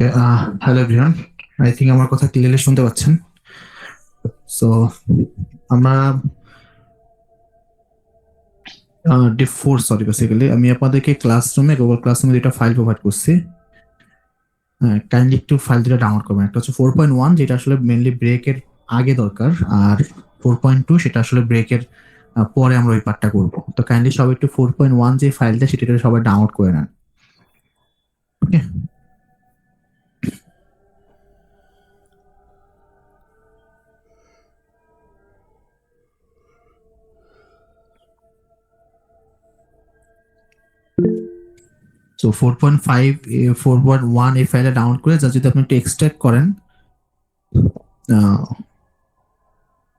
Okay, hello everyone. I think আমার কথা clearly শুনতে পাচ্ছেন। সো আমরা ডে 4, সরি, বেসিক্যালি আমি আপনাদেরকে ক্লাসরুমে গুগল ক্লাসরুমে দুটো ফাইল প্রোভাইড করছি। কাইন্ডলি একটু ফাইল দুটো ডাউনলোড করবেন। একটা হচ্ছে 4.1, যেটা আসলে মেনলি ব্রেকের আগে দরকার, আর 4.2 সেটা আসলে ব্রেকের পরে আমরা ওই পার্টটা করবো। তো কাইন্ডলি সবাই একটু 4.1 যে ফাইলটা সেটা সবাই ডাউনলোড করে নেন। ওকে, সো 4.5 4.1 এই ফাইলটা ডাউনলোড করে যা যদি আপনি একটু এক্সট্রাক্ট করেন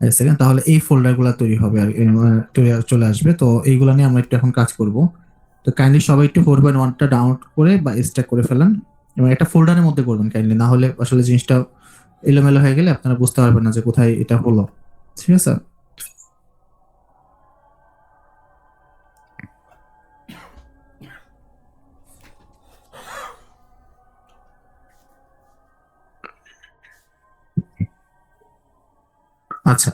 সেকেন্ড, তাহলে এই ফোল্ডার গুলা তৈরি হবে আর চলে আসবে। তো এইগুলা নিয়ে আমরা একটু এখন কাজ করব। তো কাইন্ডলি সবাই একটু 4.1টা ডাউনলোড করে বা এক্সট্রাক্ট করে ফেলেন এবং একটা ফোল্ডারের মধ্যে করবেন কাইন্ডলি, না হলে আসলে জিনিসটা এলোমেলো হয়ে গেলে আপনারা বুঝতে পারবেন না যে কোথায় এটা হলো। ঠিক আছে? আচ্ছা,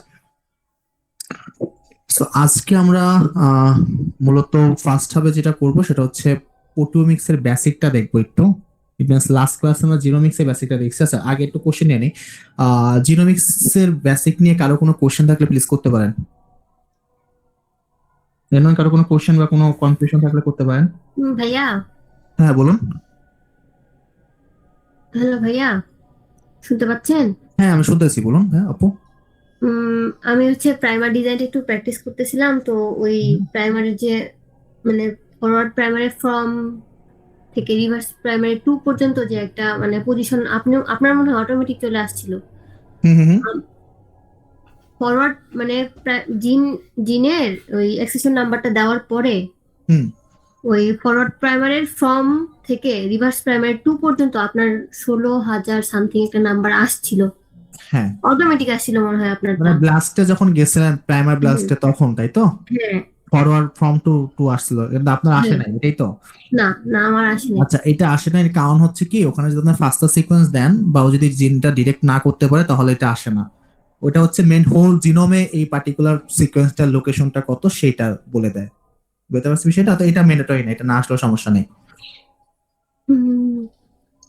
তো আজকে আমরা মূলত ফার্স্ট হাবে যেটা করব সেটা হচ্ছে প্রোটিওমিক্স এর বেসিকটা দেখবো একটু। লাস্ট ক্লাসে আমরা জিনোমিক্স এর বেসিকটা দেখছি। আচ্ছা, আগে একটু কোশ্চেন নিয়ে নিই। জিনোমিক্স এর বেসিক নিয়ে কারো কোনো কোশ্চেন থাকলে প্লিজ করতে পারেন। এমন কারো কোনো কোশ্চেন বা কোনো কনফিউশন থাকলে করতে পারেন। ভাইয়া। হ্যাঁ, বলুন। হ্যালো ভাইয়া, শুনতে পাচ্ছেন? হ্যাঁ, আমি শুনতেছি, বলুন। হ্যাঁ আপু। আমি হচ্ছে প্রাইমার ডিজাইনটা একটু প্র্যাকটিস করতেছিলাম, তো ওই হুম, প্রাইমারের যে মানে ফরওয়ার্ড প্রাইমারি ফ্রম থেকে রিভার্স প্রাইমারি টু পর্যন্ত যে একটা মানে পজিশন আপনি আপনার মনে হয় অটোমেটিক চলে আসছিল। হুম, হুম, ফরওয়ার্ড মানে জিন জিনের ওই এক্সেশন নাম্বারটা দেওয়ার পরে হুম। ওই ফরওয়ার্ড প্রাইমারির ফ্রম থেকে রিভার্স প্রাইমারি টু পর্যন্ত আপনার 16,000 সামথিং একটা নাম্বার আসছিল, হ্যাঁ, অটোমেটিক আসছিল মনে হয় মানে আপনারটা। ব্লাস্টে যখন গেছিলেন প্রাইমার হুম, ব্লাস্টে তখন, তাই তো? হ্যাঁ, ফরওয়ার্ড ফর্ম টু টু আসছিল, কিন্তু আপনার আসে হ্যাঁ। নাই, এটাই তো? না, না, আমার আসেনি। আচ্ছা, এটা আসে নাই এর কারণ হচ্ছে কি, ওখানে যদি আপনি ফাস্টার সিকোয়েন্স দেন বা ও যদি জিনটা ডিরেক্ট না করতে পারে তাহলে এটা আসে না। ওটা হচ্ছে মেন হোল জিনোমে এই পার্টিকুলার সিকোয়েন্সটার লোকেশনটা কত সেটা বলে দেয়। বুঝতে পারছি বিষয়টা? তো এটা ম্যান্ডেটরি না, এটা না আসলেও সমস্যা নেই। হুম,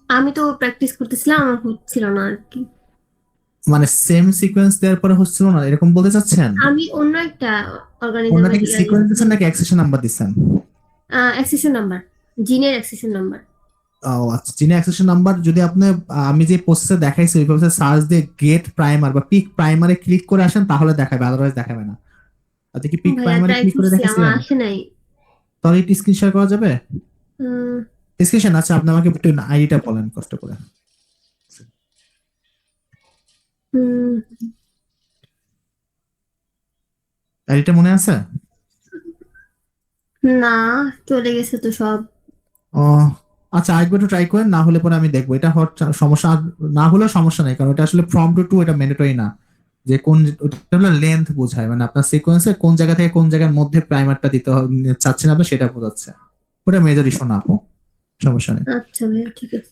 আমি তো প্র্যাকটিস করতেছিলাম, আমার হচ্ছিল না আর কি। মানে সেম সিকোয়েন্স দেওয়ার পরে হচ্ছিল না, এরকম বলতে চাচ্ছেন? আমি অন্য একটা ওনাকে অর্গানিজমের কি ইয়া সিকোয়েন্স দিচ্ছি। দিচ্ছেন নাকি অ্যাক্সেশন নাম্বার দিচ্ছেন? অ্যাক্সেশন নাম্বার, জিনের অ্যাক্সেশন নাম্বার। ও আচ্ছা, যিনি অ্যাক্সেশন নাম্বার যদি আপনি আমি যে প্রসেসে দেখাইছি ওই প্রসেসে সার্চ দিয়ে গেট প্রাইমার বা পিক প্রাইমারে ক্লিক করে আসেন তাহলে দেখাবে, আদারওয়াইজ দেখাবে না। আপনি কি পিক ভাইয়া প্রাইমারে ট্রাই ক্লিক করে করছি, আমার দেখেছিলেন? আসে নাই। তাহলে একটু স্ক্রিন শেয়ার করা যাবে? উম, স্ক্রিন, আচ্ছা আপনি আমাকে একটু আইডিটা বলেন কষ্ট করে। উম, আইডিটা মনে আছে? না, চলে গেছে তো সব। ও আচ্ছা, আরেকবার একটু ট্রাই করেন, না হলে পরে আমি দেখবো। এটা হওয়ার সমস্যা না হলেও সমস্যা নেই, কারণ এটা আসলে ফ্রম টু টু এটা ম্যান্ডেটরি না। যে কোন, ওটা হলো লেন্থ বোঝায়, মানে আপনার সিকোয়েন্সে কোন জায়গা থেকে কোন জায়গার মধ্যে প্রাইমারটা দিতে চাচ্ছেন আপনি সেটা বোঝাচ্ছে। ওটা মেজর ইস্যু না আপু, সমস্যা নেই। আচ্ছা ভাইয়া, ঠিক আছে।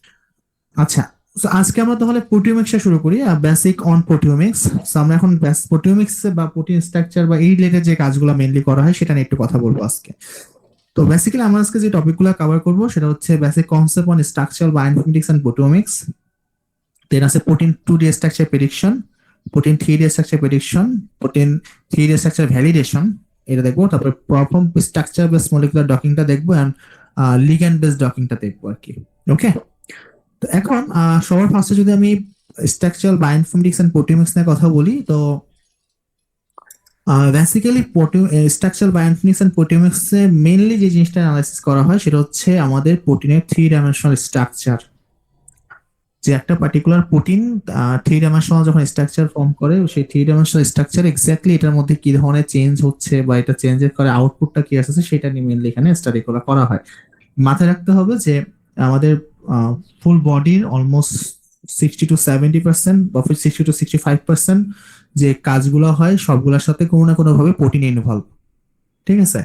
আচ্ছা, তো আজকে আমরা তাহলে প্রোটিওমিক্সটা শুরু করি, বেসিক অন প্রোটিওমিক্স। আমরা এখন প্রোটিওমিক্স বা প্রোটিন স্ট্রাকচার বা এই রিলেটেড যে কাজগুলো মেইনলি করা হয় সেটা নিয়ে একটু কথা বলবো আজকে। তো বেসিক্যালি আমরা আজকে যে টপিকগুলো কভার করবো সেটা হচ্ছে basic concept on structural bioinformatics and proteomics. Then আছে protein 2D structure prediction, protein 3D structure prediction, protein 3D structure validation, এটা দেখবো। তারপরে প্রথম স্ট্রাকচার বেস মলিকুলার ডকিংটা দেখবো, এন্ড লিগ্যান্ড বেস ডকিংটা দেখবো আর কি। ওকে, তো এখন সবার ফার্স্টে যদি আমি স্ট্রাকচারাল বায়োইনফরমেটিক্স এন্ড প্রোটিওমিক্স নিয়ে কথা বলি, তো basically structural bioinformatics and proteomics এ মেইনলি যে জিনিসটা অ্যানালাইসিস করা হয় সেটা হচ্ছে আমাদের প্রোটিনের 3 ডাইমেনশনাল স্ট্রাকচার। যে একটা পার্টিকুলার প্রোটিন 3 ডাইমেনশনাল যখন স্ট্রাকচার ফর্ম করে, সেই 3 ডাইমেনশনাল স্ট্রাকচার এক্স্যাক্টলি এটার মধ্যে কি ধরনের চেঞ্জ হচ্ছে বা এটা চেঞ্জের করে আউটপুটটা কি আসছে সেটা নিয়ে মেইনলি এখানে স্টাডি করা করা হয়। মাথায় রাখতে হবে যে আমাদের ফুল বডির অলমোস্ট 60 to 70% বা 60 to 65% যে কাজগুলো হয় সবগুলোর সাথে কোনো না কোনো ভাবে প্রোটিন ইনভলভ। ঠিক আছে?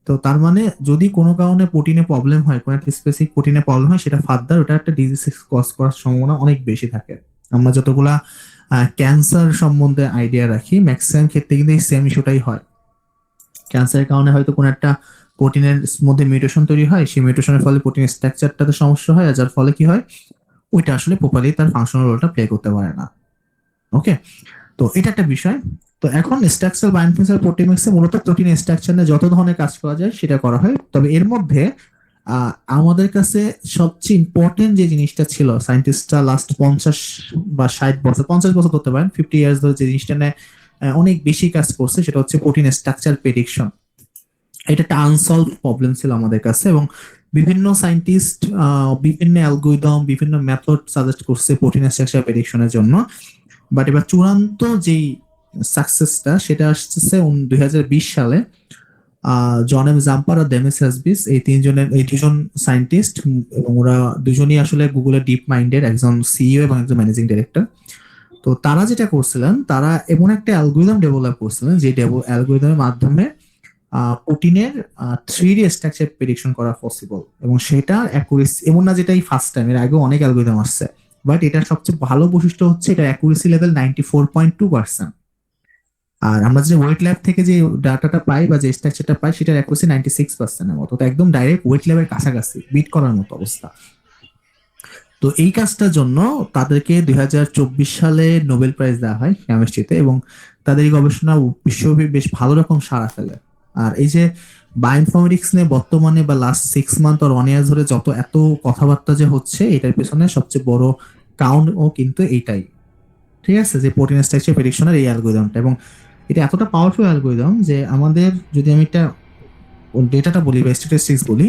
তো তার মানে যদি কোনো কারণে প্রোটিনে প্রবলেম হয়, কোনো একটা স্পেসিফিক প্রোটিনে প্রবলেম হয়, সেটা ফার্দার ওটা একটা ডিজিজ কজ করার সম্ভাবনা অনেক বেশি থাকে। আমরা যতগুলা ক্যান্সার সম্বন্ধে আইডিয়া রাখি, ম্যাক্সিমাম ক্ষেত্রে কিন্তু এই সেম ইস্যুটাই হয়। ক্যান্সারের কারণে হয়তো কোনো একটা প্রোটিনের মধ্যে মিউটেশন তৈরি হয়, সেই মিউটেশনের ফলে প্রোটিন স্ট্রাকচারটাতে সমস্যা হয়, আর যার ফলে কি হয়, ওইটা আসলে প্রপারলি তার ফাংশনাল রোলটা প্লে করতে পারে না। ওকে, তো এটা একটা বিষয়। তো এখন স্ট্রাকচারাল বায়োকেমিক্স আর প্রোটিমিক্সে মূলত প্রোটিন স্ট্রাকচার নিয়ে যত ধরনের কাজ করা যায় সেটা করা হয়। তবে এর মধ্যে আমাদের কাছে সবচেয়ে ইম্পর্টেন্ট যে জিনিসটা ছিল, সায়েন্টিস্টরা লাস্ট 50 বা 60 বছর, 50 বছর করতে পারেন, 50 ইয়ার্স ধরে যে জিনিসটা নিয়ে অনেক বেশি কাজ করছে, সেটা হচ্ছে প্রোটিন স্ট্রাকচার প্রেডিকশন। এটা একটা আনসলভ প্রবলেম ছিল আমাদের কাছে, এবং বিভিন্ন সায়েন্টিস্ট বিভিন্ন অ্যালগরিদম, বিভিন্ন মেথড সাজেস্ট করছে প্রোটিন স্ট্রাকচার প্রেডিকশনের জন্য। বাট এবার চূড়ান্ত যেই সাকসেসটা সেটা আসছে 2020 সালে। জন এম জাম্পার আর ডেমিস হ্যাসবিস, এই দুজন সায়েন্টিস্ট, এবং ওরা দুজনই আসলে গুগলের ডিপ মাইন্ডের একজন সিইও এবং একজন ম্যানেজিং ডিরেক্টর। তো তারা যেটা করছিলেন, তারা এমন একটা অ্যালগরিদম ডেভেলপ করছিলেন যে অ্যালগরিদমের মাধ্যমে প্রোটিনের 3D স্ট্রাকচার প্রেডিকশন করা পসিবল, এবং সেটা অ্যাকুরেসি এমন না যেটাই ফার্স্ট টাইম, এর আগেও অনেক অ্যালগরিদম আসছে, বাট এটার সবচেয়ে ভালো বৈশিষ্ট্য হচ্ছে এটা অ্যাকুরেসি লেভেল 94.2%। আর আমরা যে ওয়েট ল্যাব থেকে যে ডাটাটা পাই বা যে স্ট্রাকচারটা পাই, সেটার অ্যাকুরেসি 96%-এর মতো। তো একদম ডাইরেক্ট ওয়েট ল্যাবের কাছাকাছি, বিট করার মতো অবস্থা। তো এই কাজটার জন্য তাদেরকে 2024 সালে নোবেল প্রাইজ দেওয়া হয় কেমিস্ট্রিতে, এবং তাদের এই গবেষণা বিশ্বব্যাপী বেশ ভালো রকম সাড়া ফেলে। আর এই যে বায়োইনফরমেটিক্স নিয়ে বর্তমানে বা লাস্ট 6 মান্থ আর 1 ইয়ার ধরে যত এত কথাবার্তা যে হচ্ছে, এটার পেছনে সবচেয়ে বড় কাউন্ট ও কিন্তু এইটাই, ঠিক আছে, যে প্রোটিন স্ট্রাকচার প্রেডিকশনের এই অ্যালগরিদমটা। এবং এটা এতটা পাওয়ারফুল অ্যালগরিদম যে আমাদের, যদি আমি একটা ডেটাটা বলি বা স্ট্যাটিস্টিক্স বলি,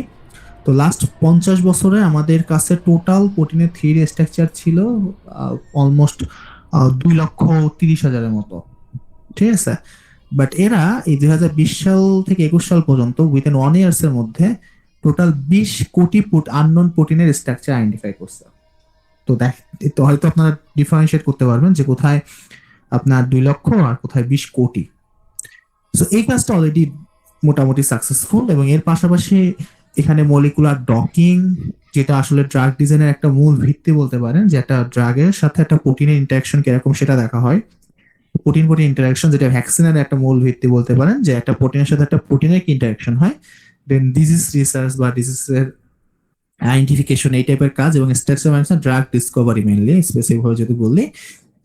তো লাস্ট 50 বছরে আমাদের কাছে টোটাল প্রোটিনের 3D স্ট্রাকচার ছিল অলমোস্ট 2,30,000-এর মতো, ঠিক আছে। বাট এরা এই 2020 সাল থেকে 21 সাল পর্যন্ত উইদিন 1 ইয়ার্স এর মধ্যে টোটাল 20 কোটি আননোন প্রোটিনের স্ট্রাকচার আইডেন্টিফাই করছে। তো তো হয়তো আপনারা ডিফারেন্সিয়েট করতে পারবেন যে কোথায় আপনার 2 লক্ষ আর কোথায় 20 কোটি। তো এই কাজটা অলরেডি মোটামুটি সাকসেসফুল, এবং এর পাশাপাশি এখানে মলিকুলার ডকিং, যেটা আসলে ড্রাগ ডিজাইনের একটা মূল ভিত্তি বলতে পারেন, যে একটা ড্রাগের সাথে একটা প্রোটিনের ইন্টারাকশন কিরকম সেটা দেখা হয়। প্রোটিন প্রোটিন ইন্টারাকশন, যেটা ভ্যাকসিনের একটা মূল ভিত্তি বলতে পারেন, যে একটা প্রোটিনের সাথে একটা প্রোটিনের কি ইন্টারাকশন হয়। দেন ডিজিজ রিসার্চ বা ডিজিজের আইডেন্টিফিকেশন, এই টাইপের কাজ, এবং structure drug Discovery mainly specific ভাবে যদি বলি,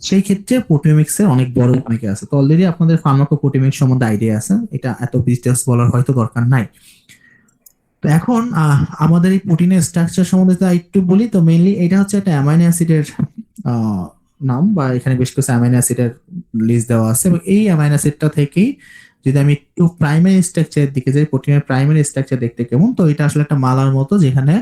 সেই ক্ষেত্রে প্রোটিওমিক্স এর অনেক বড় ভূমিকা আছে। তো অলরেডি আপনাদের ফার্মাকোপ্রোটিওমিক্স সম্বন্ধে আইডিয়া আছে, এটা এত ডিটেলস বলার হয়তো দরকার নাই। তো এখন আমাদের এই প্রোটিনের স্ট্রাকচার সম্বন্ধে তো একটু বলি। তো মেইনলি এটা হচ্ছে একটা অ্যামাইনো অ্যাসিডের নাম, বা এখানে বেশ কিছু অ্যামাইনো অ্যাসিডের লিস্ট দেওয়া আছে, এবং এই অ্যামাইনো অ্যাসিডটা থেকেই যদি আমি একটু প্রাইমারি স্ট্রাকচারের দিকে যাই, প্রোটিনের প্রাইমারি স্ট্রাকচার দেখতে কেমন, তো এটা আসলে একটা মালার মতো, যেখানে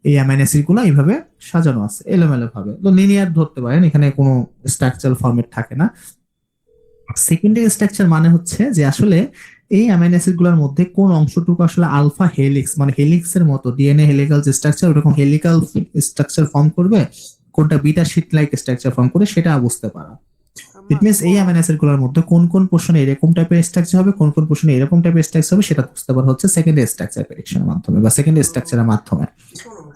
এই অ্যামাইনো অ্যাসিড গুলো এইভাবে সাজানো আছে এলোমেলো ভাবে, তো লিনিয়ার ধরতে পারেন, এখানে কোনো স্ট্রাকচারাল ফরম্যাট থাকে না। সেকেন্ডারি স্ট্রাকচার মানে হচ্ছে যে আসলে এই অ্যামাইনো অ্যাসিড গুলোর মধ্যে কোন অংশটুকু আসলে আলফা হেলিক্স, মানে হেলিক্স এর মতো ডিএনএ হেলিকাল যে স্ট্রাকচার, ওরকম হেলিকাল স্ট্রাকচার ফর্ম করবে, কোনটা beta sheet like structure form করে, সেটা বুঝতে পারা। ইট মিনস এই অ্যামাইনো অ্যাসিড গুলোর মধ্যে কোন কোন পোর্শনে এরকম টাইপের স্ট্রাকচার হবে, কোন কোন পোর্শনে এরকম টাইপের স্ট্রাকচার হবে, সেটা বুঝতে পারা হচ্ছে সেকেন্ডারি স্ট্রাকচার প্রেডিকশনের মাধ্যমে বা সেকেন্ডারি স্ট্রাকচারের মাধ্যমে।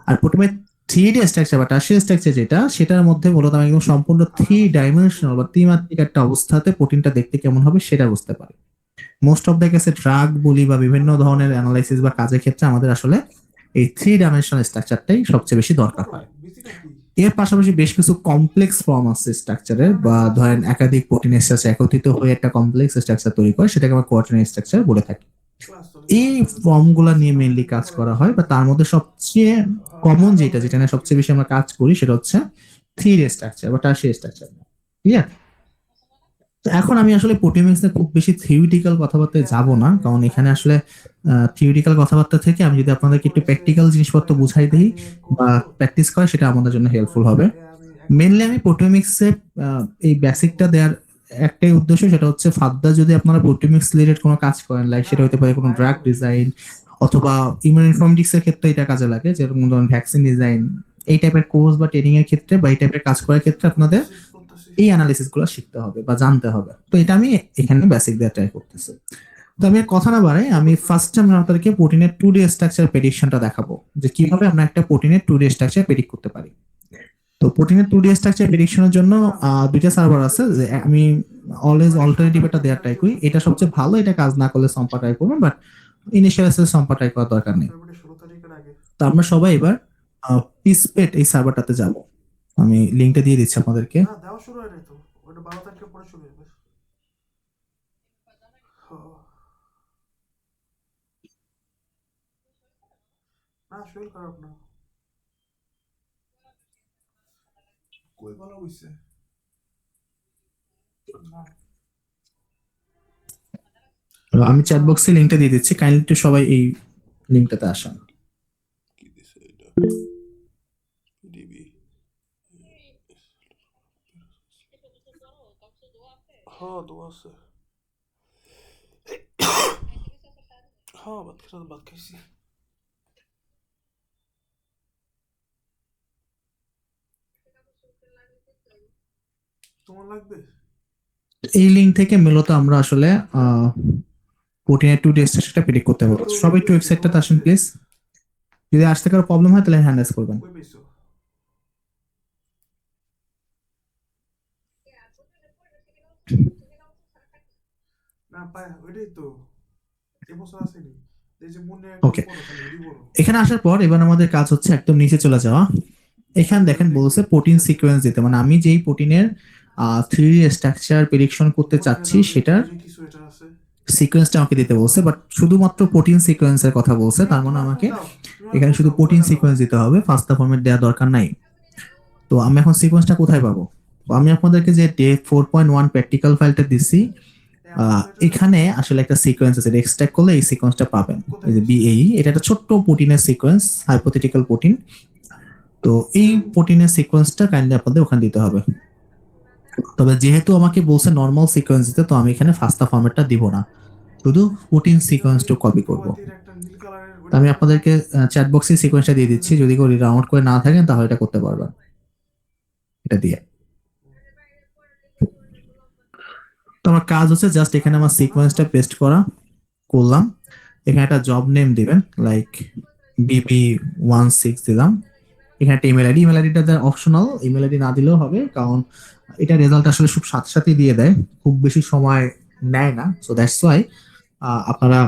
আর প্রথমে 3D স্ট্রাকচার বা টার্সিয়ারি স্ট্রাকচার, যেটা সেটার মধ্যে মূলত আমি একদম সম্পূর্ণ 3 ডাইমেনশনাল বা ত্রিমাত্রিক একটা অবস্থাতে প্রোটিনটা দেখতে কেমন হবে সেটা বুঝতে পারি। মোস্ট অফ দ্য কেসে ড্রাগ বলি বা বিভিন্ন ধরনের অ্যানালাইসিস বা কাজের ক্ষেত্রে আমাদের আসলে এই 3 ডাইমেনশনাল স্ট্রাকচারটাই সবচেয়ে বেশি দরকার হয়। এর পাশাপাশি বেশ কিছু কমপ্লেক্স ফর্ম আছে স্ট্রাকচারের, বা ধরেন একাধিক প্রোটিন স্ট্রাকচার একত্রিত হয়ে একটা কমপ্লেক্স স্ট্রাকচার তৈরি করে, সেটাকে আমরা কোয়ার্টারনারি স্ট্রাকচার বলে থাকি। এই ফর্ম গুলা নিয়ে মেইনলি কাজ করা হয়, বা তার মধ্যে সবচেয়ে কমন যেটা যেটা নিয়ে সবচেয়ে বেশি আমরা কাজ করি, সেটা হচ্ছে 3D স্ট্রাকচার বা টার্সিয়ারি স্ট্রাকচার। ঠিক আছে, তো এখন আমি আসলে প্রোটিওমিক্স নিয়ে খুব বেশি থিওরিটিক্যাল কথাবার্তায় যাব না, কারণ এখানে আসলে থিওরিটিক্যাল কথাবার্তা থেকে আমি যদি আপনাদেরকে একটু প্র্যাকটিক্যাল জিনিসপত্র বুঝাই দিই বা প্র্যাকটিস করে, সেটা আমাদের জন্য হেল্পফুল হবে। মেনলি আমি প্রোটিওমিক্সে এই বেসিকটা দেওয়ার একটাই উদ্দেশ্য, সেটা হচ্ছে ফার্দার যদি আপনারা প্রোটিওমিক্স রিলেটেড কোনো কাজ করেন, লাইক সেটা হতে পারে কোনো ড্রাগ ডিজাইন, অথবা ইমিউনো ইনফরমেটিক্স এর ক্ষেত্রে এটা কাজে লাগে, যেরকম ধরুন ভ্যাকসিন ডিজাইন, এই টাইপের কোর্স বা ট্রেনিং এর ক্ষেত্রে বা এই টাইপের কাজ করার ক্ষেত্রে আপনাদের এই অ্যানালিসিস গুলো শিখতে হবে বা জানতে হবে। তো এটা আমি এখানে বেসিক দিয়ে ট্রাই করতেছি। তো আমি আর কথা না বাড়াই, আমি ফার্স্ট আমরা আপনাদেরকে প্রোটিনের 2D স্ট্রাকচার প্রেডিকশনটা দেখাবো, যে কিভাবে আমরা একটা প্রোটিনের 2D স্ট্রাকচার প্রেডিক্ট করতে পারি। তো প্রোটিনের 2D স্ট্রাকচার প্রেডিকশনের জন্য দুইটা সার্ভার আছে, যে আমি অলওয়েজ অল্টারনেটিভ একটা দেওয়ার ট্রাই করি, এটা সবচেয়ে ভালো, এটা কাজ না করলে সম্পা ট্রাই করবেন, বাট ইনিশিয়াল সম্পা ট্রাই করার দরকার নেই। ফেব্রুয়ারি 16 তারিখের আগে। তো আমরা সবাই এবার পিসপেট এই সার্ভারটাতে যাব, আমি লিঙ্কটা দিয়ে দিচ্ছি আপনাদেরকে। না, দেওয়া শুরু হয় নাই তো, ওটা 12 তারিখের পরে শুরু হবে। না, শরীর খারাপ না। কই বলা হইছে? না। আমি চ্যাট বক্সে লিঙ্কটা দিয়ে দিচ্ছি, কাইন্ডলি একটু সবাই এই লিঙ্কটাতে আসেন। কি দিছে এটা? পিডিবি। হ্যাঁ, দোয়া আছে। হ্যাঁ, ভাত খাইছি। তোমার লাগবে? এই লিঙ্ক থেকে মূলত আমরা আসলে প্রোটিনের 2D স্ট্রাকচারটা প্রেডিক্ট করতে পারবো। সবাই একটু ওয়েবসাইটটাতে আসেন প্লিজ, যদি আসতে কারো প্রবলেম হয় তাহলে হ্যান্ড রেজ করবেন। কই পাইছো? না, পায় ওইটাই তো। এবছর আসেনি। এই যে মনে একটা ওকে, বড় খালি এডি বড়। এখানে আসার পর এবার আমাদের কাজ হচ্ছে একদম নিচে চলে যাওয়া। এখানে দেখেন বলছে প্রোটিন সিকোয়েন্স দিতে, মানে আমি যেই প্রোটিনের 3D স্ট্রাকচার প্রেডিকশন করতে চাচ্ছি সেটার এই যে কিছু এটা আছে। সিকোয়েন্সটা আমাকে দিতে বলছে, বাট শুধুমাত্র প্রোটিন সিকোয়েন্সের কথা বলছে, তার মানে আমাকে এখানে শুধু প্রোটিন সিকোয়েন্স দিতে হবে, ফাস্টা ফরম্যাট দেওয়ার দরকার নাই। তো আমি এখন সিকোয়েন্সটা কোথায় পাবো? তো আমি আপনাদেরকে যে ডে 4.1 প্র্যাকটিক্যাল ফাইলটা দিছি, এখানে আসলে একটা সিকোয়েন্স আছে, এক্সট্রাক্ট করলে এই সিকোয়েন্সটা পাবেন। এই যে বিএই, এটা একটা ছোট্ট প্রোটিনের সিকোয়েন্স, হাইপোথেটিক্যাল প্রোটিন। তো এই প্রোটিনের সিকোয়েন্সটা কাইন্ডলি আপনাদের ওখানে দিতে হবে। তবে যেহেতু আমাকে বলছে নর্মাল সিকোয়েন্স দিতে, তো আমি এখানে ফাস্টা ফরম্যাটটা দিব না, শুধু প্রোটিন সিকোয়েন্সটা কপি করব। একটা নীল কালারের তো আমি আপনাদেরকে চ্যাট বক্সে সিকোয়েন্সটা দিয়ে দিচ্ছি, যদি কেউ ডাউনলোড করে না থাকেন তাহলে এটা করতে পারবেন, এটা দিয়ে। তো আমার কাজ হচ্ছে জাস্ট এখানে আমার সিকোয়েন্সটা পেস্ট করলাম, এখানে একটা জব নেম দিবেন, লাইক BB16 দিলাম। এখানে একটা ইমেল আইডিটা অপশনাল, ইমেল আইডি না দিলেও হবে, কারণ এটা রেজাল্ট আসলে খুব সাথে সাথে দিয়ে দেয়, খুব বেশি সময় নেয় না। সো দ্যাটস ওয়াই আপনারা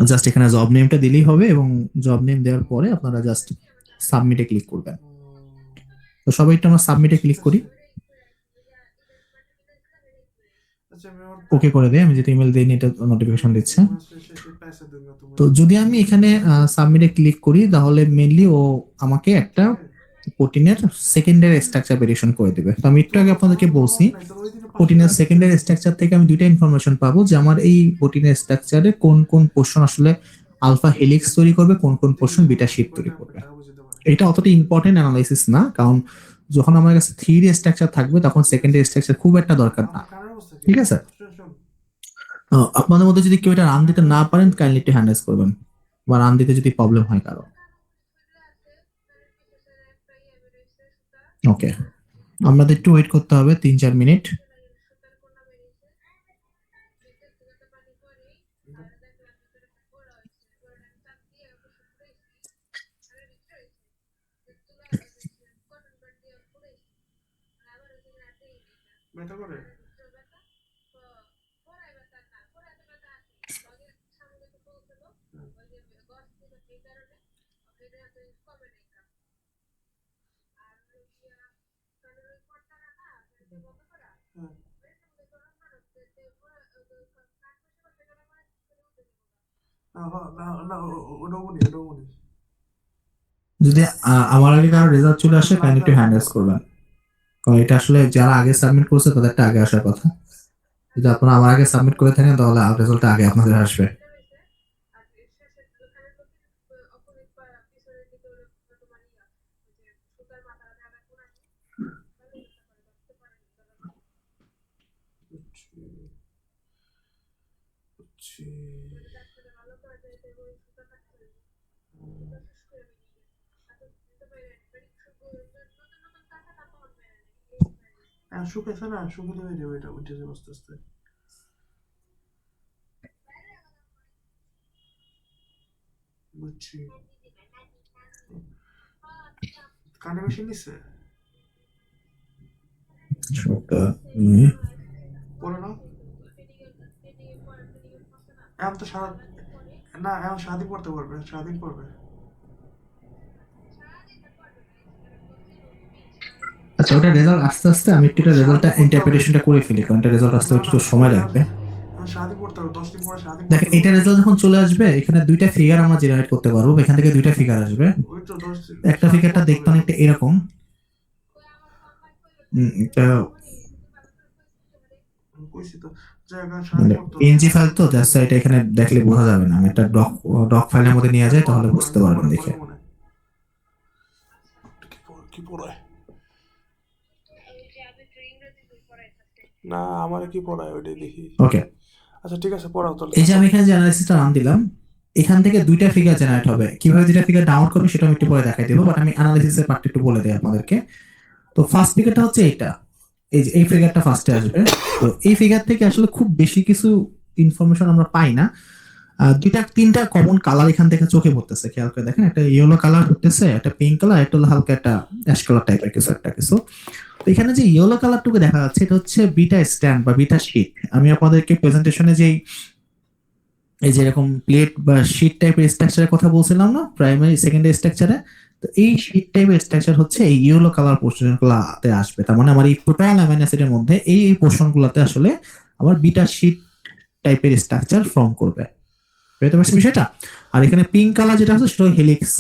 জাস্ট এখানে জব নেমটা দিলেই হবে, এবং জব নেম দেওয়ার পরে আপনারা জাস্ট সাবমিটে ক্লিক করবেন। তো সবাই একটু আমরা সাবমিটে ক্লিক করি, ওকে করে দেয়। আমি যেটা ইমেল দিইনি এটা নোটিফিকেশন দিচ্ছে। তো যদি আমি এখানে সাবমিটে ক্লিক করি তাহলে মেনলি ও আমাকে একটা প্রোটিনের সেকেন্ডারি স্ট্রাকচার প্রেডিকশন করে দেবে। তো আমি একটু আগে আপনাদেরকে বলছি, প্রোটিনের সেকেন্ডারি স্ট্রাকচার থেকে আমি দুইটা ইনফরমেশন পাবো, যে আমার এই প্রোটিনের স্ট্রাকচারে কোন কোন পোর্শন আসলে আলফা হেলিক্স তৈরি করবে, কোন কোন পোর্শন বিটা শীট তৈরি করবে। এটা অতটা ইম্পর্টেন্ট অ্যানালাইসিস না, কারণ যখন আমার কাছে 3D স্ট্রাকচার থাকবে তখন সেকেন্ডারি স্ট্রাকচার খুব একটা দরকার না। ঠিক আছে, আপনাদের মধ্যে যদি কেউ এটা রান দিতে না পারেন কাইন্ডলি একটু হ্যান্ড রেজ করবেন, বা রান দিতে যদি প্রবলেম হয় কারো। ওকে, আমাদের একটু ওয়েট করতে হবে 3-4 মিনিট। ব্যথা করে? যদি আমার আগে কারো রেজাল্ট চলে আসে কাইন্ডলি একটু হ্যান্ড রেজ করবেন, কারণ এটা আসলে যারা আগে সাবমিট করছে তাদেরটা আগে আসার কথা। যদি আপনারা আমার আগে সাবমিট করে থাকেন তাহলে রেজাল্টটা আগে আপনাদের আসবে। শুকাইছে না, শুকিয়ে দেবে এটা উঠে যাবে আস্তে আস্তে। বুঝছি। কানে মেশিন নিচ্ছে পরে না, এখন তো সারা না, এখন সারাদিন পড়তে পারবে, সারাদিন পড়বে। আচ্ছা, ওটা রেজাল্ট আস্তে আস্তে আমি একটু রেজাল্টটা ইন্টারপ্রিটেশনটা করে ফেলি, কারণ এটা রেজাল্ট আসতে একটু সময় লাগবে। এখন সারাদিন পড়তে হবে, 10 দিন পরে সারাদিন দেখেন, পড়তে এটা হবে। রেজাল্ট যখন চলে আসবে, এখানে দুইটা ফিগার আমরা জেনারেট করতে পারবো। এখান থেকে দুইটা ফিগার আসবে। ওই তো 10 দিন একটা সারাদিন ফিগারটা পড়তে দেখতে হবে। অনেকটা এরকম। এটা কইছি তো, যাই হোক, এখন মানে সারাদিন পড়তে হবে। পিএনজি ফাইল তো, জাস্ট এটা এখানে দেখলে বোঝা যাবে না। আমি একটা ডক ফাইলের মধ্যে নিয়ে যাই, তাহলে বুঝতে পারবেন দেখে। কি পড়ায় না, আমার কি পড়ায় ওইটাই দেখি। ওকে, আচ্ছা ঠিক আছে, পড়াও তাহলে। এই যে আমি এখানে যে অ্যানালাইসিসটা নাম দিলাম, এখান থেকে দুইটা ফিগার জেনারেট হবে। কিভাবে দুইটা ফিগার ডাউনলোড করবে সেটা আমি একটু পরে দেখাই দেবো, বাট আমি অ্যানালাইসিসের পার্ট একটু বলে দিই আপনাদেরকে। তো ফার্স্ট ফিগারটা হচ্ছে এইটা, এই যে এই ফিগারটা ফার্স্টে আসবে। তো এই ফিগার থেকে আসলে খুব বেশি কিছু ইনফরমেশন আমরা পাই না। দুইটা তিনটা কমন কালার এখান থেকে চোখে পড়তেছে, খেয়াল করে দেখেন। একটা ইয়েলো কালার পড়তেছে, একটা পিঙ্ক কালার, একটা হলো হালকা একটা অ্যাশ কালার টাইপের কিছু একটা কিছু। তো এখানে যে ইয়েলো কালারটুকু দেখা যাচ্ছে, এটা হচ্ছে বিটা স্ট্যান্ড বা বিটা শীট। আমি আপনাদেরকে প্রেজেন্টেশনে যেই এই যে এরকম প্লেট বা শীট টাইপের স্ট্রাকচারের কথা বলছিলাম না, প্রাইমারি সেকেন্ডারি স্ট্রাকচারে। তো এই শীট টাইপের স্ট্রাকচার হচ্ছে এই ইয়েলো কালার পোর্শন গুলাতে আসবে। তার মানে আমার এই টোটাল অ্যামাইনো অ্যাসিডের মধ্যে এই পোর্শন গুলাতে আসলে আমার বিটা শীট টাইপের স্ট্রাকচার ফর্ম করবে। বুঝতে পারছি বিষয়টা? আর এখানে পিঙ্ক কালার যেটা আছে সেটা হেলিক্স।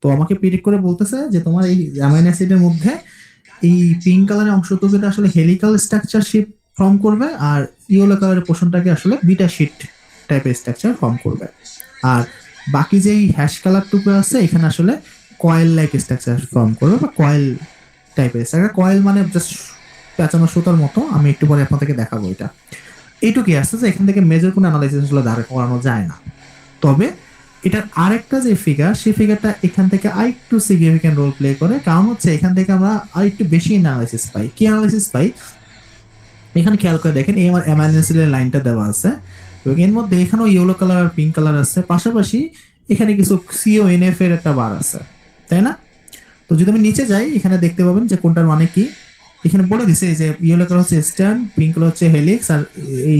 তো আমাকে প্রেডিক্ট করে বলতেছে যে তোমার এই অ্যামাইনো অ্যাসিডের মধ্যে এই পিঙ্ক কালারের অংশটুকুটা আসলে হেলিক্যাল স্ট্রাকচার শিপ ফর্ম করবে, আর ইয়েলো কালারের পোর্শনটাকে আসলে বিটা শীট টাইপের স্ট্রাকচার ফর্ম করবে। আর বাকি যেই হ্যাশ কালারটুকু আছে এখানে আসলে কয়েল লাইক স্ট্রাকচার ফর্ম করবে, বা কয়েল টাইপের স্ট্রাকচার। কয়েল মানে জাস্ট পেঁচানো সুতার মতো। আমি একটু পরে আপনাদেরকে দেখাবো এটা। এইটুকুই আছে যে এখান থেকে মেজর কোনো অ্যানালাইসিস গুলো দাঁড় করানো যায় না। তবে এটার আরেকটা যে ফিগার, সেই ফিগারটা এখান থেকে আরেকটু সিগনিফিক্যান্ট রোল প্লে করে। কারণ হচ্ছে এখান থেকে আমরা আরেকটু বেশি অ্যানালাইসিস পাই। কি অ্যানালাইসিস পাই? এখানে খেয়াল করে দেখেন, এই আমার অ্যামাইনো অ্যাসিডের লাইনটা দেওয়া আছে, এবং এর মধ্যে এখানেও ইয়েলো কালার আর পিঙ্ক কালার আছে। পাশাপাশি এখানে কিছু CONF এর একটা বার আছে, তাই না? তো যদি আমি নিচে যাই, এখানে দেখতে পাবেন যে কোনটার মানে কি। এখানে বলে দিছে যে ইয়েলো কালার হচ্ছে স্ট্যান্ড, পিঙ্ক কালার হচ্ছে হেলিক্স, আর এই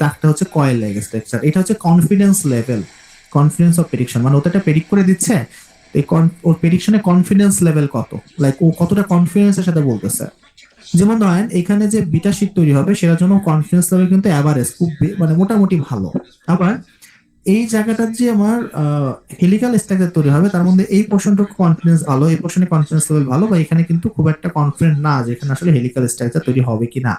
দাগটা হচ্ছে কয়েল লাইক স্ট্রাকচার। এটা হচ্ছে confidence level, confidence of prediction. মানে ওটা প্রেডিক্ট করে দিচ্ছে এই ওর প্রেডিকশনে কনফিডেন্স লেভেল কত, লাইক ও কতটা কনফিডেন্সের সাথে বলতেছে। যেমন ধরেন এখানে যে বিটা শীট তৈরি হবে সেটার জন্য কনফিডেন্স লেভেল কিন্তু এভারেজ, খুব মানে মোটামুটি ভালো। আবার এই জায়গাটার যে আমার হেলিক্যাল স্ট্রাকচার তৈরি হবে, তার মধ্যে এই পোর্শনটুকু কনফিডেন্স ভালো, এই পোর্শনে কনফিডেন্স লেভেল ভালো, বা এখানে কিন্তু খুব একটা কনফিডেন্ট না যে এখানে আসলে হেলিক্যাল স্ট্রাকচার তৈরি হবে কি না।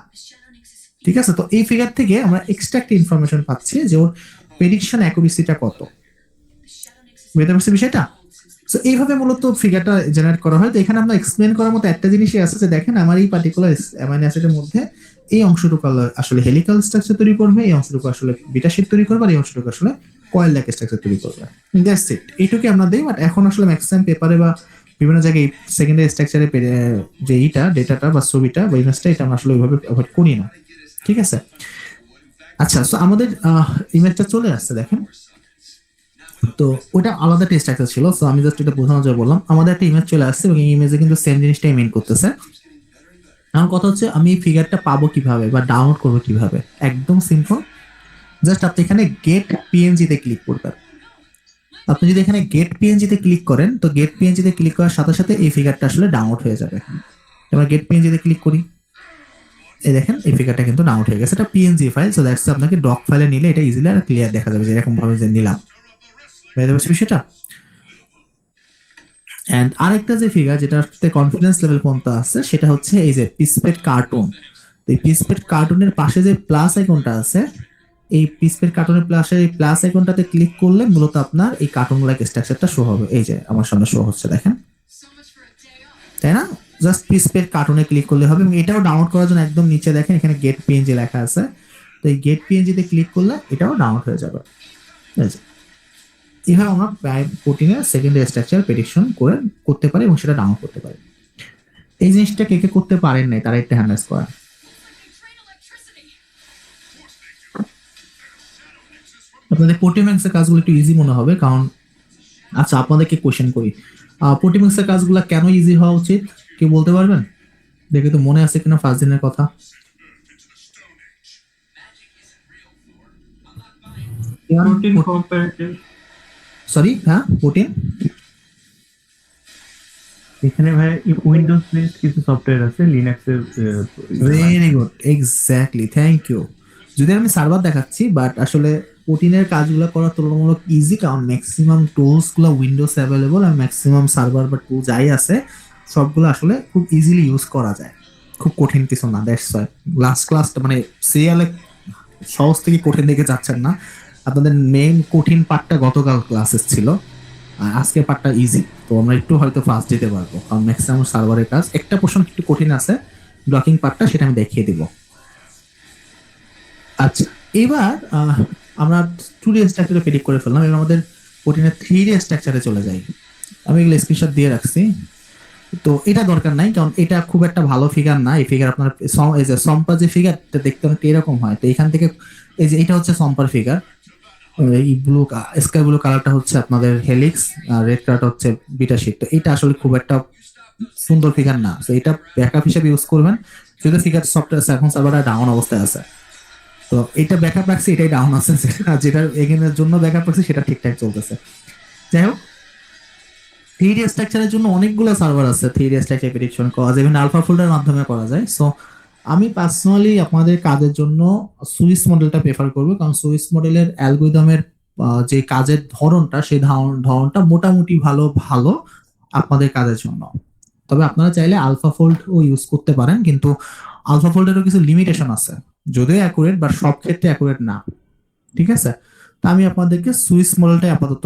ঠিক আছে? তো এই ফিগার থেকে আমরা এক্সট্রা ইনফরমেশন পাচ্ছি যে ওর প্রেডিকশন অ্যাকুরেসিটা কত। বুঝতে পারছি বিষয়টা? তো এইভাবে মূলত ফিগারটা জেনারেট করা হয়। তো এখানে আমরা এক্সপ্লেন করার মতো একটা জিনিসই আছে, যে দেখেন আমার এই পার্টিকুলার অ্যামাইনো অ্যাসিডের মধ্যে এই অংশটুকু আসলে হেলিক্যাল স্ট্রাকচার তৈরি করবে, এই অংশটুকু আসলে বিটা শীট তৈরি করবে, আর এই অংশটুকু আসলে কয়েল লাইক স্ট্রাকচার তৈরি করবে। দ্যাটস ইট, এইটুকুই আমরা দিই। বাট এখন আসলে ম্যাক্সিমাম পেপারে বা বিভিন্ন জায়গায় সেকেন্ডারি স্ট্রাকচারে যে এইটা ডেটাটা বা ছবিটা বা ইমেজটা, এটা আমরা আসলে ওইভাবে অ্যাভয়েড করি না। ঠিক আছে? আচ্ছা, তো আমাদের ইমেজটা চলে আসছে, দেখেন। তো ওটা আলাদা টেস্ট স্ট্রাকচার ছিল। সো আমি জাস্ট এটা বোঝানোর জন্য বললাম। আমাদের একটা ইমেজ চলে আসছে, এবং এই ইমেজে কিন্তু সেম জিনিসটাই মেইন করতেছে। আমার কথা হচ্ছে আমি এই ফিগারটা পাবো কিভাবে বা ডাউনলোড করবো কিভাবে? একদম সিম্পল। জাস্ট আপনি এখানে গেট পিএনজি তে ক্লিক করবেন। আপনি যদি এখানে গেট পিএনজি তে ক্লিক করেন, তো গেট পিএনজি তে ক্লিক করার সাথে সাথে এই ফিগারটা আসলে ডাউনলোড হয়ে যাবে। এবার গেট পিএনজি তে ক্লিক করি, এই দেখেন এই ফিগারটা কিন্তু ডাউনলোড হয়ে গেছে। এটা পিএনজি ফাইল। সো দ্যাটস আপনাকে ডক ফাইলে নিলে এটা ইজিলি আর ক্লিয়ার দেখা যাবে যে এরকম ভাবে যে নিলাম। বুঝতে পারছি বিষয়টা? এন্ড আরেকটা যে ফিগার যেটাতে কনফিডেন্স লেভেল পর্যন্ত আছে, সেটা হচ্ছে এই যে পিসপেড কার্টুন। এই পিসপেড কার্টুনের পাশে যে প্লাস আইকনটা আছে, এই পিসপেড কার্টুনের প্লাসের এই প্লাস আইকনটাতে ক্লিক করলে মূলত আপনার এই কার্টুন লাইক স্ট্রাকচারটা শো হবে। এই যে আমার সামনে শো হচ্ছে, দেখেন, তাই না? জাস্ট পিসপেড কার্টুনে ক্লিক করলে হবে। এবং এটাও ডাউনলোড করার জন্য একদম নিচে দেখেন এখানে গেট পিএনজি লেখা আছে। তো এই গেট পিএনজি তে ক্লিক করলে এটাও ডাউনলোড হয়ে যাবে। এইভাবে আমরা প্রোটিনের সেকেন্ডারি স্ট্রাকচার প্রেডিকশন করতে পারি এবং সেটা ডাউনলোড করতে পারি। এই জিনিসটা কে কে করতে পারেন নাই, তারা একটা হ্যান্ডেস করা। আপনাদের প্রোটিমেক্স এর কাজগুলো একটু ইজি মনে হবে, কারণ আচ্ছা, আপনাদেরকে কোশ্চেন করি, প্রোটিমিক্সের কাজগুলো কেন ইজি হওয়া উচিত, কি বলতে পারবেন? দেখে তো মনে আছে কিনা ফার্স্ট দিনের কথা। Protein comparative. সরি, হ্যাঁ, প্রোটিন। এখানে ভাই উইন্ডোজ বেসড কিছু সফটওয়্যার আছে লিনাক্সের। Very good, exactly, thank you. যদি আমি সার্ভার দেখাচ্ছি, বাট আসলে প্রোটিনের কাজগুলো করা তুলনামূলক ইজি, কারণ ম্যাক্সিমাম টুলস গুলো উইন্ডোজ অ্যাভেলেবল, আর ম্যাক্সিমাম সার্ভার বা টুল যাই আছে সবগুলো আসলে খুব ইজিলি ইউজ করা যায়, খুব কঠিন কিছু না। দ্যাটস ওয়াই লাস্ট ক্লাসটা মানে সিরিয়ালে সহজ থেকে কঠিন দিকে যাচ্ছেন না, আপনাদের মেইন কঠিন পার্টটা গতকাল ক্লাসেস ছিল, আর আজকের পার্টটা ইজি। তো আমরা একটু হয়তো ফাস্ট যেতে পারবো, কারণ ম্যাক্সিমাম সার্ভারের কাজ একটা পোর্শন একটু কঠিন আছে, ব্লকিং পার্টটা সেটা আমি দেখিয়ে দিব। আচ্ছা, এবার আমরা 2D স্ট্রাকচারে প্রেডিক্ট করে ফেললাম, এবার আমাদের প্রোটিনের 3D স্ট্রাকচারে চলে যাই। আমি এগুলো স্ক্রিনশট দিয়ে রাখছি, তো এটা দরকার নাই, কারণ এটা খুব একটা ভালো ফিগার না। এই ফিগার আপনার এই যে সম্পা যে ফিগারটা দেখতে অনেকটা এরকম হয়, তো এখান থেকে এই যে এটা হচ্ছে সম্পার ফিগার, এই ব্লু স্কাই ব্লু কালারটা হচ্ছে আপনাদের হেলিক্স, আর রেড কালারটা হচ্ছে বিটা শিট। তো এটা আসলে খুব একটা সুন্দর ফিগার না, তো এটা ব্যাকআপ হিসেবে ইউজ করবেন। যদি ফিগার সফটওয়্যার এখন সার্ভারটা ডাউন অবস্থায় আছে, তো এটা ব্যাকআপ রাখছি, এটাই ডাউন আছে, যেটা এগেনের জন্য ব্যাকআপ রাখছি সেটা ঠিকঠাক চলতেছে। যাই হোক, 3D স্ট্রাকচারের জন্য অনেকগুলো সার্ভার আছে, 3D স্ট্রাকচার প্রেডিকশন করা যায়, ইভেন আলফা ফোল্ডারের মাধ্যমে করা যায়। সো আমি পার্সোনালি আপনাদের কাজের জন্য সুইস মডেলটা প্রেফার করবো, কারণ সুইস মডেলের অ্যালগরিদমের যে কাজের ধরনটা, সেই ধরনটা মোটামুটি ভালো ভালো আপনাদের কাজের জন্য। তবে আপনারা চাইলে আলফা ফোল্ড ও ইউজ করতে পারেন, কিন্তু আলফা ফোল্ডেরও কিছু লিমিটেশন আছে, যদিও অ্যাকুরেট বাট সব ক্ষেত্রে অ্যাকুরেট না। ঠিক আছে, তো আমি আপনাদেরকে সুইস মডেলটাই আপাতত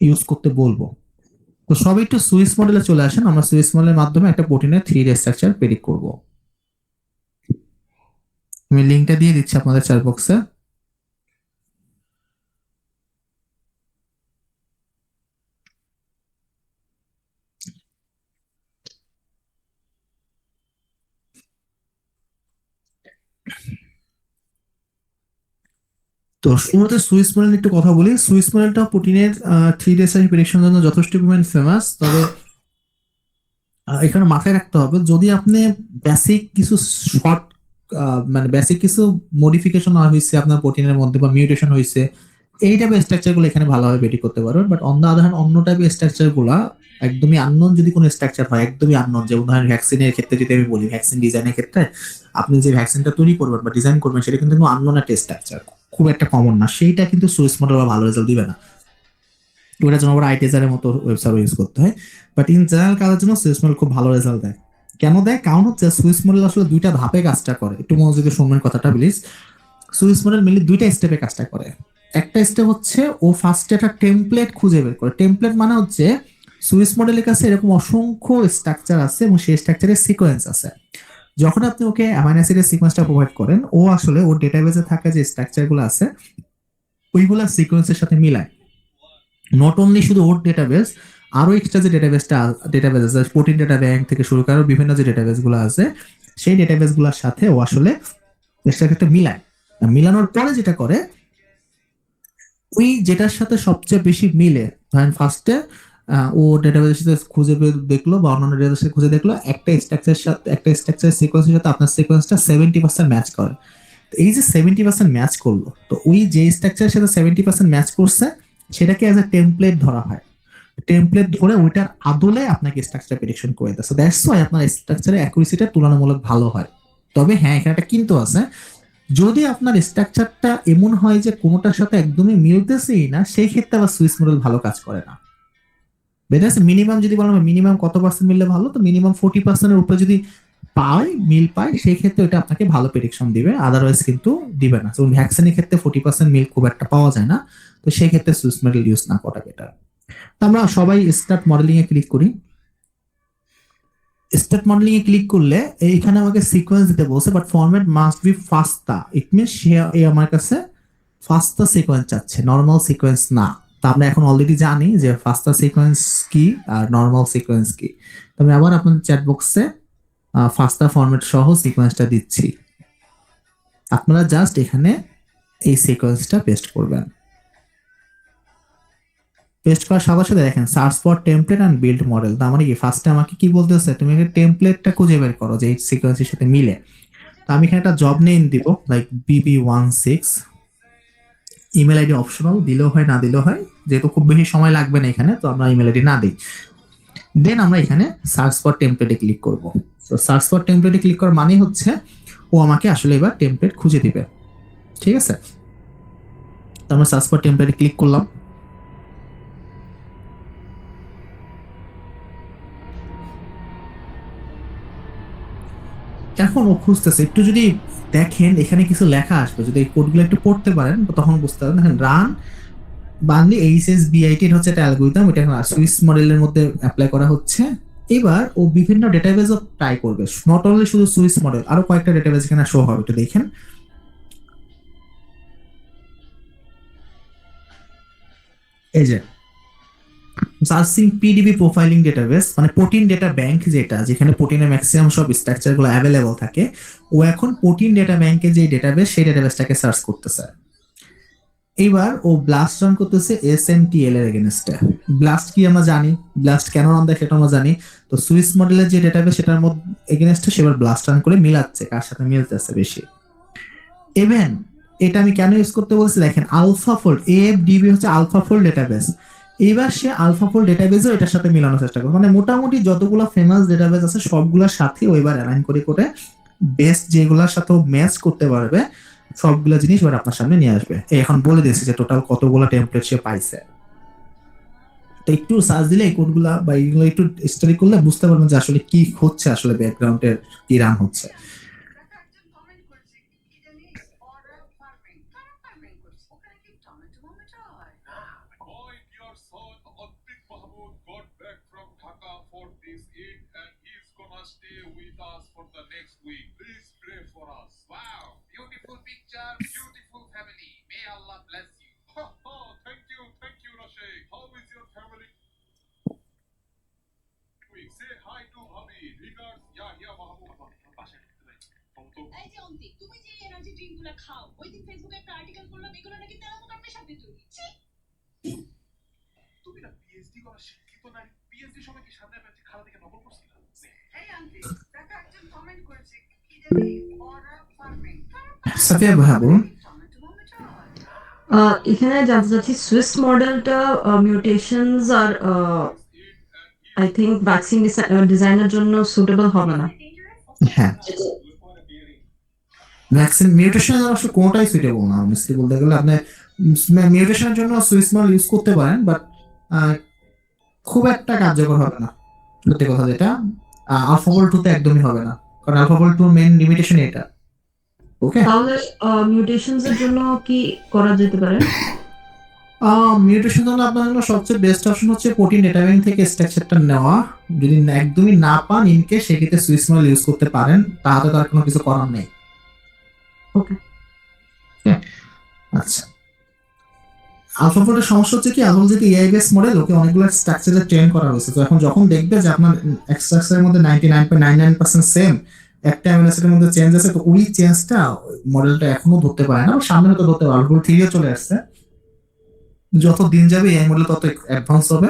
ইউজ করতে বলবো। তো সবাই একটু সুইস মডেলে চলে আসেন, আমরা সুইস মডেলের মাধ্যমে একটা প্রোটিনের 3D স্ট্রাকচার প্রেডিক্ট করব। আমি লিংকটা দিয়ে দিচ্ছি আপনাদের চ্যাট বক্সে। তো শুরুতে সুইস মডেল একটু কথা বলি। সুইস মডেলটা প্রোটিনের 3D স্ট্রাকচার প্রেডিকশনের জন্য যথেষ্ট পরিমাণ ফেমাস। তবে এখানে মাথায় রাখতে হবে, যদি আপনি বেসিক কিছু শর্ট মানে বেসিক কিছু মডিফিকেশন হয়েছে আপনার প্রোটিনের মধ্যে বা মিউটেশন হয়েছে, এই টাইপের স্ট্রাকচার গুলো এখানে ভালোভাবে বেটি করতে পারবেন। But on the other hand অন্য টাইপের স্ট্রাকচার গুলা একদমই আননোন, যদি কোনো স্ট্রাকচার হয় একদমই আননোন, যেমন ধরেন ভ্যাকসিনের ক্ষেত্রে যদি আমি বলি, ভ্যাকসিন ডিজাইনের ক্ষেত্রে আপনি যে ভ্যাকসিনটা তৈরি করবেন বা ডিজাইন করবেন সেটা কিন্তু আননোন একটা স্ট্রাকচার, খুব একটা কমন না, সেইটা কিন্তু সুইস মডেল ভালো রেজাল্ট দিবে না। ওটার জন্য আবার আইটিজারের মতো ওয়েবসাইট ইউজ করতে হয়। বাট ইন জেনারেল কাজের জন্য সুইস মডেল খুব ভালো রেজাল্ট দেয়। কেন দেয়? কারণ হচ্ছে সুইস মডেল আসলে দুইটা ধাপে কাজটা করে, একটু মনোযোগে শুনবেন কথাটা প্লিজ। সুইস মডেল মেনলি দুইটা স্টেপে কাজটা করে। একটা স্টেপ হচ্ছে ও ফার্স্টে একটা টেমপ্লেট খুঁজে বের করে। টেমপ্লেট মানে হচ্ছে সুইস মডেলের কাছে এরকম অসংখ্য স্ট্রাকচার আছে এবং সেই স্ট্রাকচারের সিকোয়েন্স আছে। যখন আপনি ওকে অ্যামাইনো অ্যাসিডের সিকোয়েন্সটা প্রোভাইড করেন, ও আসলে ওর ডেটাবেসে থাকা যে স্ট্রাকচার গুলো আছে ওইগুলা সিকোয়েন্সের সাথে মিলায়। নট অনলি শুধু ওর ডেটাবেস, আরো এক্সট্রা যে ডেটাবেস আছে, প্রোটিন ডেটা ব্যাংক থেকে শুরু করে বিভিন্ন যে ডেটাবেস গুলো আছে, সেই ডেটাবেস গুলোর সাথে ও আসলে স্ট্রাকচারটা মিলায়। মিলানোর পরে যেটা করে, ওই যেটার সাথে সবচেয়ে বেশি মিলে, ধরেন ফার্স্টে ও ডেটাবেসের সাথে খুঁজে দেখলো বা অন্যান্য ডেটাবেসে খুঁজে দেখলো একটা স্ট্রাকচারের সাথে, একটা স্ট্রাকচারের সিকোয়েন্সের সাথে আপনার সিকোয়েন্সটা 70% ম্যাচ করে। তো এই যে 70% ম্যাচ করলো, তো ওই যে স্ট্রাকচারের সাথে 70% ম্যাচ করছে সেটাকে অ্যাজ এ টেমপ্লেট ধরা হয়। টেমপ্লেট ধরে ওইটার আদলে আপনাকে স্ট্রাকচার প্রেডিকশন করে দেয়। সো দ্যাটস ওয়াই আপনার স্ট্রাকচারের অ্যাকুরেসিটা তুলনামূলক ভালো হয়। তবে হ্যাঁ, এখানে একটা কিন্তু আছে, যদি আপনার স্ট্রাকচারটা এমন হয় যে কোনোটার সাথে একদমই মিলতেছেই না, সেই ক্ষেত্রে আবার সুইস মডেল ভালো কাজ করে না। বেটার মিনিমাম যদি বলা হয় মিনিমাম কত পার্সেন্ট মিললে ভালো, তো মিনিমাম 40%-এর উপরে যদি মিল পায়, সেই ক্ষেত্রে ওটা আপনাকে ভালো প্রেডিকশন দিবে, আদারওয়াইজ কিন্তু দিবে না। যেমন ভ্যাকসিনের ক্ষেত্রে 40% মিল খুব একটা পাওয়া যায় না, তো সেই ক্ষেত্রে সুইস মডেল ইউজ না করা বেটার। তো আমরা সবাই স্টার্ট মডেলিং এ ক্লিক করি। স্টার্ট মডেলিং এ ক্লিক করলে এইখানে আমাকে সিকোয়েন্স দিতে বলছে, but format must be FASTA. It means সে আমার কাছে ফাস্টা সিকোয়েন্স চাচ্ছে, নর্মাল সিকোয়েন্স না। তা আমরা এখন অলরেডি জানি যে ফাস্টা সিকোয়েন্স কি আর নর্মাল সিকোয়েন্স কি। তবে আবার আপনাদের চ্যাট বক্সে ফাস্টা ফরম্যাট সহ সিকোয়েন্সটা দিচ্ছি, আপনারা জাস্ট এখানে এই সিকোয়েন্সটা পেস্ট করবেন। পেস্ট করার সাথে সাথে দেখেন search for template and build model. তার মানে কি ফার্স্টে আমাকে কি বলতেছে, তুমি একটা টেমপ্লেটটা খুঁজে বের করো যে এই সিকোয়েন্সের সাথে মিলে। তো আমি এখানে একটা জব নেম দিব, like BB16। Email ID optional, দিলেও হয় না দিলেও হয়, যেহেতু খুব বেশি সময় লাগবে না এখানে, তো আমরা ইমেল আইডি না দিই। দেন আমরা এখানে সার্চ ফর টেমপ্লেটে ক্লিক করব। তো সার্চ ফর টেমপ্লেটে ক্লিক করার মানে হচ্ছে ও আমাকে আসলে এবার টেমপ্লেট খুঁজে দিবে, ঠিক আছে। তো আমরা সার্চ ফর টেমপ্লেটে ক্লিক করলাম। এখন ও খুঁজতেছে, একটু যদি দেখেন এখানে কিছু লেখা আসবে, যদি এই কোডগুলো একটু পড়তে পারেন তখন বুঝতে পারবেন। দেখেন রান বানলি HSBIT হচ্ছে একটা অ্যালগরিদম, এটা এখন সুইস মডেলের মধ্যে অ্যাপ্লাই করা হচ্ছে। এবার ও বিভিন্ন ডেটাবেজও ট্রাই করবে, নট অনলি শুধু সুইস মডেল, আরো কয়েকটা ডেটাবেজ এখানে শো হবে, একটু দেখেন। এই যে সার্চিং PDB প্রোফাইলিং ডেটাবেস, মানে প্রোটিন ডেটা ব্যাংক, যেটা যেখানে প্রোটিনের ম্যাক্সিমাম সব স্ট্রাকচার গুলো অ্যাভেলেবল থাকে, ও এখন প্রোটিন ডেটা ব্যাংকে যে ডেটাবেস সেই ডেটাবেসটাকে সার্চ করতেছে। এবার ও ব্লাস্ট রান করতেছে SNTL এর এগেনস্টে। ব্লাস্ট কি আমরা জানি, ব্লাস্ট কেন রান দেয় সেটা আমরা জানি। তো সুইস মডেলের যে ডেটাবেস সেটার মধ্যে এগেনস্টে সেবার ব্লাস্ট রান করে মিলাচ্ছে কার সাথে মিলতেছে বেশি। ইভেন এটা আমি কেন ইউজ করতে বলছি, দেখেন আলফাফোল্ড AFDB হচ্ছে আলফাফোল্ড ডেটাবেস। এইবার সে আলফাফোল্ড ডেটাবেসও এটার সাথে মিলানোর চেষ্টা করে, মানে মোটামুটি যতগুলো ফেমাস ডেটাবেস আছে সবগুলোর সাথে ও এবার অ্যালাইন করে করে বেস্ট যেগুলোর সাথে ম্যাচ করতে পারবে সবগুলো জিনিস এবার আপনার সামনে নিয়ে আসবে। এখন বলে দিয়েছি যে টোটাল কতগুলো টেমপ্লেট সে পাইছে। তো একটু সার্চ দিলে এই কোডগুলা বা এইগুলো একটু স্টাডি করলে বুঝতে পারবেন যে আসলে কি হচ্ছে, আসলে ব্যাকগ্রাউন্ডের কি রান হচ্ছে। My dear son Atik Mahmood got back from Dhaka for this Eid and he's gonna stay with us for the next week. Please pray for us. Wow, beautiful picture, beautiful family. May Allah bless you. Thank you, Rashid. How is your family? Say hi to Bhabi. Regards, yeah, Mahmood. এই যে অন্তিক, তুমি যে energy drink গুলো খাও, ওই দিন ফেসবুকে একটা আর্টিকেল করলাম এগুলো নাকি তেলাপোকার পেশাব দিয়ে তৈরি। ছি! তুমি না পিএইচডি করা শিক্ষিত নারী, পিএইচডি সময় কি সামনে পেয়েছে খালা থেকে নকল করছিলা? এই অন্তিক, দেখা একজন কমেন্ট করেছে কি জানি অরা ফার্মিং। সাফিয়া ভাই বলুন। এখানে জানতে চাচ্ছি সুইস মডেলটা মিউটেশনস আর আই থিংক ভ্যাকসিন ডিজাইনের জন্য সুটেবল হবে না। হ্যাঁ, ভ্যাকসিন মিউটেশন অবশ্য কোনটাই সুইটেবল না, অনেস্টলি বলতে গেলে। আপনি মিউটেশনের জন্য সুইস মডেল ইউজ করতে পারেন, বাট খুব একটা কার্যকর হবে না, সত্যি কথা যেটা। আলফাবল 2 তে একদমই হবে না, কারণ আলফাবল 2 মেইন লিমিটেশন এটা। ওকে, তাহলে মিউটেশনস এর জন্য কি করা যেতে পারে? মিউটেশন জন্য আপনার জন্য সবচেয়ে বেস্ট অপশন হচ্ছে প্রোটিন ডেটা ব্যাংক থেকে স্ট্রাকচারটা নেওয়া। যদি একদমই না পান, ইনকে সেক্ষেত্রে সুইস মডেল ইউজ করতে পারেন, তাহলে তার কোনো কিছু করার নেই। ওকে, আচ্ছা, আলফাফোল্ডের সমস্যা হচ্ছে কি, আলফাফোল্ড যেহেতু AI বেস মডেল, ওকে অনেকগুলো স্ট্রাকচারে ট্রেন করা হয়েছে। তো এখন যখন দেখবে যে আপনার স্ট্রাকচারের মধ্যে 99.99% সেম, একটা অ্যামিনো অ্যাসিডের মধ্যে চেঞ্জ আছে, তো ওই চেঞ্জটা মডেলটা এখনো ধরতে পারে না, সামনে হয়তো ধরতে পারে। আলফাফোল্ড 3 চলে আসছে, যত দিন যাবে এই মডেল তত অ্যাডভান্স হবে।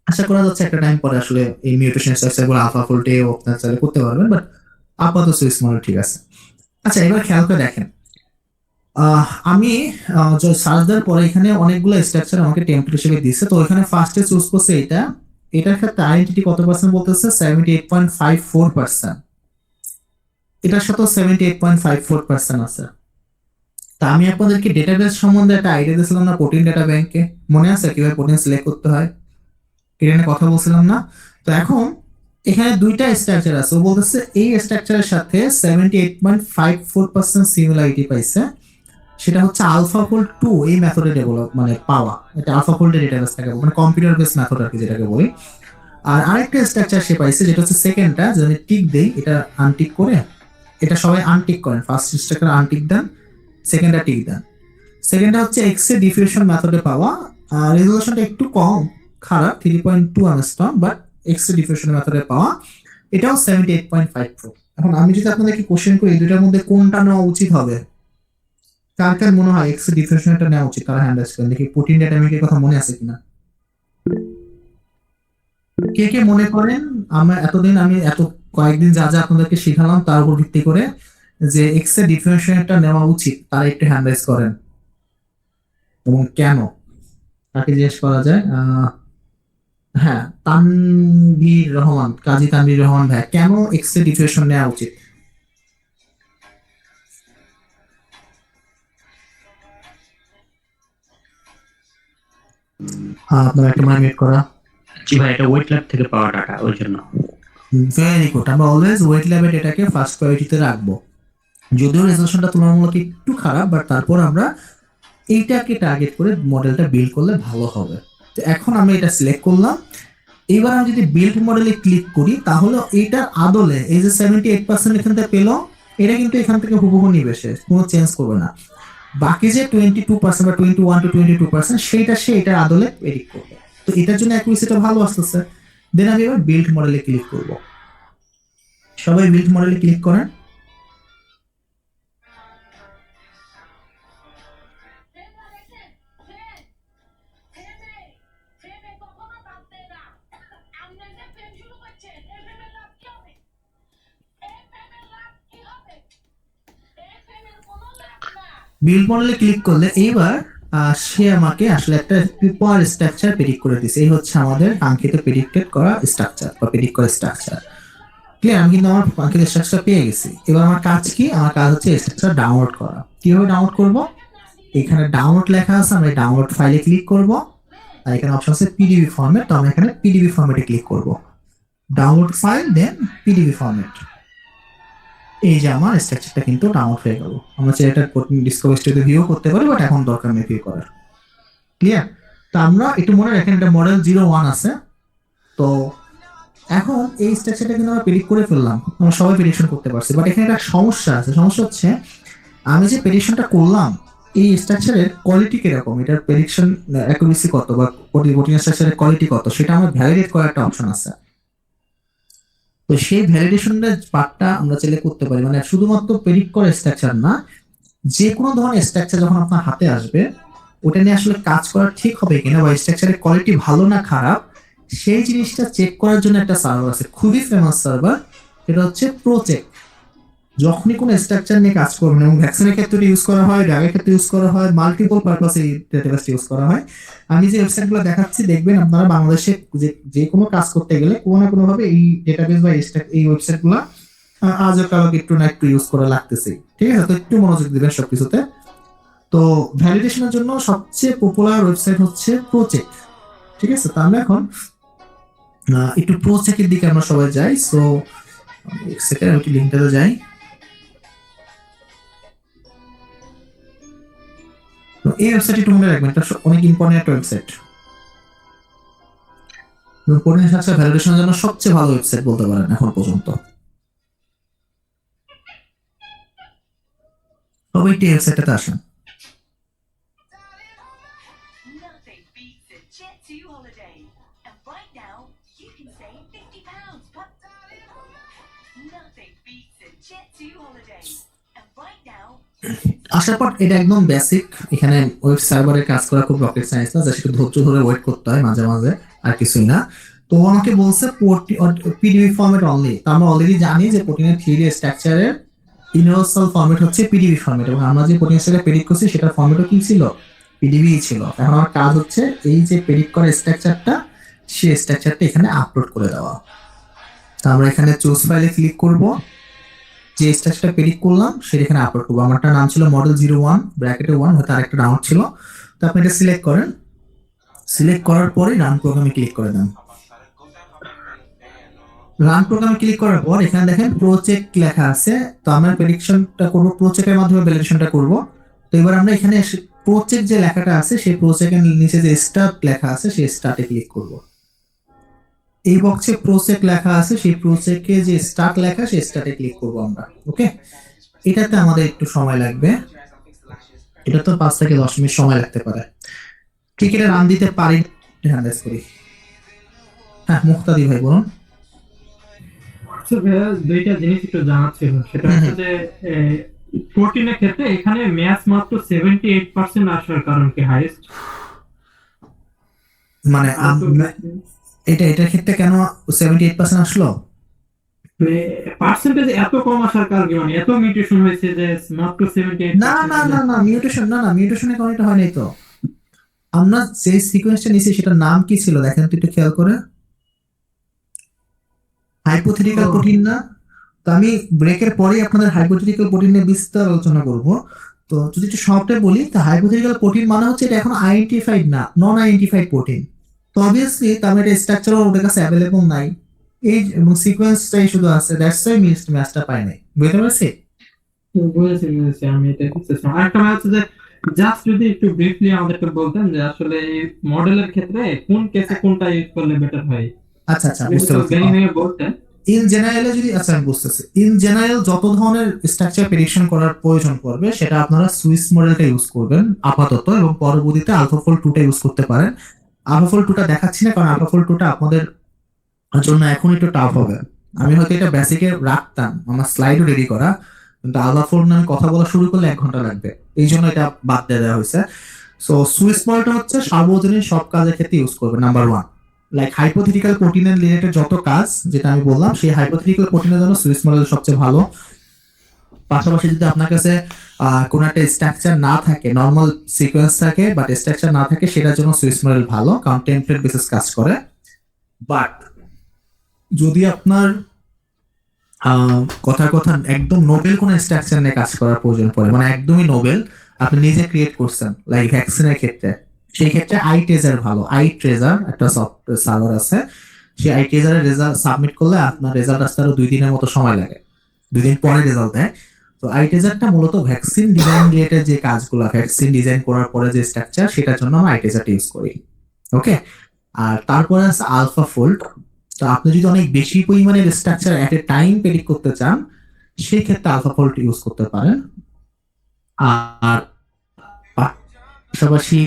আশা করা যাচ্ছে একটা টাইম পরে আসলে এই মিউটেশন স্ট্রাকচারগুলো আলফাফোল্ডে আপনারা চাইলে করতে পারবেন, বাট আপাতত সুইস মডেল ঠিক আছে। আচ্ছা, এবার খেয়াল করে দেখেন, আমি সার্চ দেওয়ার পরে এখানে অনেকগুলো স্ট্রাকচার আমাকে টেমপ্লেট হিসেবে দিচ্ছে। তো এখানে ফার্স্টে চুজ করছে এটা, এটার ক্ষেত্রে আইডেন্টিটি কত পার্সেন্ট বলতেছে, 78.54%। এটার সাথে 78.54% আছে। তা আমি আপনাদেরকে ডেটাবেস সম্বন্ধে একটা আইডিয়া দিয়েছিলাম না, প্রোটিন ডেটা ব্যাংকে, মনে আছে কিভাবে প্রোটিন সিলেক্ট করতে হয়, এটা নিয়ে কথা বলছিলাম না? তো এখন এখানে দুইটা স্ট্রাকচার আছে, ও বলতেছে এই স্ট্রাকচারের সাথে 78.54% সিমিলারিটি পাইছে, সেটা হচ্ছে আলফাফোল্ড 2 এই মেথডে ডেভেলপ মানে পাওয়া। এটা আলফাফোল্ডের ডেটাবেস থাকে, মানে কম্পিউটার বেস মেথড আর কি যেটাকে বলি। আর আরেকটা স্ট্রাকচার সে পাইছে যেটা হচ্ছে সেকেন্ডটা, যদি টিক দেই, এটা আনটিক করে, এটা সবাই আনটিক করেন, ফার্স্ট স্ট্রাকচার আনটিক দেন, সেকেন্ডটা টিক দেন। সেকেন্ডটা হচ্ছে এক্স-রে ডিফিউশন মেথডে পাওয়া, রেজোলিউশনটা একটু কম খারাপ, 3.2 অ্যাংস্ট্রম, বাট এক্স-রে ডিফিউশন মেথডে পাওয়া, এটাও 78.54। এখন আমি যদি আপনাদেরকে কোশ্চেন করি এই দুটার মধ্যে কোনটা নেওয়া উচিত হবে, কার কার মনে হয় এক্স-রে ডিফিউশনটা নেওয়া উচিত, তারা হ্যান্ড রাইজ করেন দেখি। প্রোটিন ডেটা ব্যাংকের কথা মনে আছে কিনা? কে কে মনে করেন আমি এত কয়েকদিন যা যা আপনাদেরকে শিখালাম তার উপর ভিত্তি করে যে এক্স এর ডিফারেন্সিয়েশনটা নেওয়া উচিত, তারা একটু হ্যান্ড রাইজ করেন এবং কেন, তাকে জিজ্ঞেস করা যায়। হ্যাঁ, কাজী তানভীর রহমান ভাই, কেন এক্স এর ডিফারেন্সিয়েশন নেওয়া উচিত? আপনার একটা মাইন্ড করা। জি ভাই, এটা ওয়েট ল্যাব থেকে পাওয়া ডাটা, ওই জন্য। ভেরি গুড, আমরা অলওয়েজ ওয়েট ল্যাবের ডেটাকে ফার্স্ট প্রায়োরিটিতে রাখবো। যদিও রেজলিউশনটা তুলনামূলক একটু খারাপ, বাট তারপর আমরা এইটাকে টার্গেট করে মডেলটা বিল্ড করলে ভালো হবে। তো এখন আমরা এটা সিলেক্ট করলাম। এবার আমি যদি বিল্ড মডেলে ক্লিক করি তাহলে এইটার আদলে এই যে 78% এখান থেকে পেলো, এটা কিন্তু এখান থেকে হুবহু নিবে, সে কোনো চেঞ্জ করবে না। বাকি যে 22% বা 21 to 22% সেইটা সে এটার আদলে এডিট করবে। তো এটার জন্য অ্যাকুরেসিটা ভালো আসতেছে। দেন আমি এবার বিল্ড মডেলে ক্লিক করব। সবাই বিল্ড মডেলে ক্লিক করেন। বিল্ড মডেলে ক্লিক করলে এইবার সে আমাকে আসলে একটা পেপার স্ট্রাকচার প্রেডিক্ট করে দিয়েছে। এই হচ্ছে আমাদের কাঙ্ক্ষিত প্রেডিক্টেড করা স্ট্রাকচার বা প্রেডিক্ট করা স্ট্রাকচার। ক্লিয়ার? আমি কিন্তু আমার কাঙ্ক্ষিত স্ট্রাকচার পেয়ে গেছি। এবার আমার কাজ কি? আমার কাজ হচ্ছে স্ট্রাকচার ডাউনলোড করা। কিভাবে ডাউনলোড করব? এখানে ডাউনলোড লেখা আছে, আমরা ডাউনলোড ফাইলে ক্লিক করব। আর এখানে অপশন আছে পিডিবি ফরম্যাট, তো আমরা এখানে পিডিবি ফরম্যাটে ক্লিক করব। ডাউনলোড ফাইল, দেন পিডিবি ফরম্যাট। এই যে আমার স্ট্রাকচারটা কিন্তু ডাউনলোড হয়ে গেল। আমরা চাইলে এটা ডিসকভার স্টুডিওতে ভিউ করতে পারি, বাট এখন দরকার নেই ভিউ করার। ক্লিয়ার? তো আমরা একটু মনে রাখেন এটা মডেল 01 আছে। তো এখন এই স্ট্রাকচারটা কিন্তু আমরা প্রেডিক্ট করে ফেললাম, আমরা সবাই প্রেডিকশন করতে পারছি। বাট এখানে একটা সমস্যা আছে। সমস্যা হচ্ছে আমি যে প্রেডিকশনটা করলাম এই স্ট্রাকচারের কোয়ালিটি কিরকম, এটার প্রেডিকশন অ্যাকুরেসি কত বা প্রোটিন স্ট্রাকচারের কোয়ালিটি কত, সেটা আমরা ভ্যালিডেট করার একটা অপশন আছে। তো সেই ভ্যালিডেশনের পার্টটা আমরা চাইলে করতে পারি। মানে শুধুমাত্র প্রেডিক্ট করা স্ট্রাকচার না, যে কোনো ধরনের স্ট্রাকচার যখন আপনার হাতে আসবে ওটা নিয়ে আসলে কাজ করা ঠিক হবে কিনা বা স্ট্রাকচারের কোয়ালিটি ভালো না খারাপ, সেই জিনিসটা চেক করার জন্য একটা সার্ভার আছে, খুবই ফেমাস সার্ভার। এটা হচ্ছে প্রোচেক। যখনই কোনো স্ট্রাকচার নিয়ে কাজ করবেন, এবং ভ্যাকসিনের ক্ষেত্রে ইউজ করা হয়, ড্রাগের ক্ষেত্রে ইউজ করা হয়, মাল্টিপল পারপাসে এই ডেটাবেসটা ইউজ করা হয়। আমি যে ওয়েবসাইটগুলো দেখাচ্ছি দেখবেন আপনারা বাংলাদেশে যে কোনো কাজ করতে গেলে কোনো না কোনো ভাবে এই ডেটাবেস বা এই ওয়েবসাইটগুলো আজও কালকে একটু না একটু ইউজ করা লাগতেছে। ঠিক আছে? তো একটু মনোযোগ দিবেন সবকিছুতে। তো ভ্যালিডেশনের জন্য সবচেয়ে পপুলার ওয়েবসাইট হচ্ছে প্রোচেক। ঠিক আছে? তো আমরা এখন একটু প্রোচেকের দিকে আমরা সবাই যাই। সো এক সেকেন্ড আমি লিংকটাতে যাই। এই ওয়েবসাইটে একটু মনে রাখবেন, এটা অনেক ইম্পর্টেন্ট একটা ওয়েবসাইট। প্রোটিন স্ট্রাকচার ভ্যালিডেশনের জন্য সবচেয়ে ভালো ওয়েবসাইট বলতে পারেন এখন পর্যন্ত। সবাই এই ওয়েবসাইটটাতে আসেন। Nothing beats a Jet2 holiday. And right now, you can save £50. Nothing beats a Jet2 holiday. And right now, আসার পর এটা একদম বেসিক। এখানে ওয়েব সার্ভারে কাজ করা খুব রকেট সায়েন্স না, জাস্ট একটু ধৈর্য ধরে ওয়েট করতে হয় মাঝে মাঝে, আর কিছুই না। তো আমাকে বলছে পিডিবি ফরম্যাট অনলি। তো আমরা অলরেডি জানি যে প্রোটিনের 3D স্ট্রাকচারের ইউনিভার্সাল ফরম্যাট হচ্ছে পিডিবি ফরম্যাট, এবং আমরা যে প্রোটিন স্ট্রাকচার প্রেডিক্ট করছি সেটার ফরম্যাটও কি ছিল? পিডিবি ছিল। এখন আমার কাজ হচ্ছে এই যে প্রেডিক্ট করা স্ট্রাকচারটা, সেই স্ট্রাকচারটা এখানে আপলোড করে দেওয়া। তো আমরা এখানে চুজ ফাইলে ক্লিক করব, যে স্ট্রাকচারটা প্রেডিক্ট করলাম সেটা এখানে আপলোড করবো। আমারটা নাম ছিল মডেল 01 ব্র্যাকেটে 1, হয়তো আরেকটা ডাউনলোড ছিল। তো আপনি এটা সিলেক্ট করেন। সিলেক্ট করার পরে রান প্রোগ্রামে ক্লিক করে দেন। রান প্রোগ্রামে ক্লিক করার পর এখানে দেখেন প্রোচেক লেখা আছে। তো আমরা প্রেডিকশনটা করবো প্রোচেকের মাধ্যমে, ভ্যালিডেশনটা করব। তো এবার আমরা এখানে প্রোচেক যে লেখাটা আছে সেই প্রোচেকের নিচে যে স্টার্ট লেখা আছে সেই স্টার্টে ক্লিক করব। এই বক্সে প্রোচেক লেখা আছে, সেই প্রোচেকে যে স্টার্ট লেখা সেই স্টার্টে ক্লিক করব আমরা। ওকে, এটাতে আমাদের একটু সময় লাগবে, এটা তো 5 থেকে 10 মিনিট সময় লাগতে পারে। ঠিক এটা রান দিতে পারি। হ্যাঁ, মুক্তাদি ভাই বলুন। দুইটা জিনিস একটু জানার ছিল, সেটা হচ্ছে যে প্রোটিনের ক্ষেত্রে এখানে ম্যাচ মাত্র 78% আসার কারণ কি হাইয়েস্ট? মানে এটার ক্ষেত্রে কেন 78% আসলো? পার্সেন্টেজ এত কম আসার কারণ কি, মানে এত মিউটেশন হয়েছে যে মাত্র 78? না মিউটেশনের কারণে এটা হয়নি তো। আমরা যে সিকোয়েন্সটা নিছি সেটার নাম কি ছিল দেখেন তো একটু খেয়াল করে। হাইপোথেটিক্যাল প্রোটিন না? তো আমি ব্রেকের পরেই আপনাদের হাইপোথেটিক্যাল প্রোটিন নিয়ে বিস্তার আলোচনা করব। তো যদি একটু শর্টে বলি, তো হাইপোথেটিক্যাল প্রোটিন মানে হচ্ছে এটা এখন আইডেন্টিফাইড না, নন আইডেন্টিফাইড প্রোটিন। তো অবভিয়াসলি তার মানে এটা স্ট্রাকচারও ওদের কাছে অ্যাভেলেবল নাই, এই এবং সিকোয়েন্সটাই শুধু আছে, দ্যাটস ওয়াই ম্যাচটা পায় নাই। বুঝতে পারছি? বুঝেছি, আমি এটা বুঝতেছিলাম। আরেকটা মানে হচ্ছে যে জাস্ট যদি একটু ব্রিফলি আমাদেরকে বলতেন যে আসলে এই মডেলের ক্ষেত্রে কোন কেসে কোনটা ইউজ করলে বেটার হয়। আচ্ছা বুঝতে পারছি। ভেঙে বলতেন। ইন জেনারেলে যদি, আচ্ছা আমি বুঝতেছি, ইন জেনারেল যত ধরনের স্ট্রাকচার প্রেডিকশন করার প্রয়োজন পড়বে সেটা আপনারা সুইস মডেলটা ইউজ করবেন আপাতত, এবং পরবর্তীতে আলফাফোল্ড 2টা ইউজ করতে পারেন। আলফাফোল্ড 2টা দেখাচ্ছি না কারণ আলফাফোল্ড 2টা আপনাদের জন্য এখন একটু টাফ হবে। আমি হয়তো এটা বেসিকে রাখতাম, আমার স্লাইডও রেডি করা, কিন্তু আলফাফোল্ড নিয়ে কথা বলা শুরু করলে 1 ঘন্টা লাগবে, এই জন্য এটা বাদ দিয়ে দেওয়া হয়েছে। সো সুইস মডেলটা হচ্ছে সার্বজনীন সব কাজের ক্ষেত্রে ইউজ করবে। নাম্বার 1, লাইক হাইপোথেটিক্যাল প্রোটিনের রিলেটেড যত কাজ যেটা আমি বললাম, সেই হাইপোথেটিক্যাল প্রোটিনের জন্য সুইস মডেল সবচেয়ে ভালো। পাশাপাশি যদি আপনার কাছে কোনো একটা স্ট্রাকচার না থাকে, নর্মাল সিকোয়েন্স থাকে বাট স্ট্রাকচার না থাকে, সেটার জন্য সুইস মডেল ভালো, কারণ টেমপ্লেট বেসিস কাজ করে। বাট যদি আপনার কথা একদম নোবেল কোনো স্ট্রাকচার নিয়ে কাজ করার প্রয়োজন পড়ে, মানে একদমই নোবেল আপনি নিজে ক্রিয়েট করছেন, লাইক ভ্যাকসিনের ক্ষেত্রে, সেই ক্ষেত্রে আইট্রেজার ভালো। আইট্রেজার একটা সফটওয়্যার সার্ভার আছে, সেই আইট্রেজারের রেজাল্ট সাবমিট করলে আপনার রেজাল্ট আসতে আরো 2 দিনের মতো সময় লাগে, 2 দিন পরে রেজাল্ট দেয়। তো আইট্রেজারটা মূলত ভ্যাকসিন ডিজাইন রিলেটেড যে কাজগুলো, ভ্যাকসিন ডিজাইন করার পরে যে স্ট্রাকচার, সেটার জন্য আমরা আইট্রেজারটা ইউজ করি। ওকে, আর তারপরে আছে আলফাফোল্ড। তো আপনি যদি অনেক বেশি পরিমাণের স্ট্রাকচার এট এ টাইম প্রেডিক্ট করতে চান, সেই ক্ষেত্রে আলফাফোল্ড ইউজ করতে পারেন। আর পাশাপাশি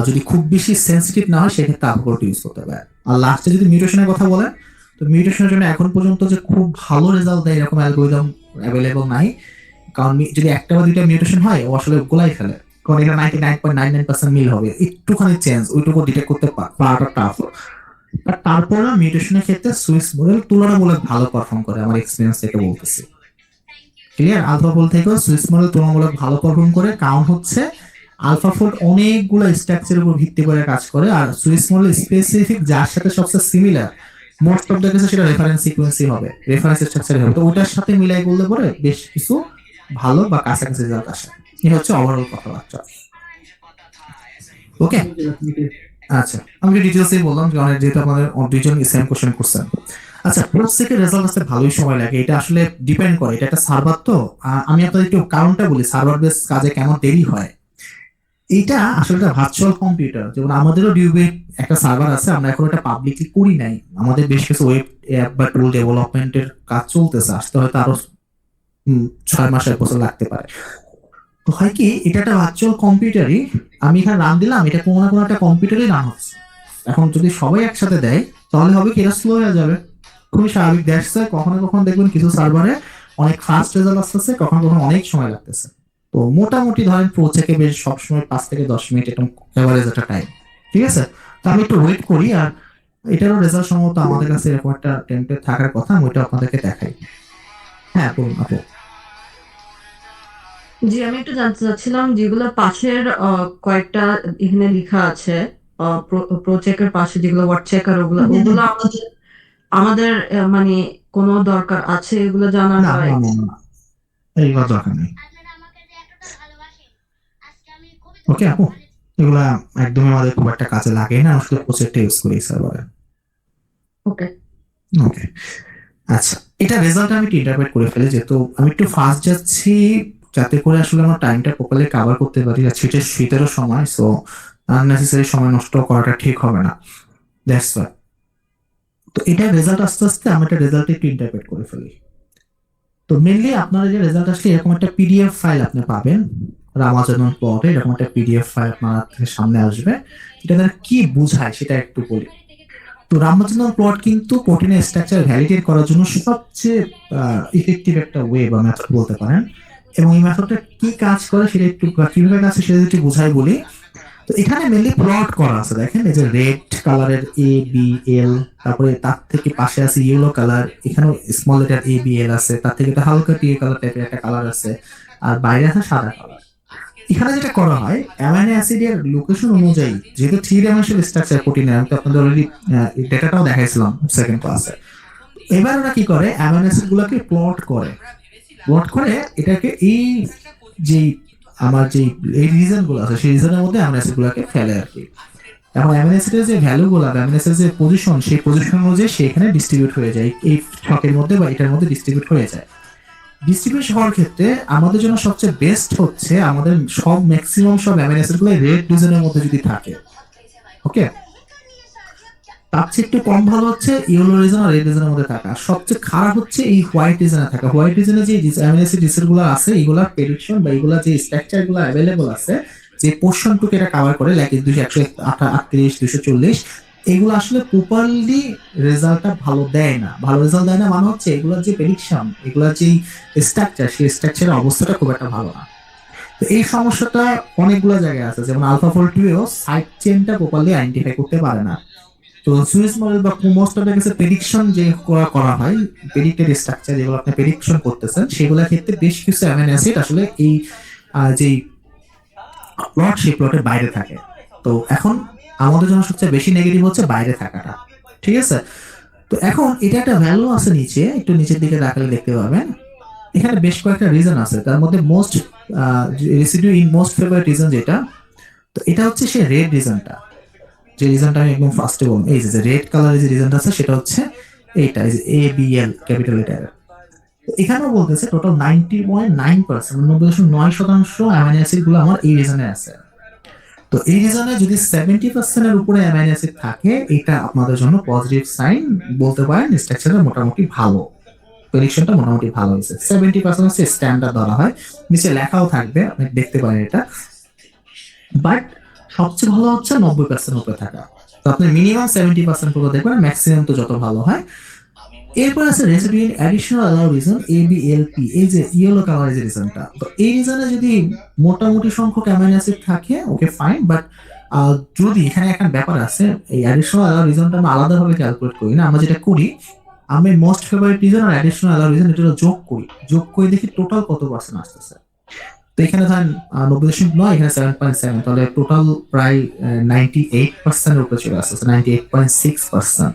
যদি খুব বেশি সেন্সিটিভ না হয় সেক্ষেত্রে আলফাফোল্ড ইউজ করতে পারেন। আর লাস্টে যদি মিউটেশনের কথা বলেন, তো মিউটেশনের জন্য এখন পর্যন্ত যে খুব ভালো রেজাল্ট দেয় এরকম অ্যালগরিদম অ্যাভেলেবল নাই, কারণ যদি একটা বা 2টা মিউটেশন হয় ও আসলে গোলাই ফেলে, কারণ এটা 99.99% মিল হবে, একটুখানি চেঞ্জ ওইটুকু ডিটেক্ট করতে পারাটা টাফ। তারপর মিউটেশনের ক্ষেত্রে সুইস মডেল তুলনামূলক ভালো পারফর্ম করে, আমার এক্সপেরিয়েন্স থেকে বলতেছি। ক্লিয়ার? আলফাফোল্ড থেকেও সুইস মডেল তুলনামূলক ভালো পারফর্ম করে, কারণ হচ্ছে আলফাফোল্ড অনেকগুলো স্ট্রাকচারের উপর ভিত্তি করে কাজ করে, আর সুইস মডেল স্পেসিফিক যার সাথে সবচেয়ে সিমিলার, মোস্ট অফ দ্য কেসে সেটা রেফারেন্স সিকোয়েন্সই হবে, রেফারেন্স স্ট্রাকচার হবে, তো ওটার সাথে মিলাই করলে পরে বেশ কিছু ভালো বা কাছাকাছি রেজাল্ট আসে। এই হচ্ছে ওভারঅল কথাবার্তা। ওকে, আচ্ছা আমি ডিটেইলসে বললাম, কারণ যেহেতু আপনাদের দুইজন সেম কোশ্চেন করছেন। আচ্ছা, প্রসেসের রেজাল্ট আসতে ভালোই সময় লাগে, এটা আসলে ডিপেন্ড করে, এটা একটা সার্ভার। তো আমি আপনাদের একটু কারণটা বলি সার্ভার বেস কাজে কেমন দেরি হয়। এটা আসলে একটা ভার্চুয়াল কম্পিউটার, যেমন আমাদেরও ডিউবে একটা সার্ভার আছে, আমরা এখন এটা পাবলিকলি করি নাই, আমাদের বেশ কিছু ওয়েব অ্যাপ বা টুল ডেভেলপমেন্টের কাজ চলতেছে, আসতে হয়তো আরো 6 মাস 1 বছর লাগতে পারে। তো হয় কি, এটা একটা ভার্চুয়াল কম্পিউটারই, আমি এখানে রান দিলাম, এটা কোনো না কোনো একটা কম্পিউটারই রান হচ্ছে। এখন যদি সবাই একসাথে দেয় তাহলে হবে কি, এটা স্লো হয়ে যাবে, খুবই স্বাভাবিক। দেখছে কখনো কখনো দেখবেন কিছু সার্ভারে অনেক ফাস্ট রেজাল্ট আসতেছে, কখনো কখনো অনেক সময় লাগতেছে। তো মোটামুটি ধরেন প্রজেক্টে বেশ সবসময় 5 থেকে 10 মিনিট এরকম এভারেজ একটা টাইম, ঠিক আছে? তো আমি একটু ওয়েট করি, আর এটারও রেজাল্ট সম্ভবত আমাদের কাছে এরকম একটা টেমপ্লেট থাকার কথা, আমি ওইটা আপনাদেরকে দেখাই। হ্যাঁ বলুন আপু। জি, আমি একটু জানতে চাচ্ছিলাম যেগুলো পাশের কয়েকটা এখানে লেখা আছে, প্রোচেকের পাশে যেগুলো ওয়ার্ড চেকার, ওগুলো আমাদের মানে কোনো দরকার আছে এগুলো জানার? না এইগুলো দরকার নেই। ওকে আপু, এগুলা একদমই আমাদের খুব একটা কাজে লাগে না, আমরা শুধু প্রজেক্টে ইউজ করি সার্ভারে। ওকে ওকে, আচ্ছা এটা রেজাল্ট আমি ইন্টারপ্রেট করে ফেলি, যেহেতু আমি একটু ফাস্ট যাচ্ছি যাতে করে আসলে আমার টাইমটা প্রপারলি কভার করতে পারি, আর শীতেরও সময়, সো আননেসেসারি সময় নষ্ট করাটা ঠিক হবে না, দ্যাটস ওয়াই। তো এটা রেজাল্ট আস্তে আস্তে আমি একটা রেজাল্ট একটু ইন্টারপ্রেট করে ফেলি। তো মেনলি আপনারা যে রেজাল্ট আসলে এরকম একটা পিডিএফ ফাইল আপনি পাবেন রামাজন প্লটে, এরকম একটা পিডিএফ ফাইল আপনার সামনে আসবে। এটা কি বোঝায় সেটা একটু বলি। তো রামাজন প্লট কিন্তু প্রোটিনের স্ট্রাকচার ভ্যালিডেট করার জন্য সবচেয়ে ইফেক্টিভ একটা ওয়ে বা মেথড বলতে পারেন, এবং এই মেথডটা কি কাজ করে সেটা একটু কিভাবে কাজ সেটা একটু বোঝাই বলি। তো তো এখানে মেনলি প্লট করা আছে, দেখেন এই যে রেড কালারের এ বি এল, তারপরে তার থেকে পাশে আছে ইয়েলো কালার, এখানেও small letter A B L আছে, তার থেকে একটা হালকা টিয়ে কালার টাইপের একটা কালার আছে, আর বাইরে আছে সাদা কালার। এখানে যেটা করা হয় অ্যামাইনো অ্যাসিডের লোকেশন অনুযায়ী, যেহেতু 3 ডাইমেনশনাল স্ট্রাকচার প্রোটিনের, আমি তো আপনাদের অলরেডি ডেটাটাও দেখাইছিলাম সেকেন্ড ক্লাসে। এবার ওরা কি করে, অ্যামাইনো অ্যাসিড গুলোকে প্লট করে, এটাকে এই যে আমার যে এই রিজন গুলো আছে সেই রিজনের মধ্যে অ্যামাইনো অ্যাসিড গুলোকে ফেলে আর কি। এখন অ্যামিনো অ্যাসিডের যে ভ্যালু গুলো, অ্যামিনো অ্যাসিডের যে পজিশন, সেই পজিশন অনুযায়ী সেখানে ডিস্ট্রিবিউট হয়ে যায়, এই ছকের মধ্যে বা এটার মধ্যে ডিস্ট্রিবিউট হয়ে যায়। ডিস্ট্রিবিউশন হওয়ার ক্ষেত্রে আমাদের জন্য সবচেয়ে বেস্ট হচ্ছে আমাদের সব ম্যাক্সিমাম সব অ্যামিনো অ্যাসিড গুলো রেড রিজনের মধ্যে যদি থাকে, ওকে। তার চেয়ে একটু কম ভালো হচ্ছে ইয়েলো রিজন আর রেড রিজনের মধ্যে থাকা। সবচেয়ে খারাপ হচ্ছে এই হোয়াইট রিজনে থাকা। হোয়াইট রিজনে যে অ্যামিনো অ্যাসিড রিসেট গুলো আছে, এগুলা প্রেডিকশন বা এগুলা যে স্ট্রাকচার গুলো অ্যাভেলেবল আছে, যে পোর্শনটুকু এটা কভার করে, লাইক 138, 240, এগুলো আসলে প্রপারলি রেজাল্টটা ভালো দেয় না। ভালো রেজাল্ট দেয় না মানে হচ্ছে এগুলোর যে প্রেডিকশন, এগুলোর যে স্ট্রাকচার, সেই স্ট্রাকচারের অবস্থাটা খুব একটা ভালো না। তো এই সমস্যাটা অনেকগুলো জায়গায় আছে, যেমন আলফা ফোল্টিও সাইড চেনটা প্রপারলি আইডেন্টিফাই করতে পারে না। তো সুইস মডেল বা মোস্ট অফ দ্য কেসে প্রেডিকশন যে করা হয়, প্রেডিক্টেড স্ট্রাকচার যেগুলো আপনি প্রেডিকশন করতেছেন, সেগুলোর ক্ষেত্রে বেশ কিছু অ্যামিনো অ্যাসিড আসলে এই যে প্লট, সেই প্লটের বাইরে থাকে। তো এখন আমাদের জন্য সবচেয়ে বেশি নেগেটিভ হচ্ছে বাইরে থাকাটা, ঠিক আছে। তো এখন এটা একটা ভ্যালু আছে নিচে, একটু নিচের দিকে রাখলে দেখতে পাবেন এখানে বেশ কয়েকটা রিজন আছে, তার মধ্যে most residue in most favourite reason যেটা, তো এটা হচ্ছে সেই রেড রিজনটা, যে রিজনটা আমি একদম ফার্স্টে বলবো। এই যে রেড কালারের যে রিজনটা আছে সেটা হচ্ছে এইটা, এই যে A B L capital letter. এখানেও বলতেছে টোটাল 90.9%, 90.9% অ্যামাইনো অ্যাসিড গুলো আমার এই রিজনে আছে। তো এই রিজনে যদি 70% এর উপরে অ্যামাইনো অ্যাসিড থাকে, এটা আপনাদের জন্য পজিটিভ সাইন বলতে পারেন, স্ট্রাকচারটা মোটামুটি ভালো, প্রেডিকশনটা মোটামুটি ভালো হয়েছে। 70% হচ্ছে স্ট্যান্ডার্ড ধরা হয়, নিচে লেখাও থাকবে, আপনি দেখতে পারেন এটা। বাট সবচেয়ে ভালো হচ্ছে 90% উপরে থাকা। তো আপনি মিনিমাম 70% করে দেখবেন, ম্যাক্সিমাম তো যত ভালো হয়। এরপর আছে residue in additional allow reason ABLP, এই যে ইয়েলো কালারের যে রিজনটা। তো এই রিজনে যদি মোটামুটি সংখ্যক অ্যামাইনো অ্যাসিড থাকে, ওকে ফাইন। বাট যদি এখানে একটা ব্যাপার আছে, এই অ্যাডিশনাল অ্যালাউ রিজনটা আমরা আলাদাভাবে ক্যালকুলেট করি না, আমরা যেটা করি, আমি মোস্ট ফেভারিট রিজন আর অ্যাডিশনাল অ্যালাউ রিজন এটা যোগ করে দেখি টোটাল কত পার্সেন্ট আসতেছে। তো এখানে ধরেন 90.9, এখানে 7.7, তাহলে টোটাল প্রায় 98% এর উপরে চলে আসছে, 98.6%।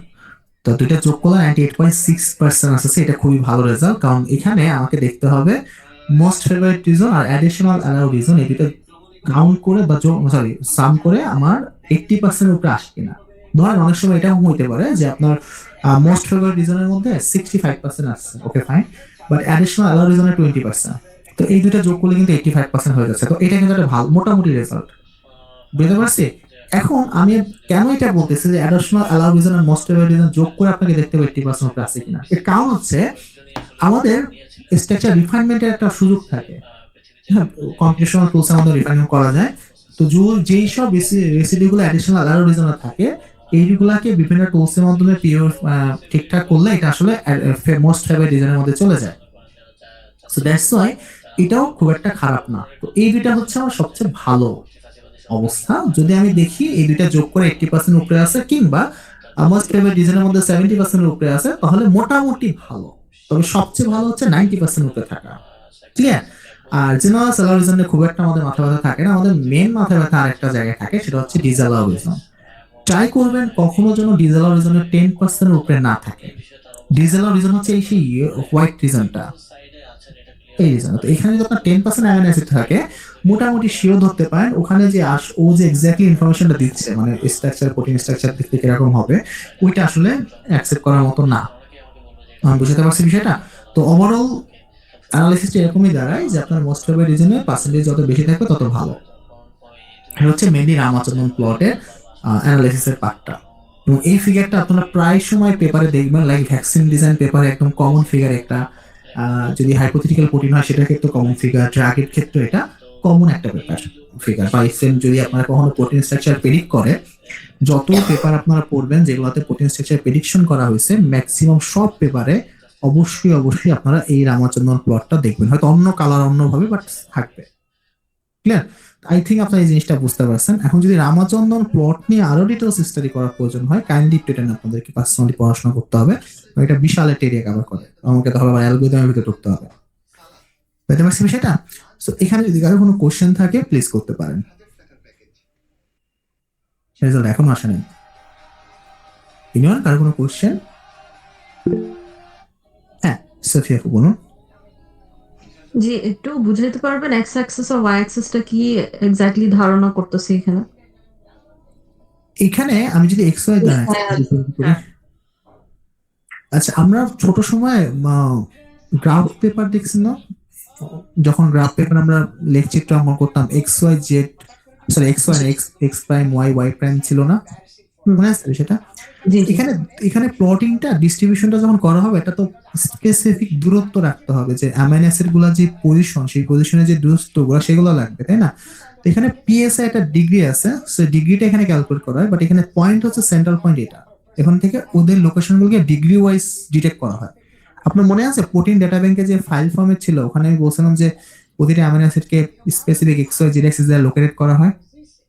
তো দুইটা যোগ করলে 98.6% আসছে, এটা খুবই ভালো রেজাল্ট। কারণ এখানে আমাকে দেখতে হবে মোস্ট ফেভারিট রিজন আর অ্যাডিশনাল অ্যালাউ রিজন, এই দুটো কাউন্ট করে বা সাম করে আমার 80% উপরে আসে কিনা। ধরেন অনেক সময় এটাও হইতে পারে যে আপনার মোস্ট ফেভারিট রিজনের মধ্যে 65% আসছে, okay fine, but additional allow রিজনের 20%। তো এই দুটো যোগ করলে কিন্তু 85% হয়ে যাচ্ছে। তো এটা কিন্তু একটা ভালো মোটামুটি রেজাল্ট, বুঝতে পারছি। এখন আমি কেন এটা বলতেছি যে অ্যাডিশনাল অ্যালাউ রিজন আর মোস্ট ফেভারিট রিজন যোগ করে আপনাকে দেখতে হবে 80% উপরে আছে কিনা। এর কারণ হচ্ছে আমাদের স্ট্রাকচার রিফাইনমেন্টের একটা সুযোগ থাকে, হ্যাঁ, কম্পিউটেশনাল টুলস আমাদের রিফাইনমেন্ট করা যায়। তো যেই সব রেসিডিউগুলো অ্যাডিশনাল অ্যালাউ রিজনে থাকে, এইগুলাকে বিভিন্ন টুলসের মাধ্যমে ঠিকঠাক করলে এটা আসলে মোস্ট ফেভারিট রিজনের মধ্যে চলে যায়। সো দ্যাটস ওয়াই এটাও খুব একটা খারাপ না। তো এই দুইটা হচ্ছে আমার সবচেয়ে ভালো অবস্থা। যদি আমি দেখি এই দুইটা যোগ করে 80% উপরে আছে, কিংবা মোস্ট ফেভারিট রিজনের মধ্যে 70% এর উপরে আছে, তাহলে মোটামুটি ভালো। তবে সবচেয়ে ভালো হচ্ছে 90% উপরে থাকা, ক্লিয়ার। আর জেনারেল অ্যালাউ রিজনে খুব একটা আমাদের মাথা ব্যথা থাকে না, আমাদের মেন মাথা ব্যথা আরেকটা জায়গায় থাকে, সেটা হচ্ছে ডিসঅ্যালাউ রিজন। ট্রাই করবেন কখনো যেন ডিসঅ্যালাউ রিজনের 10% এর উপরে না থাকে। ডিসঅ্যালাউ রিজন হচ্ছে এই সেই হোয়াইট রিজনটা, এই রিজন। তো এখানে যদি আপনার 10% অ্যামাইনো অ্যাসিড থাকে, মোটামুটি শিওর ধরতে পারেন ওখানে যে ও যে এক্স্যাক্টলি ইনফরমেশনটা দিচ্ছে, মানে স্ট্রাকচার, প্রোটিন স্ট্রাকচার দিক থেকে এরকম হবে, ওইটা আসলে অ্যাকসেপ্ট করার মতো না। আমি বুঝতে পারছি বিষয়টা। তো ওভারঅল অ্যানালিসিসটা এরকমই দাঁড়ায় যে আপনার মোস্ট ফেভারিট রিজনের পার্সেন্টেজ যত বেশি থাকবে তত ভালো। এটা হচ্ছে মেনলি রামাচন্দ্রন প্লটের অ্যানালিসিসের পার্টটা। এবং এই ফিগারটা আপনারা প্রায় সময় পেপারে দেখবেন, লাইক ভ্যাকসিন ডিজাইন পেপারে একদম কমন ফিগার একটা। যদি হাইপোথেটিক্যাল প্রোটিন হয় সেটার ক্ষেত্রে কমন ফিগার, ড্রাগের ক্ষেত্রে এটা কমন একটা পেপার ফিগার। বা যদি আপনারা কখনো প্রোটিন স্ট্রাকচার প্রেডিক্ট করে, যত পেপার আপনারা পড়বেন যেগুলোতে প্রোটিন স্ট্রাকচার প্রেডিকশন করা হয়েছে, ম্যাক্সিমাম সব পেপারে অবশ্যই আপনারা এই রামাচন্দ্রন প্লটটা দেখবেন, হয়তো অন্য কালার অন্যভাবে, বাট থাকবে, ক্লিয়ার। আই থিঙ্ক আপনারা এই জিনিসটা বুঝতে পারছেন। এখন যদি রামাচন্দ্রন প্লট নিয়ে আরো ডিটেলস স্টাডি করার প্রয়োজন হয়, কাইন্ডলি একটু এটা নিয়ে আপনাদেরকে পার্সোনালি পড়াশোনা করতে হবে। এটা বিশাল একটা এরিয়া কভার করে, আমাকে তাহলে আবার অ্যালগরিদমের ভিতরে ঢুকতে হবে। বুঝতে পারছি বিষয়টা? সো এখানে যদি কারো কোনো কোশ্চেন থাকে প্লিজ করতে পারেন। রেজাল্ট এখনো আসে নাই। ইনিওয়ান, কারো কোনো কোশ্চেন? হ্যাঁ, সাফিয়া আপু বলুন। জি, একটু বুঝাইতে পারবেন এক্স অ্যাক্সিস আর ওয়াই অ্যাক্সিসটা কি এক্স্যাক্টলি ধারণা করতেছে এখানে? এখানে আমি যদি এক্স ওয়াই হ্যাঁ। আচ্ছা, আমরা ছোট সময় গ্রাফ পেপার দেখছি না, যখন গ্রাফ পেপার আমরা লেখচিত্র অঙ্কন করতাম, X Y Z, sorry X Y X X prime Y Y prime ছিল না, মনে আছে সেটা? জি জি এখানে এখানে প্লটিংটা ডিস্ট্রিবিউশনটা যখন করা হবে, এটা তো স্পেসিফিক দূরত্ব রাখতে হবে, যে অ্যামাইনো অ্যাসিড গুলা যে পজিশন, সেই পজিশনে যে দূরত্ব গুলো সেগুলো লাগবে, তাই না? তো এখানে পিএসআই একটা ডিগ্রি আছে, সেই ডিগ্রিটা এখানে ক্যালকুলেট করা হয়, বাট এখানে পয়েন্ট হচ্ছে সেন্ট্রাল পয়েন্ট এটা। এখান থেকে ওদের লোকেশন গুলোকে ডিগ্রি ওয়াইজ ডিটেক্ট করা হয়। আপনার মনে আছে প্রোটিন ডেটা ব্যাংকে যে ফাইল ফরম্যাট ছিল, ওখানে আমি বলছিলাম যে প্রতিটা অ্যামাইনো অ্যাসিডকে specific X Y Z axis দ্বারা লোকেট করা হয়,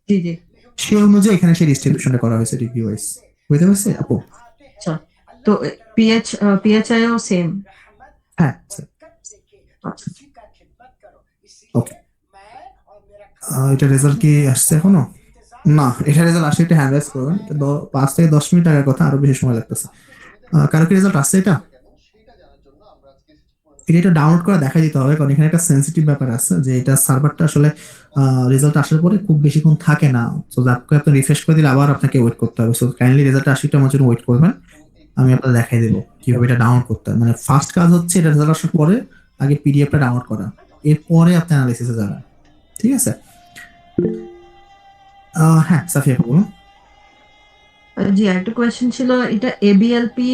জি জি। সেই অনুযায়ী এখানে সেই ডিস্ট্রিবিউশনটা করা হয়েছে ডিগ্রি ওয়াইজ। বুঝতে পারছি আপু? আচ্ছা, তো পিএইচআই ও সেম? হ্যাঁ, ওকে। এটা রেজাল্ট কি আসছে এখনো? না, এটা রেজাল্ট আসলে একটা হ্যান্ড রাইজ করবেন। 5 থেকে 10 মিনিট আগের কথা, আরো বেশি সময় লাগতেছে। কারো কি রেজাল্ট আসছে? এটা ডাউনলোড করে দেখা দিতে হবে, কারণ এখানে একটা সেন্সিটিভ ব্যাপার আছে, যে এটা সার্ভারটা আসলে রেজাল্ট আসার পরে খুব বেশিক্ষণ থাকে না। সো আপনি রিফ্রেশ করে দিলে আবার আপনাকে ওয়েট করতে হবে। সো কাইন্ডলি রেজাল্ট আসলে আমার জন্য ওয়েট করবেন, আমি আপনাদের দেখাই দেবো কিভাবে এটা ডাউনলোড করতে হয়। মানে ফার্স্ট কাজ হচ্ছে এটা রেজাল্ট আসার পরে আগে পিডিএফটা ডাউনলোড করা, এরপরে আপনি অ্যানালিসিসে যাবেন, ঠিক আছে? হ্যাঁ, সাফিয়া বলুন। জি, একটা কোয়েশ্চেন ছিল, এটা এবিএলপি,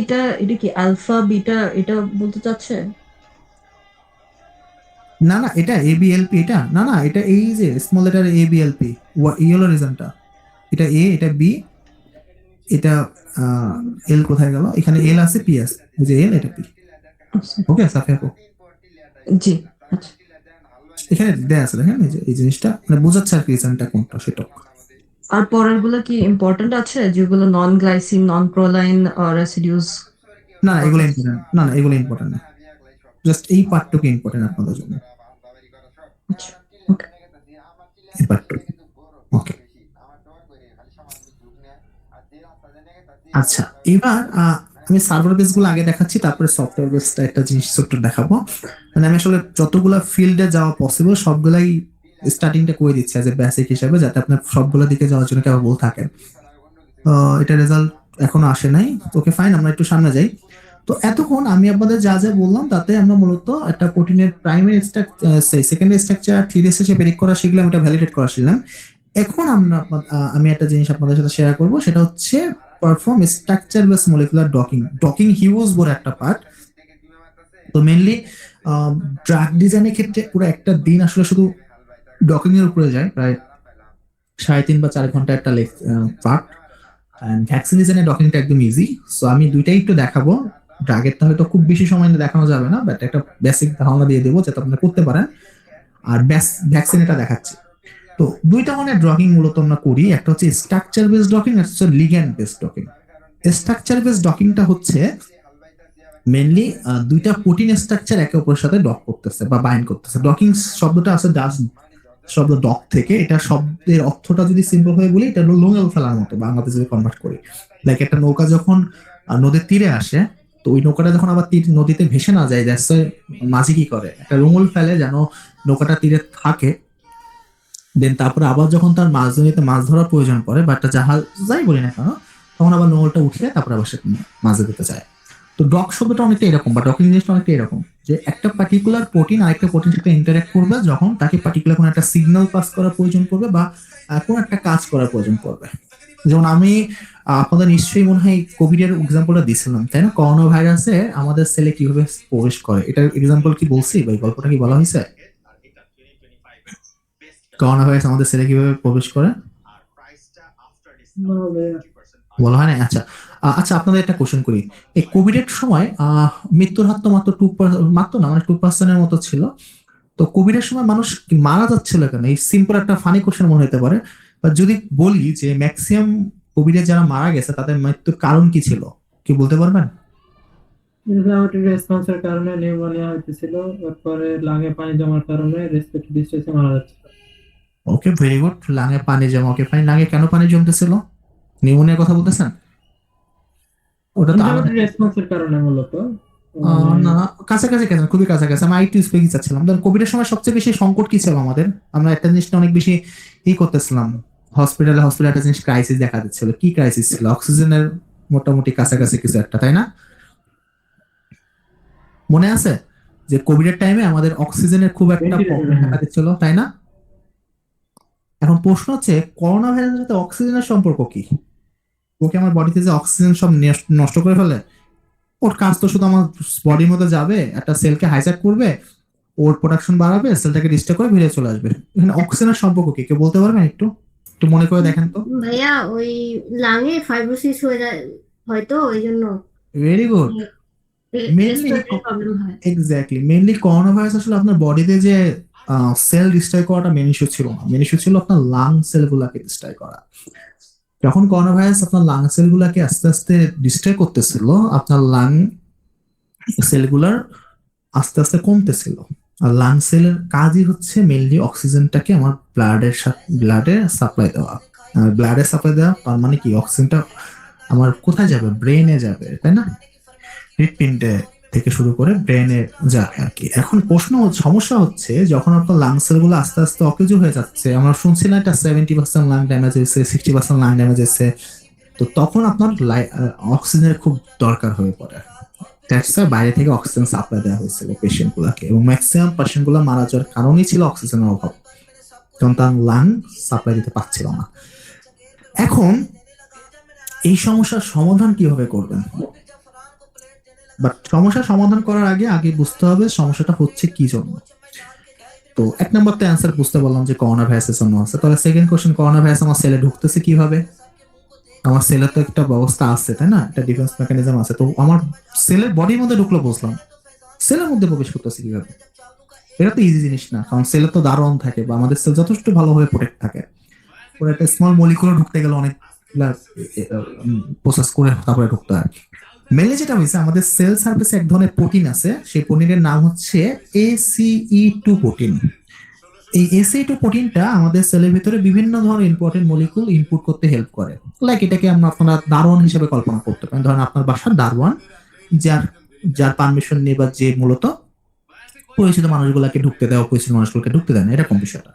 এটা কি আলফা বিটা এটা বলতে চাচ্ছে? না না, এটা এবিএলপি, এটা না না, এটা এই যে স্মল লেটার এবিএলপি, ইয়েলো রিজনটা, এটা এ, এটা বি, এটা এল কোথায় গেল? এখানে এল আছে, পি আছে, এই যে এল, এটা পি। ওকে সাফিয়া আপু, জি আচ্ছা। এখানে দেয়া আছে, দেখেন এই জিনিসটা মানে বোঝাচ্ছে আর কি রিজনটা কোনটা সেটা। আর পরের গুলো কি ইম্পর্টেন্ট আছে, যেগুলো নন গ্লাইসিন নন প্রোলাইন রেসিডিউস? না না, এগুলো ইম্পর্টেন্ট না, না এগুলো ইম্পর্টেন্ট না, জাস্ট এই পার্টটুকু ইম্পর্টেন্ট আপনাদের জন্য, আচ্ছা ওকে। এই পার্টটুকু। ওকে, আচ্ছা এবার আমি সার্ভার বেস গুলো আগে দেখাচ্ছি, তারপরে সফটওয়্যার বেসটা একটা জিনিস ছোট্ট দেখাবো। মানে আমি আসলে যতগুলা ফিল্ডে যাওয়া পসিবল সবগুলাই স্টার্টিংটা করে দিচ্ছি অ্যাজ এ বেসিক হিসাবে, যাতে আপনার সবগুলো দিকে যাওয়ার জন্য ক্যাপাবল থাকেন। এটা রেজাল্ট এখনো আসে নাই, ওকে ফাইন, আমরা একটু সামনে যাই। তো এতক্ষণ আমি আপনাদের যা যা বললাম, তাতে আমরা মূলত একটা প্রোটিনের primary secondary structure, 3D structure predict করা শিখলাম, এটা ভ্যালিডেট করা শিখলাম। এখন আমি একটা জিনিস আপনাদের সাথে শেয়ার করবো, সেটা হচ্ছে perform structure base molecular docking. Docking huge বড় একটা পার্ট। তো মেইনলি ড্রাগ ডিজাইনের ক্ষেত্রে পুরো একটা দিন আসলে শুধু ডকিং এর উপরে যায়, প্রায় 3.5 বা 4 ঘন্টা একটা পার্ট। ভ্যাকসিন ডিজাইনের ডকিংটা একদম ইজি। সো আমি দুইটাই একটু দেখাবো। ড্রাগেরটা হয়তো খুব বেশি সময় দেখানো যাবে না, বাট একটা বেসিক ধারণা দিয়ে দেবো যাতে আপনারা করতে পারেন। আর ভ্যাকসিন এটা দেখাচ্ছি। তো দুইটা ধরনের ডকিং মূলত আমরা করি, একটা হচ্ছে স্ট্রাকচার বেসড ডকিং, একটা হচ্ছে ligand based docking. Structure based ডকিংটা হচ্ছে মেইনলি দুইটা প্রোটিন স্ট্রাকচার একে অপরের সাথে ডক করতেছে বা বাইন্ড করতেছে। ডকিং শব্দটা আছে ডাস শব্দ ডক থেকে, এটা শব্দের অর্থটা যদি সিম্পল হয়ে বলি, এটা হলো লোঙাল ফেলার মতো, বাংলাতে যদি কনভার্ট করি। লাইক একটা নৌকা যখন নদীর তীরে আসে, তো ওই নৌকাটা যখন আবার নদীতে ভেসে না যায়, দ্যাটস ওয়াই মাঝি কি করে, একটা লোঙল ফেলে যেন নৌকাটা তীরে থাকে। দেন তারপরে আবার যখন তার মাঝজনিতে মাছ ধরার প্রয়োজন পড়ে বা একটা জাহাজ যাই বলি না কেন, তখন আবার নোংলটা উঠে তারপরে আবার সে মাঝে দিতে চায়। তো ডক শব্দটা অনেকটা এরকম, বা ডকিং জিনিসটা অনেকটা এরকম, যে একটা পার্টিকুলার প্রোটিন আরেকটা প্রোটিনের সাথে ইন্টারঅ্যাক্ট করবে যখন তাকে পার্টিকুলার কোনো একটা সিগন্যাল পাস করার প্রয়োজন পড়বে বা কোনো একটা কাজ করার প্রয়োজন পড়বে। যেমন আমি আপনাদের নিশ্চয়ই মনে হয় কোভিড এর এক্সাম্পলটা দিয়েছিলাম, তাই না? করোনা ভাইরাসে আমাদের সেলে কিভাবে প্রবেশ করে, এটার এক্সাম্পল কি বলছি বা গল্পটা কি বলা হয়েছে? করোনা ভাইরাস আমাদের সেলে কিভাবে প্রবেশ করে বলা হয় না? আচ্ছা আচ্ছা, আপনাদের একটা কোশ্চেন করি। এই কোভিড এর সময় মৃত্যুর হার তো মাত্র 2% মতো ছিল। তো তো কোভিডের সময় মানুষ মারা যাচ্ছিল কেন? এই সিম্পল একটা ফানি কোশ্চেন মনে হতে পারে, বা যদি বলি যে ম্যাক্সিমাম কোভিডে যারা মারা গেছে তাদের মৃত্যুর কারণ কি ছিল, কি বলতে পারবেন? ইনফ্লামেটরি রেসপন্সের কারণে নিউমোনিয়া হইতেছিল, তারপরে লাঙে পানি জমার কারণে রেসপিরেটরি ডিস্ট্রেসে মারা যাচ্ছে। ওকে, ভেরি গুড। লাঙে পানি জমা, ওকে ফাইন। লাঙে কেন পানি জমতেছিল? নিউমোনিয়ার কথা বলতেছেন? ওটা তো ইনফ্লামেটরি রেসপন্সের কারণে মূলত না, কাছাকাছি গেছেন, খুবই কাছাকাছি। আমি আইটি স্পেস চাচ্ছিলাম। ধরুন কোভিডের সময় সবচেয়ে বেশি সংকট কি ছিল আমাদের? আমরা একটা জিনিসটা অনেক বেশি করতেছিলাম, হসপিটালে একটা জিনিস ক্রাইসিস দেখা দিচ্ছিল। কি ক্রাইসিস ছিল? অক্সিজেনের মোটামুটি কাছাকাছি কিছু একটা, তাই না? মনে আছে যে কোভিডের টাইমে আমাদের অক্সিজেনের খুব একটা প্রবলেম দেখা দিচ্ছিল, তাই না? এখন প্রশ্ন হচ্ছে করোনা ভাইরাসের সাথে অক্সিজেনের সম্পর্ক কি? ওকে আমার বডিতে যে অক্সিজেন সব নষ্ট করে ফেলে, ওর কাজ তো শুধু আমার বডির মধ্যে যাবে, একটা সেলকে হাইজ্যাক করবে, ওর প্রোডাকশন বাড়াবে, সেলটাকে ডিস্ট্রাক্ট করে বেরিয়ে চলে আসবে। এখানে অক্সিজেনের সম্পর্ক কি কেউ বলতে পারবেন? একটু একটু মনে করে দেখেন তো। ভাইয়া ওই লাঙে ফাইব্রোসিস হয়ে যায় হয়তো, ওই জন্য very good. Mainly respiratory problem হয়। এক্স্যাক্টলি, মেইনলি করোনা ভাইরাস আসলে আপনার বডিতে যে সেল ডিস্ট্রয় করাটা মেন ইস্যু ছিল না। মেন ইস্যু ছিল আপনার লাং সেলগুলোকে ডিস্ট্রয় করা। যখন করোনা ভাইরাস আপনার লাং সেলগুলোকে আস্তে আস্তে ডিস্ট্রয় করতেছিল, আপনার লাং সেলগুলার আস্তে আস্তে কমতেছিল। আর লাং সেলের কাজই হচ্ছে মেইনলি অক্সিজেনটাকে আমার ব্লাডে সাপ্লাই দেওয়া। ব্লাডে সাপ্লাই দেওয়া তার মানে কি, অক্সিজেনটা আমার কোথায় যাবে? ব্রেনে যাবে, তাই না? হৃৎপিণ্ডে থেকে শুরু করে ব্রেনে যায় আর কি। এখন সমস্যা হচ্ছে যখন আপনার লাং সেলগুলো আস্তে আস্তে অকেজো হয়ে যাচ্ছে, আমরা শুনছি না এটা 70% লাং ড্যামেজ হয়েছে, 60% লাং ড্যামেজ হয়েছে, তো তখন আপনার অক্সিজেনের খুব দরকার হয়ে পড়ে। বাইরে থেকে অক্সিজেন সাপ্লাই দেওয়া হয়েছিল পেশেন্ট গুলাকে, এবং ম্যাক্সিমাম পেশেন্ট গুলা মারা যাওয়ার কারণই ছিল অক্সিজেনের অভাব, কারণ তার লাং সাপ্লাই দিতে পারছিল না। এখন এই সমস্যার সমাধান কিভাবে করবেন? বাট সমস্যার সমাধান করার আগে বুঝতে হবে সমস্যাটা হচ্ছে কি জন্য। তো এক নম্বর তো অ্যান্সার বুঝতে পারলাম যে করোনা ভাইরাসের জন্য আছে। তাহলে সেকেন্ড কোশ্চেন, করোনা ভাইরাস আমার সেলে ঢুকতেছে কিভাবে? আমার সেলের তো একটা ব্যবস্থা আছে, তাই না? একটা ডিফেন্স মেকানিজম আছে। তো আমার সেলের বডির মধ্যে ঢুকলো বুঝলাম, সেলের মধ্যে প্রবেশ করতেছে কিভাবে? এটা তো ইজি জিনিস না, কারণ সেলের তো দারোয়ান থাকে, বা আমাদের সেল যথেষ্ট ভালোভাবে প্রোটেক্ট থাকে। ওরা একটা স্মল মলিকুলে ঢুকতে গেলে অনেক প্রসেস করে তারপরে ঢুকতে হয়। মেনলি যেটা হয়েছে, আমাদের সেল সার্ফেসে এক ধরনের প্রোটিন আছে, সেই প্রোটিনের নাম হচ্ছে ACE2 প্রোটিন। এই ACE2 প্রোটিনটা আমাদের সেলের ভিতরে বিভিন্ন ধরনের ইম্পর্টেন্ট মলিকুল ইনপুট করতে হেল্প করে। লাইক এটাকে আপনারা দারোয়ান হিসেবে কল্পনা করতে পারেন। ধরেন আপনার বাসার দারোয়ান, যার পারমিশন নিয়ে বা যে মূলত পরিচিত মানুষগুলোকে ঢুকতে দেয়, অপরিচিত মানুষগুলোকে ঢুকতে দেয় না, এরকম বিষয়টা।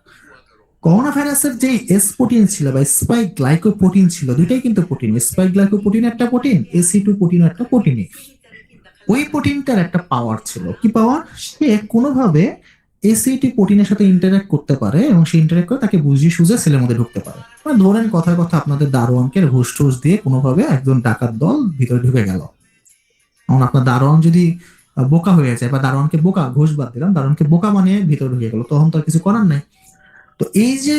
করোনা ভাইরাসের যে এস প্রোটিন ছিল বা স্পাইক গ্লাইকোপ্রোটিন ছিল, দুইটাই কিন্তু প্রোটিন। স্পাইক গ্লাইকোপ্রোটিন একটা প্রোটিন, ACE2 প্রোটিন একটা প্রোটিনই। ওই প্রোটিনটার একটা পাওয়ার ছিল। কি পাওয়ার? সে কোনোভাবে ACE2 প্রোটিনের সাথে ইন্টারঅ্যাক্ট করতে পারে, এবং সে ইন্টারঅ্যাক্ট করে তাকে বুঝিয়ে সুঝে সেলের মধ্যে ঢুকতে পারে। মানে ধরেন কথার কথা আপনাদের দারোয়ানকে ঘুষ টুস দিয়ে কোনোভাবে একজন ডাকাত দল ভিতরে ঢুকে গেল। এখন আপনার দারোয়ান যদি বোকা হয়ে যায়, বা দারোয়ানকে বোকা, ঘুষ বাদ দিলাম, দারোয়ানকে বোকা বানিয়ে ভিতরে ঢুকে গেল, তখন তো আর কিছু করার নাই। তো এই যে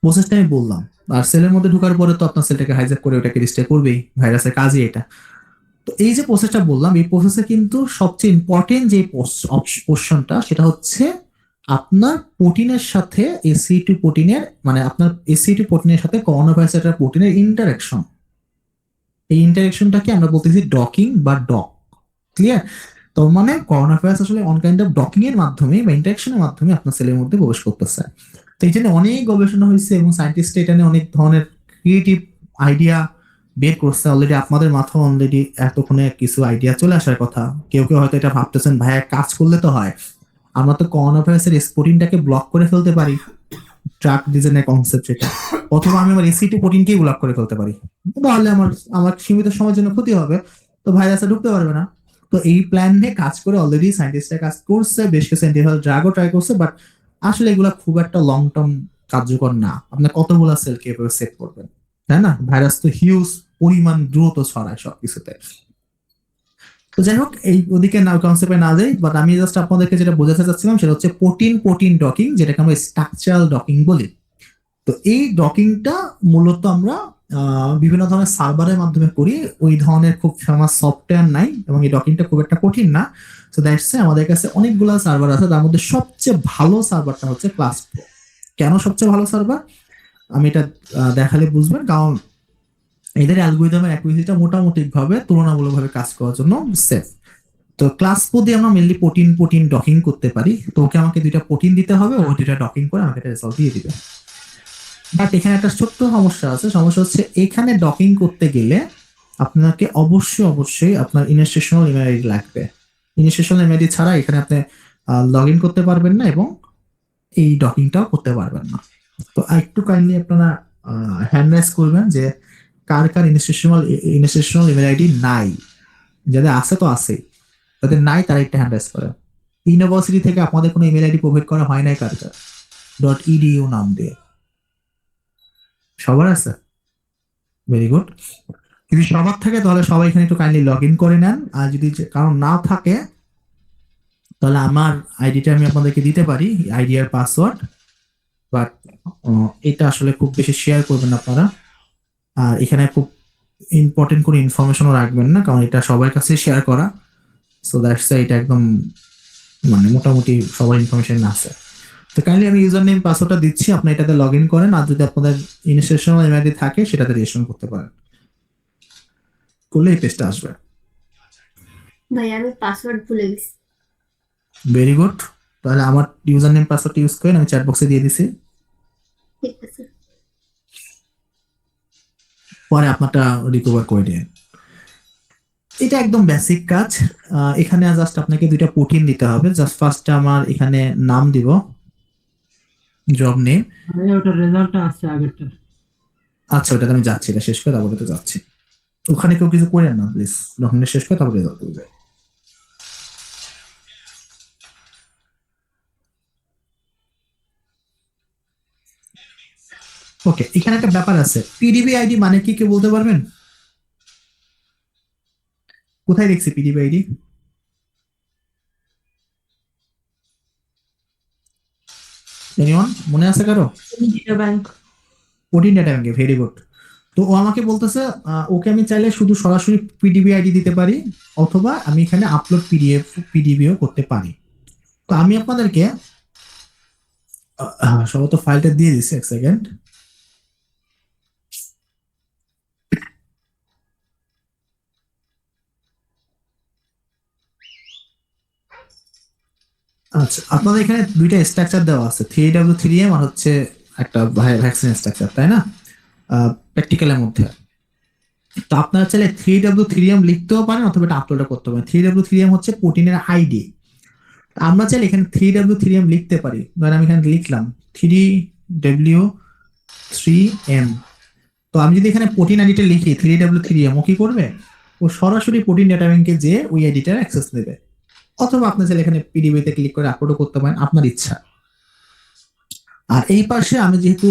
প্রসেসটা আমি বললাম, আর সেলের মধ্যে ঢোকার পরে তো আপনার সেলটাকে হাইজ্যাক করে ওটাকে ডিস্ট্রয় করবেই, ভাইরাসের কাজই এটা। তো এই যে প্রসেসটা বললাম, এই প্রসেসে কিন্তু সবচেয়ে ইম্পর্টেন্ট যে পোর্শনটা, সেটা হচ্ছে আপনার প্রোটিনের সাথে ACE2 প্রোটিনের, মানে আপনার ACE2 প্রোটিনের সাথে করোনা ভাইরাসের একটা প্রোটিনের ইন্টারাকশন। এই ইন্টারাকশনটাকে আমরা বলতেছি ডকিং বা ডক। ক্লিয়ার? তো মানে করোনা ভাইরাস আসলে অন কাইন্ড অফ ডকিং এর মাধ্যমে বা ইন্টারাকশনের মাধ্যমে আপনার সেলের মধ্যে প্রবেশ করতেছে। তো এই জন্য অনেক গবেষণা হয়েছে, এবং সায়েন্টিস্ট এটা নিয়ে অনেক ধরনের ক্রিয়েটিভ আইডিয়া বের করছে অলরেডি। আপনাদের মাথায় অলরেডি এতক্ষণে কিছু আইডিয়া চলে আসার কথা। কেউ কেউ হয়তো এটা ভাবতেছেন, ভাইয়া কাজ করলে তো হয়, আমরা তো করোনা ভাইরাসের স্পোর্টিনটাকে ব্লক করে ফেলতে পারি, ট্রাক ডিজাইনের কনসেপ্ট এটা, অথবা আমি আমার ACE2 প্রোটিনকেই ব্লক করে ফেলতে পারি, তাহলে আমার সীমিত সময়ের জন্য ক্ষতি হবে, তো ভাইরাসে ঢুকতে পারবে না। তো এই প্ল্যান নিয়ে কাজ করে অলরেডি সায়েন্টিস্টরা কাজ করছে, বেশ কিছু অ্যান্টিভাইরাল ড্রাগও ট্রাই করছে, বাট আসলে এগুলা খুব একটা লং টার্ম কার্যকর না। আপনি কতগুলা সেলকে এভাবে সেভ করবেন, তাই না? ভাইরাস তো হিউজ পরিমাণ দ্রুত ছড়ায় সবকিছুতে। তো যাই হোক, এই ওদিকে না কনসেপ্টে না যাই, বাট আমি জাস্ট আপনাদেরকে যেটা বোঝাতে চাচ্ছিলাম সেটা হচ্ছে প্রোটিন ডকিং, যেটাকে আমরা স্ট্রাকচারাল ডকিং বলি। তো এই ডকিংটা মূলত আমরা বিভিন্ন ধরনের সার্ভারের মাধ্যমে করি, ওই ধরনের খুব ফেমাস সফটওয়্যার নাই এবং এই ডকিংটা খুব একটা কঠিন না। সো দ্যাটস আমাদের কাছে অনেকগুলো সার্ভার আছে, তার মধ্যে সবচেয়ে ভালো সার্ভারটা হচ্ছে ক্লাস প্রো। কেন সবচেয়ে ভালো সার্ভার আমি এটা দেখালে বুঝবেন, কারণ এদের অ্যালগরিদমের অ্যাকুরেসিটা মোটামুটি ভাবে তুলনামূলকভাবে কাজ করার জন্য সেফ। তো ক্লাস প্রো দিয়ে আমরা মেনলি প্রোটিন ডকিং করতে পারি। তো ওকে আমাকে 2টা প্রোটিন দিতে হবে, ও 2টা ডকিং করে আমাকে একটা রেজাল্ট দিয়ে দিবে। বাট এখানে একটা ছোট্ট সমস্যা আছে, সমস্যা হচ্ছে এখানে ডকিং করতে গেলে আপনাকে অবশ্যই আপনার ইনস্টিটিউশনাল ইমেল আইডি লাগবে। ইনস্টিটিউশনাল ইমেল আইডি ছাড়া এখানে আপনি লগ ইন করতে পারবেন না এবং এই ডকিংটাও করতে পারবেন না। তো একটু কাইন্ডলি আপনারা হ্যান্ড রাইজ করবেন যে কার ইনস্টিটিউশনাল ইমেল আইডি নাই, যাদের আছে তো আছেই, যাদের নাই তারা একটা হ্যান্ড রাইজ করেন। ইউনিভার্সিটি থেকে আপনাদের কোনো ইমেল আইডি প্রোভাইড করা হয় নাই কারকার .edu নাম দিয়ে? সবার আছে? Very good. যদি সবার থাকে তাহলে সবাই এখানে একটু কাইন্ডলি লগ ইন করে নেন। আর যদি কারণ না থাকে তাহলে আমার আইডিটা আমি আপনাদেরকে দিতে পারি, আইডি আর পাসওয়ার্ড, বাট এটা আসলে খুব বেশি শেয়ার করবেন আপনারা। আর এখানে খুব ইম্পর্টেন্ট কোনো ইনফরমেশনও রাখবেন না, কারণ এটা সবার কাছে শেয়ার করা। সো দ্যাটস এটা একদম মানে মোটামুটি সবার ইনফরমেশন আছে। তো কাইন্ডলি আমি ইউজার নেম পাসওয়ার্ডটা দিচ্ছি, আপনি এটাতে লগ ইন করেন। আর যদি আপনাদের ইনস্টিটিউশনাল ইমেল আইডি থাকে সেটাতে রেজিস্ট্রেশন করতে পারেন, করলে এই পেজটা আসবে। ভাই আমি পাসওয়ার্ড ভুলে গেছি। Very good. তাহলে আমার ইউজার নেম পাসওয়ার্ড ইউজ করেন, আমি চ্যাট বক্সে দিয়ে দিছি। ঠিক আছে। পরে আপনারটা রিকভার করে নিন। এটা একদম বেসিক কাজ। এখানে জাস্ট আপনাকে 2টা প্রোটিন দিতে হবে। জাস্ট ফার্স্টে আমার এখানে নাম দিব, জব নেম। ওটা রেজাল্টটা আসছে আগেরটা। আচ্ছা, ওটাতে আমি যাচ্ছি, এটা শেষ করে তারপরে তো যাচ্ছি। ওখানে কেউ কিছু করেন না প্লিজ, ডকুমেন্ট শেষ করে তারপরে রেজাল্ট করবে। ওকে, এখানে একটা ব্যাপার আছে, পিডিবি আইডি মানে কি কেউ বলতে পারবেন? কোথায় দেখছি পিডিবি আইডি? এনিওয়ান মনে আছে কারো? ব্যাংক। প্রোটিন ডেটা ব্যাংকে। Very good. তো ও আমাকে বলতেছে ওকে আমি চাইলে শুধু সরাসরি পিডিবি আইডি দিতে পারি, অথবা আমি এখানে আপলোড পিডিবিও করতে পারি। তো আমি আপনাদেরকে সম্ভবত ফাইলটা দিয়ে দিচ্ছি, এক সেকেন্ড। আচ্ছা, আপনাদের এখানে 2টা স্ট্রাকচার দেওয়া আছে, 3W3M আর হচ্ছে একটা ভ্যাকসিন স্ট্রাকচার, তাই না? প্র্যাকটিক্যালের মধ্যে। তো আপনারা চাইলে 3W3M লিখতেও পারেন অথবা এটা আপলোড করতে পারেন। 3W3M হচ্ছে প্রোটিনের আইডি। আমরা চাইলে এখানে 3W3M লিখতে পারি। ধরেন আমি এখানে লিখলাম 3W3M। তো আমি যদি এখানে প্রোটিন আইডিটা লিখি 3W3M, ও কি করবে? ও সরাসরি প্রোটিন ডেটা ব্যাংকে যে ওই আইডিটার অ্যাক্সেস নেবে। অথবা আপনি চাইলে এখানে পিডিবিতে ক্লিক করে আপলোডও করতে পারেন, আপনার ইচ্ছা। আর এই পাশে আমি যেহেতু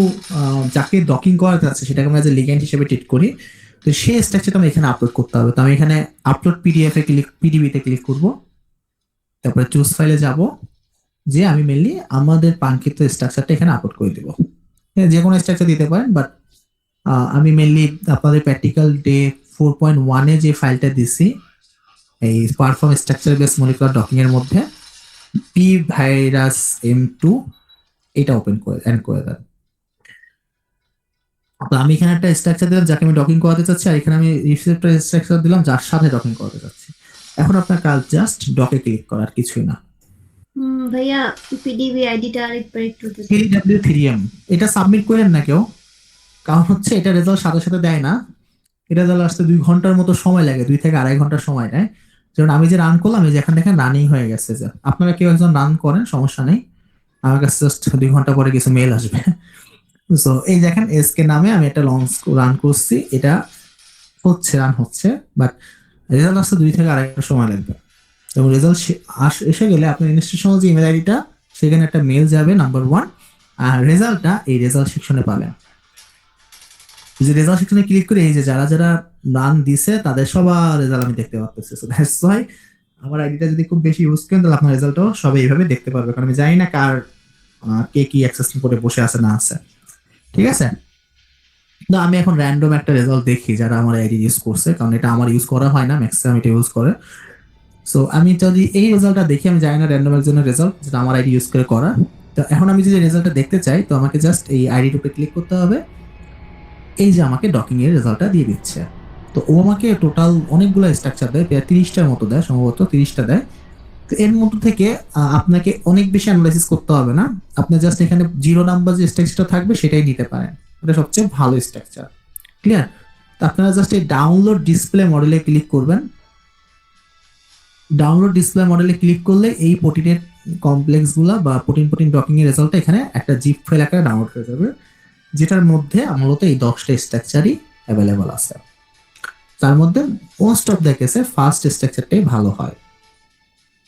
যাকে ডকিং করাতে যাচ্ছে সেটাকে আমরা যে লিগ্যান্ড হিসেবে ট্রিট করি, তো সেই স্ট্রাকচারটা আমি এখানে আপলোড করতে হবে। তো আমি এখানে আপলোড পিডিবিতে ক্লিক করব, তারপরে চুজ ফাইলে যাব, যে আমি মেনলি আমাদের কাঙ্ক্ষিত স্ট্রাকচারটা এখানে আপলোড করে দেবো। যে কোনো স্ট্রাকচার দিতে পারেন, বাট আমি মেনলি আপনাদের প্র্যাকটিক্যাল ডে 4.1 যে ফাইলটা দিছি, এই perform structure base molecular docking এর মধ্যে পি ভাইরাস M2 এটা ওপেন করে এন্ড করে দেন। তো আমি এখানে একটা স্ট্রাকচার দিলাম যাকে আমি ডকিং করাতে চাচ্ছি, আর এখানে আমি রিসিপ্টর স্ট্রাকচার দিলাম যার সাথে ডকিং করাতে চাচ্ছি। এখন আপনার কাজ জাস্ট ডকে ক্লিক করার, কিছুই না। ভাইয়া পিডিবি আইডিটা আরেকবার একটু দিন। 3W3M এটা সাবমিট করেন না কেউ, কারণ হচ্ছে এটা রেজাল্ট সাথে সাথে দেয় না। এটা রেজাল্ট আসতে 2 ঘন্টার মতো সময় লাগে, 2 থেকে 2.5 ঘন্টা সময় নেয়। যেমন আমি যে রান করলাম, এই যে এখানে দেখেন রানিং হয়ে গেছে। যে আপনারা কেউ একজন রান করেন, সমস্যা নেই, আমার কাছে জাস্ট 2 ঘন্টা পরে কিছু মেল আসবে। সো এই দেখেন এসকে নামে আমি একটা লঞ্চ রান করছি, এটা হচ্ছে রান হচ্ছে, বাট রেজাল্ট আসতে 2 থেকে 2.5 ঘন্টা সময় লাগবে। এবং রেজাল্ট এসে গেলে আপনার ইনস্টিটিউশনাল যে ইমেল আইডিটা, সেখানে একটা মেল যাবে নাম্বার 1, আর রেজাল্টটা এই রেজাল্ট সেকশনে পাবেন। যে রেজাল্ট সেকশনে ক্লিক করে এই যে যারা যারা রান দিছে তাদের সবার রেজাল্ট আমি দেখতে পাচ্ছি। সো দ্যাটস ওয়াই আমার আইডিটা যদি খুব বেশি ইউজ করেন তাহলে আপনার রেজাল্টও সবাই এইভাবে দেখতে পারবে, কারণ আমি জানি না কার কে কি অ্যাক্সেস করে বসে আছে না আছে। ঠিক আছে, না, আমি এখন র্যান্ডম একটা রেজাল্ট দেখি যারা আমার আইডি ইউজ করছে, কারণ এটা আমার ইউজ করা হয় না, ম্যাক্সিমাম এটা ইউজ করে। সো আমি যদি এই রেজাল্টটা দেখি, আমি জানি না র্যান্ডম একজনের রেজাল্ট যেটা আমার আইডি ইউজ করে করা। তো এখন আমি যদি রেজাল্টটা দেখতে চাই, তো আমাকে জাস্ট এই আইডি টুপে ক্লিক করতে হবে। এই যে আমাকে ডকিং এর রেজাল্টটা দিয়ে দিচ্ছে। তো ও আমাকে টোটাল অনেকগুলো স্ট্রাকচার দেয়, প্রায় 30টার মতো দেয়, সম্ভবত 30টা দেয়। তো এর মধ্যে থেকে আপনাকে অনেক বেশি অ্যানালাইসিস করতে হবে না, আপনি জাস্ট এখানে 0 নাম্বার যে স্ট্রাকচারটা থাকবে সেটাই নিতে পারেন, এটা সবচেয়ে ভালো স্ট্রাকচার। ক্লিয়ার? তো আপনারা জাস্ট এই ডাউনলোড ডিসপ্লে মডেলে ক্লিক করবেন। ডাউনলোড ডিসপ্লে মডেলে ক্লিক করলে এই প্রোটিনের কমপ্লেক্স গুলা বা প্রোটিন ডকিং এর রেজাল্টটা এখানে একটা জিপ ফাইল আকারে ডাউনলোড হয়ে যাবে, যেটার মধ্যে মূলত এই 10টা স্ট্রাকচারই অ্যাভেলেবল আছে। তার মধ্যে মোস্ট অফ দ্য কেসে ফার্স্ট স্ট্রাকচারটাই ভালো হয়।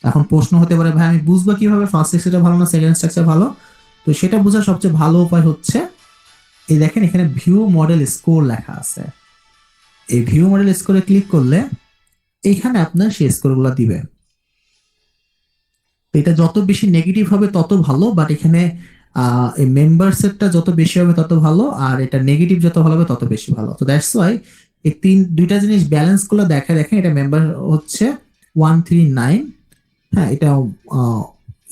এখন প্রশ্ন হতে পারে, ভাই আমি বুঝবো কিভাবে ফার্স্ট স্ট্রাকচার ভালো না সেকেন্ড স্ট্রাকচার ভালো? তো সেটা বোঝার সবচেয়ে ভালো উপায় হচ্ছে, এই দেখেন এখানে ভিউ মডেল স্কোর লেখা আছে। এই ভিউ মডেল স্কোরে ক্লিক করলে এইখানে আপনার সেই স্কোরগুলো দিবে। এটা যত বেশি নেগেটিভ হবে তত ভালো, বাট এখানে এই মেম্বারসেরটা যত বেশি হবে তত ভালো, আর এটা নেগেটিভ যত ভালো হবে তত বেশি ভালো। তো দ্যাটস ওয়াই এই দুইটা জিনিস ব্যালেন্স গুলো দেখেন, এটা মেম্বার হচ্ছে 139, হ্যাঁ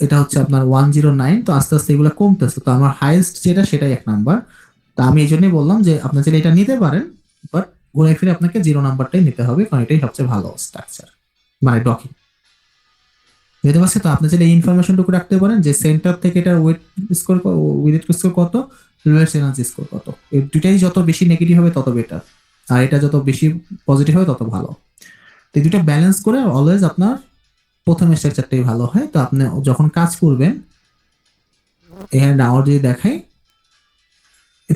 এটা হচ্ছে আপনার 109। তো আস্তে আস্তে এগুলো কমতেছে, তো আমার হাইয়েস্ট যেটা সেটাই 1 নাম্বার। তো আমি এই জন্যই বললাম যে আপনি চাইলে এটা নিতে পারেন, বাট ঘুরে ফিরে আপনাকে 0 নাম্বারটাই নিতে হবে, কারণ এটাই সবচেয়ে ভালো স্ট্রাকচার, মানে ডকিং। বুঝতে পারছি? তো আপনি চাইলে এই ইনফরমেশনটুকু রাখতে পারেন যে সেন্টার থেকে এটার ওয়েট স্কোর, উইথ স্কোর কত, লোয়েস্ট এনার্জি স্কোর কত। এই দুটাই যত বেশি নেগেটিভ হবে তত বেটার, আর এটা যত বেশি পজিটিভ হবে তত ভালো। তো এই দুটো ব্যালেন্স করে অলওয়েজ আপনার প্রথম স্ট্রাকচারটাই ভালো হয়। তো আপনি যখন কাজ করবেন, এখানে ডাউনলোড যদি দেখাই,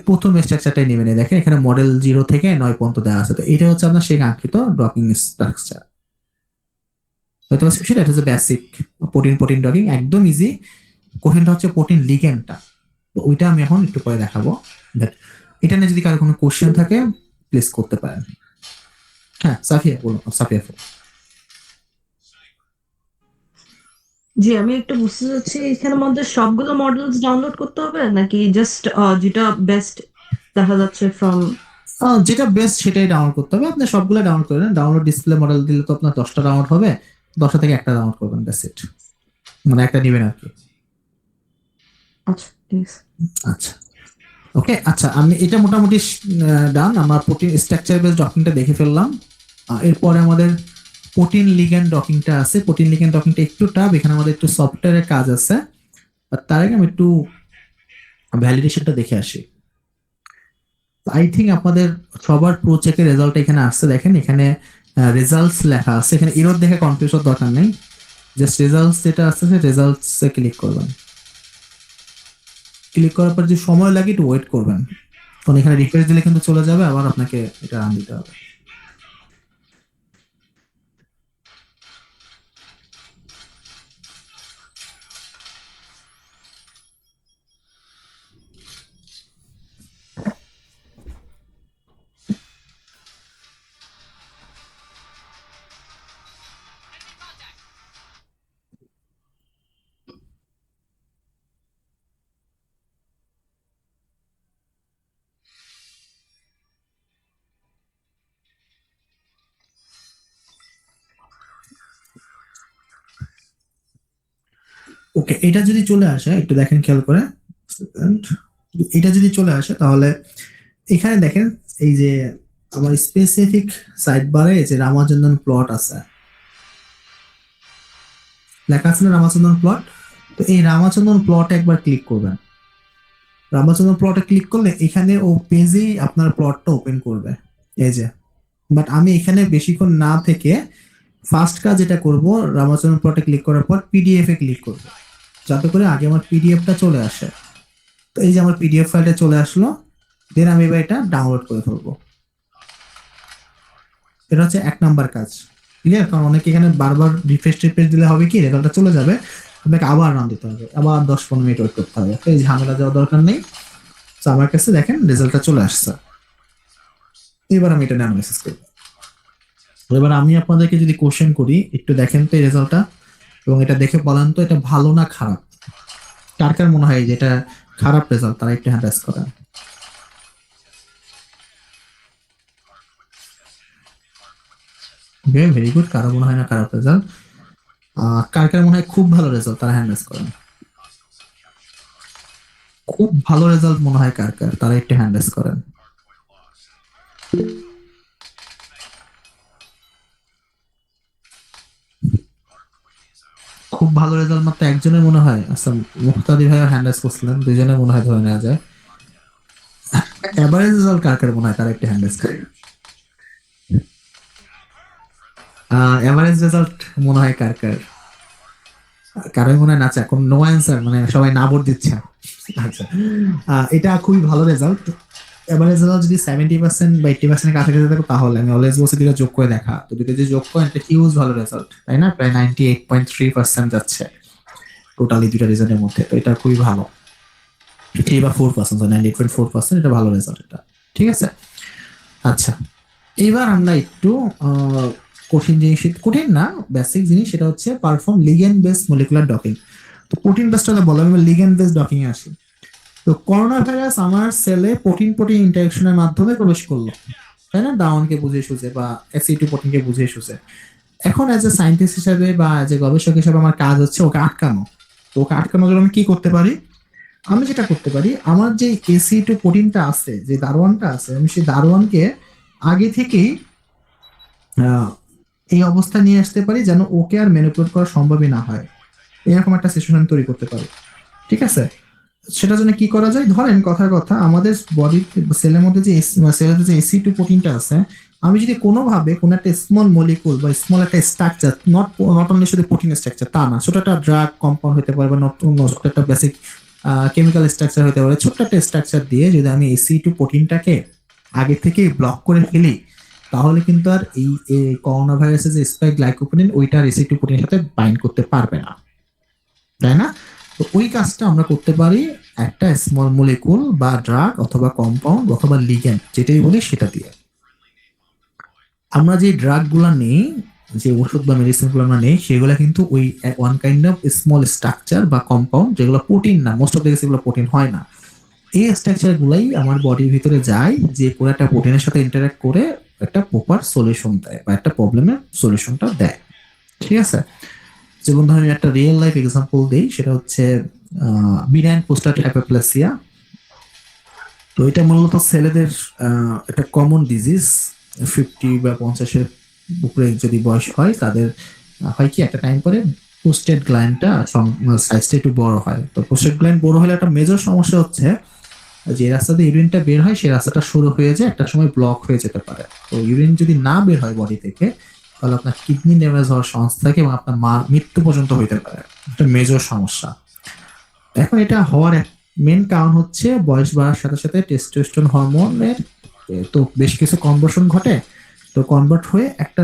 প্রথম স্ট্রাকচারটাই নেবেন। দেখেন এখানে মডেল 0 থেকে 9 পর্যন্ত দেওয়া আছে। তো এটা হচ্ছে আপনার সেই কাঙ্ক্ষিত ডকিং স্ট্রাকচার। হয়তো সেটা হচ্ছে বেসিক প্রোটিন ডকিং, একদম ইজি। কোশ্চেনটা হচ্ছে প্রোটিন লিগ্যান্ডটা, তো ওইটা আমি এখন একটু পরে দেখাবো। এটা নিয়ে যদি কারো কোনো কোশ্চেন থাকে প্লিজ করতে পারেন। হ্যাঁ সাফিয়া বলুন, সাফিয়া। জি, আমি একটু বুঝতে চাচ্ছি এখানে মধ্যে সবগুলো মডেলস ডাউনলোড করতে হবে নাকি জাস্ট যেটা বেস্ট দেখা যাচ্ছে ফ্রম? যেটা বেস্ট সেটাই ডাউনলোড করতে হবে। আপনি সবগুলো ডাউনলোড করে নেন। ডাউনলোড ডিসপ্লে মডেল দিলে তো আপনার 10টা ডাউনলোড হবে, 10টা থেকে একটা ডাউনলোড করবেন, দ্যাটস ইট, মানে একটা নেবেন আর কি। আচ্ছা ঠিক আছে। আচ্ছা ওকে, আচ্ছা আমি এটা মোটামুটি ডান। আমরা প্রোটিন স্ট্রাকচার বেস ডকিংটা দেখে ফেললাম। এরপরে আমাদের প্রোটিন লিগ্যান্ড ডকিংটা আছে। প্রোটিন লিগ্যান্ড ডকিংটা একটু টাফ, এখানে আমাদের একটু সফটওয়্যারের কাজ আছে। আর তার আগে আমি একটু ভ্যালিডেশনটা দেখে আসি। আই থিঙ্ক আপনাদের সবার প্রো চেকের রেজাল্ট এখানে আসছে। দেখেন এখানে রেজাল্টস লেখা আছে, এখানে এরর দেখে কনফিউজ হওয়ার দরকার নেই, জাস্ট রেজাল্টস যেটা আসছে রেজাল্টসে ক্লিক করবেন। ক্লিক করার পর যে সময় লাগে একটু ওয়েট করবেন, কারণ এখানে রিফ্রেশ দিলে কিন্তু চলে যাবে, আবার আপনাকে এটা রান দিতে হবে। ওকে, এটা যদি চলে আসে একটু দেখেন খেয়াল করে, এটা যদি চলে আসে তাহলে এখানে দেখেন এই যে আমার স্পেসিফিক সাইড বারে যে রামাচন্দ্রন প্লট আছে, লেখা আছে না রামাচন্দ্রন প্লট। তো এই রামাচন্দ্রন প্লটে একবার ক্লিক করবেন। রামাচন্দ্রন প্লটে ক্লিক করলে এখানে ও পেজেই আপনার প্লটটা ওপেন করবে, এই যে। বাট আমি এখানে বেশিক্ষণ না থেকে ফার্স্ট কাজ যেটা করব, রামাচন্দ্রন প্লটে ক্লিক করার পর পিডিএফ এ ক্লিক করব, যাতে করে আগে আমার পিডিএফটা চলে আসে। তো এই যে আমার পিডিএফ ফাইলটা চলে আসলো, দেন আমি এবার এটা ডাউনলোড করে ফেলবো। এটা হচ্ছে 1 নাম্বার কাজ। ক্লিয়ার? কারণ অনেকে এখানে বারবার রিফ্রেশ দিলে হবে কি, রেজাল্টটা চলে যাবে, আপনাকে আবার রান দিতে হবে, আবার 10-15 মিনিট ওয়েট করতে হবে। এই ঝামেলা যাওয়ার দরকার নেই। তো আমার কাছে দেখেন রেজাল্টটা চলে আসছে। এবার আমি এটা অ্যানালাইসিস করব। এবার আমি আপনাদেরকে যদি কোশ্চেন করি, একটু দেখেন তো এই রেজাল্টটা, এবং এটা দেখে বলেন তো এটা ভালো না খারাপ। কার কার মনে হয় যে এটা খারাপ রেজাল্ট, তারা একটু হ্যান্ড রাইজ করেন। Very good. কারো মনে হয় না খারাপ রেজাল্ট? কার কার মনে হয় খুব ভালো রেজাল্ট, তারা হ্যান্ড রেজ করেন। খুব ভালো রেজাল্ট মনে হয় কার কার, তারা একটু হ্যান্ড রেজ করেন। খুব ভালো রেজাল্ট মাত্র একজনের মনে হয়। আচ্ছা, মুক্তাদি ভাইয়া হ্যান্ড রেজ করছিলেন, দুজনের মনে হয় ধরে নেওয়া যায়। এভারেজ রেজাল্ট কার কার মনে হয়, তারা একটু হ্যান্ড রেজ করে। এভারেজ রেজাল্ট মনে হয় কার কার, কারোই মনে হয় না? আচ্ছা, এখন নো অ্যান্সার, মানে সবাই না ভোট দিচ্ছে। আচ্ছা, এটা খুবই ভালো রেজাল্ট। এভারেজ রেজাল্ট যদি 70% বা 80% কাছাকাছি থাকে, তাহলে আমি অলওয়েজ বলছি দুটো যোগ করে দেখা। তো দুটো যে যোগ করেন, এটা হিউজ ভালো রেজাল্ট, তাই না? প্রায় 98.3% যাচ্ছে টোটালি দুটা রেজাল্টের মধ্যে। তো এটা খুবই ভালো। 3 বা 4%, 98.4%, এটা ভালো রেজাল্ট এটা। ঠিক আছে। আচ্ছা, এবার আমরা একটু কঠিন জিনিস, কঠিন না, বেসিক জিনিস, সেটা হচ্ছে perform ligand based molecular docking. তো প্রোটিন বেসটা বলা হবে, লিগ্যান্ড বেসড ডকিং এ আসি। তো করোনা ভাইরাস আমার সেলে প্রোটিন প্রোটিন ইন্টারেকশনের মাধ্যমে প্রবেশ করলো, তাই না? ডাউনকে বুঝিয়ে সুঝে বা এসি2 প্রোটিনকে বুঝিয়ে সুঝে। এখন এজ এ সায়েন্টিস্ট হিসাবে বা এজ এ গবেষক হিসাবে আমার কাজ হচ্ছে ওকে আটকানো। তো ওকে আটকানোর জন্য আমি কি করতে পারি? আমি যেটা করতে পারি, আমার যে এসি2 প্রোটিনটা আছে, যে দারোয়ানটা আছে, আমি সেই দারোয়ানকে আগে থেকেই আহ, এই অবস্থা নিয়ে আসতে পারি যেন ওকে আর ম্যানিপুলেট করা সম্ভবই না হয়। এরকম একটা সিচুয়েশন তৈরি করতে পারি। ঠিক আছে। সেটার জন্য কি করা যায়? ধরেন কথার কথা, আমাদের বডি সেলের মধ্যে যে সেলের যে এসি2 প্রোটিনটা আছে, আমি যদি কোনোভাবে কোনো একটা স্মল মলিকুল বা স্মল একটা স্ট্রাকচার, নট অনলি শুধু প্রোটিন স্ট্রাকচার তা না, ছোট একটা ড্রাগ কম্পাউন্ড হতে পারে বা ছোট একটা বেসিক কেমিক্যাল স্ট্রাকচার হতে পারে, ছোট্ট একটা স্ট্রাকচার দিয়ে যদি আমি এসি2 প্রোটিনটাকে আগে থেকে ব্লক করে ফেলি, তাহলে কিন্তু আর এই করোনা ভাইরাসের যে স্পাইক গ্লাইকোপ্রোটিন, ওইটা এসি2 প্রোটিনের সাথে বাইন্ড করতে পারবে না, তাই না? তো ওই কাজটা আমরা করতে পারি একটা স্মল মলিকুল বা ড্রাগ অথবা কম্পাউন্ড অথবা লিগ্যান্ড, যেটাই বলি সেটা দিয়ে। আমরা যে ড্রাগ গুলা নেই, যে ওষুধ বা মেডিসিন গুলো আমরা নেই, সেগুলো কিন্তু ওই one kind of small structure বা কম্পাউন্ড, যেগুলো প্রোটিন না, মোস্ট অফ দ্য কেস এগুলো প্রোটিন হয় না। এই স্ট্রাকচার গুলাই আমার বডির ভিতরে যায়, যে পুরো একটা প্রোটিনের সাথে ইন্টারঅ্যাক্ট করে একটা প্রপার সলিউশন দেয় বা একটা প্রবলেমের সলিউশনটা দেয়। ঠিক আছে। যেমন ধরেন একটা রিয়েল লাইফ এক্সাম্পল দেই, সেটা হচ্ছে বিনাইন পোস্টার হাইপারপ্লেসিয়া। তো এটা মূলত ছেলেদের একটা কমন ডিজিজ। 50 বা 50-এর উপরে যদি বয়স হয়, তাদের হয় কি একটা টাইম পরে পোস্টেড গ্ল্যান্ডটা সাইজটা একটু বড় হয়। তো পোস্টেড গ্ল্যান্ড বড় হলে একটা মেজর সমস্যা হচ্ছে, যে রাস্তা দিয়ে ইউরিনটা বের হয়, সেই রাস্তাটা সরু হয়ে যায়, একটা সময় ব্লক হয়ে যেতে পারে। তো ইউরিন যদি না বের হয় বডি থেকে, তাহলে আপনার কিডনি ড্যামেজ হওয়ার চান্স থাকে এবং আপনার মৃত্যু পর্যন্ত হইতে পারে। একটা মেজর সমস্যা। এখন এটা হওয়ার মেন কারণ হচ্ছে বয়স বাড়ার সাথে সাথে টেস্টোস্টেরন হরমোনের তো বেশ কিছু কনভার্সন ঘটে। তো কনভার্ট হয়ে একটা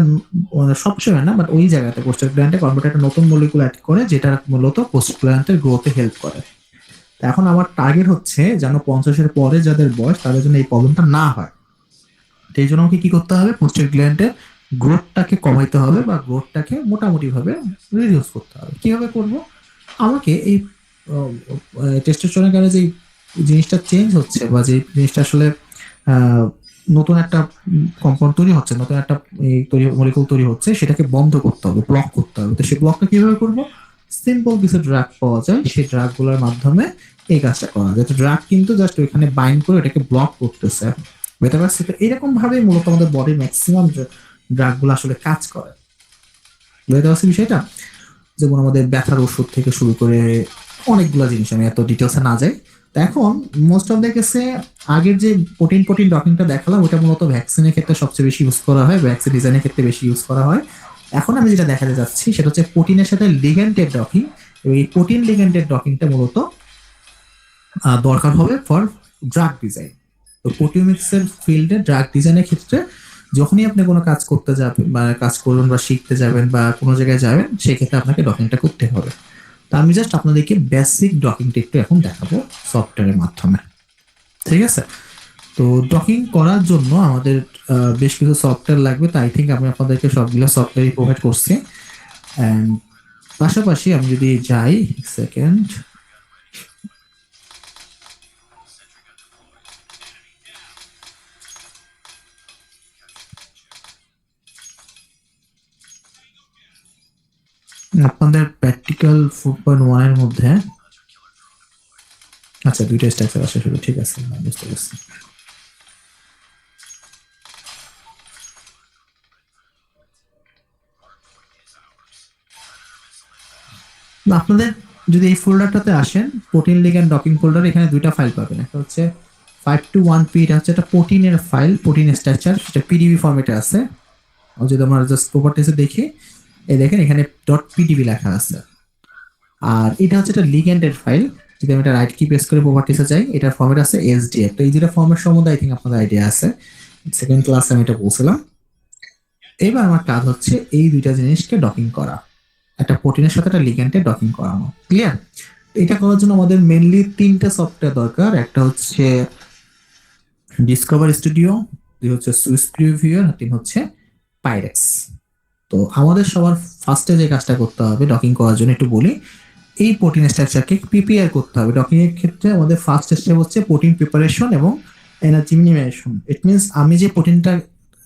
সবসময় না, বাট ওই জায়গাতে পোস্টাগ্ল্যান্ডে কনভার্ট একটা নতুন মলিকুল অ্যাড করে, যেটা মূলত পোস্টগ্ল্যান্ডের গ্রোথে হেল্প করে। এখন আমার টার্গেট হচ্ছে যেন 50-এর পরে যাদের বয়স, তাদের জন্য এই প্রবলেমটা না হয়। তো এই জন্য আমাকে কি করতে হবে? পোস্টগ্ল্যান্ডের গ্রোথটাকে কমাইতে হবে বা গ্রোথটাকে মোটামুটি ভাবে রিডিউস করতে হবে। কিভাবে করব? আমাকে এই টেস্টোস্টেরনের কারণে যে জিনিসটা চেঞ্জ হচ্ছে বা যে জিনিসটা আসলে আহ, নতুন একটা কম্পাউন্ড তৈরি হচ্ছে, নতুন একটা মলিকুল তৈরি হচ্ছে, সেটাকে বন্ধ করতে হবে, ব্লক করতে হবে। তো সেই ব্লকটা কিভাবে করব? সিম্পল কিছু ড্রাগ পাওয়া যায়, সেই ড্রাগ গুলোর মাধ্যমে এই কাজটা করা যায়। ড্রাগ কিন্তু জাস্ট ওইখানে বাইন্ড করে এটাকে ব্লক করতেছে, বুঝতে পারছি? তো এরকম ভাবে মূলত আমাদের বডির ম্যাক্সিমাম ড্রাগ গুলো আসলে কাজ করে, বুঝতে পারছি বিষয়টা? যেমন আমাদের ব্যথার ওষুধ থেকে শুরু করে অনেকগুলো জিনিস, আমি এত ডিটেলসে না যাই। তো এখন মোস্ট অফ দ্য কেসে আগের যে প্রোটিন প্রোটিন ডকিংটা দেখালাম, ওটা মূলত ভ্যাকসিনের ক্ষেত্রে সবচেয়ে বেশি ইউজ করা হয়, ভ্যাকসিন ডিজাইনের ক্ষেত্রে বেশি ইউজ করা হয়। এখন আমি যেটা দেখাতে যাচ্ছি সেটা হচ্ছে প্রোটিনের সাথে লিগ্যান্ডের ডকিং। এই প্রোটিন লিগ্যান্ডের ডকিংটা মূলত দরকার হবে ফর ড্রাগ ডিজাইন। তো প্রোটিওমিক্সের ফিল্ডে ড্রাগ ডিজাইনের ক্ষেত্রে যখনই আপনি কোনো কাজ করতে যাবেন বা কাজ করবেন বা শিখতে যাবেন বা কোনো জায়গায় যাবেন, সেই ক্ষেত্রে আপনাকে ডকিংটা করতে হবে। তো আমি জাস্ট আপনাদেরকে বেসিক ডকিংটা একটু এখন দেখাবো সফটওয়্যারের মাধ্যমে। ঠিক আছে। তো ডকিং করার জন্য আমাদের বেশ কিছু সফটওয়্যার লাগবে। তো আই থিঙ্ক আমি আপনাদেরকে সবগুলো সফটওয়্যারই প্রোভাইড করছি। অ্যান্ড পাশাপাশি আমি যদি যাই, সেকেন্ড, আপনাদের প্র্যাকটিক্যাল 4.1 এর মধ্যে আচ্ছা দুইটা স্ট্রাকচার আসে শুধু, ঠিক আছে বুঝতে পারছি। আপনাদের যদি এই ফোল্ডারটাতে আসেন, প্রোটিন লিগ্যান্ড ডকিং ফোল্ডার, এখানে দুইটা ফাইল পাবেন। একটা হচ্ছে 521p, এটা হচ্ছে একটা প্রোটিনের ফাইল, প্রোটিন স্ট্রাকচার, সেটা পিডিবি ফরম্যাটে আছে। আর যদি আমরা জাস্ট প্রপার্টিসে দেখি, এই দেখেন এখানে ডট পিডিবি লেখা আছে। আর এটা হচ্ছে একটা লিগ্যান্ডের ফাইল, যদি আমি এটা রাইট কি প্রেস করে প্রপার্টিসে যাই, এটার ফরম্যাট আছে এসডি। একটা এই যেটা ফরম্যাট সম্বন্ধে আই থিঙ্ক আপনাদের আইডিয়া আছে, সেকেন্ড ক্লাসে আমি এটা বলছিলাম। এবার আমার কাজ হচ্ছে এই দুইটা জিনিসকে ডকিং করা, একটা প্রোটিনের সাথে একটা লিগ্যান্ডে ডকিং করানো। ক্লিয়ার? এটা করার জন্য আমাদের মেনলি তিনটা সফটওয়্যার দরকার। একটা হচ্ছে ডিসকভার স্টুডিও, দুই হচ্ছে সুইস প্রিভিউয়ার, আর তিন হচ্ছে পাইরেক্স। তো আমাদের সবার ফার্স্টে যে কাজটা করতে হবে ডকিং করার জন্য একটু বলি, এই প্রোটিন স্ট্রাকচারকে প্রিপেয়ার করতে হবে। ডকিং এর ক্ষেত্রে আমাদের ফার্স্ট স্টেপ হচ্ছে প্রোটিন প্রিপারেশন এবং এনার্জি মিনিমাইজেশন। ইট মিনস আমি যে প্রোটিনটা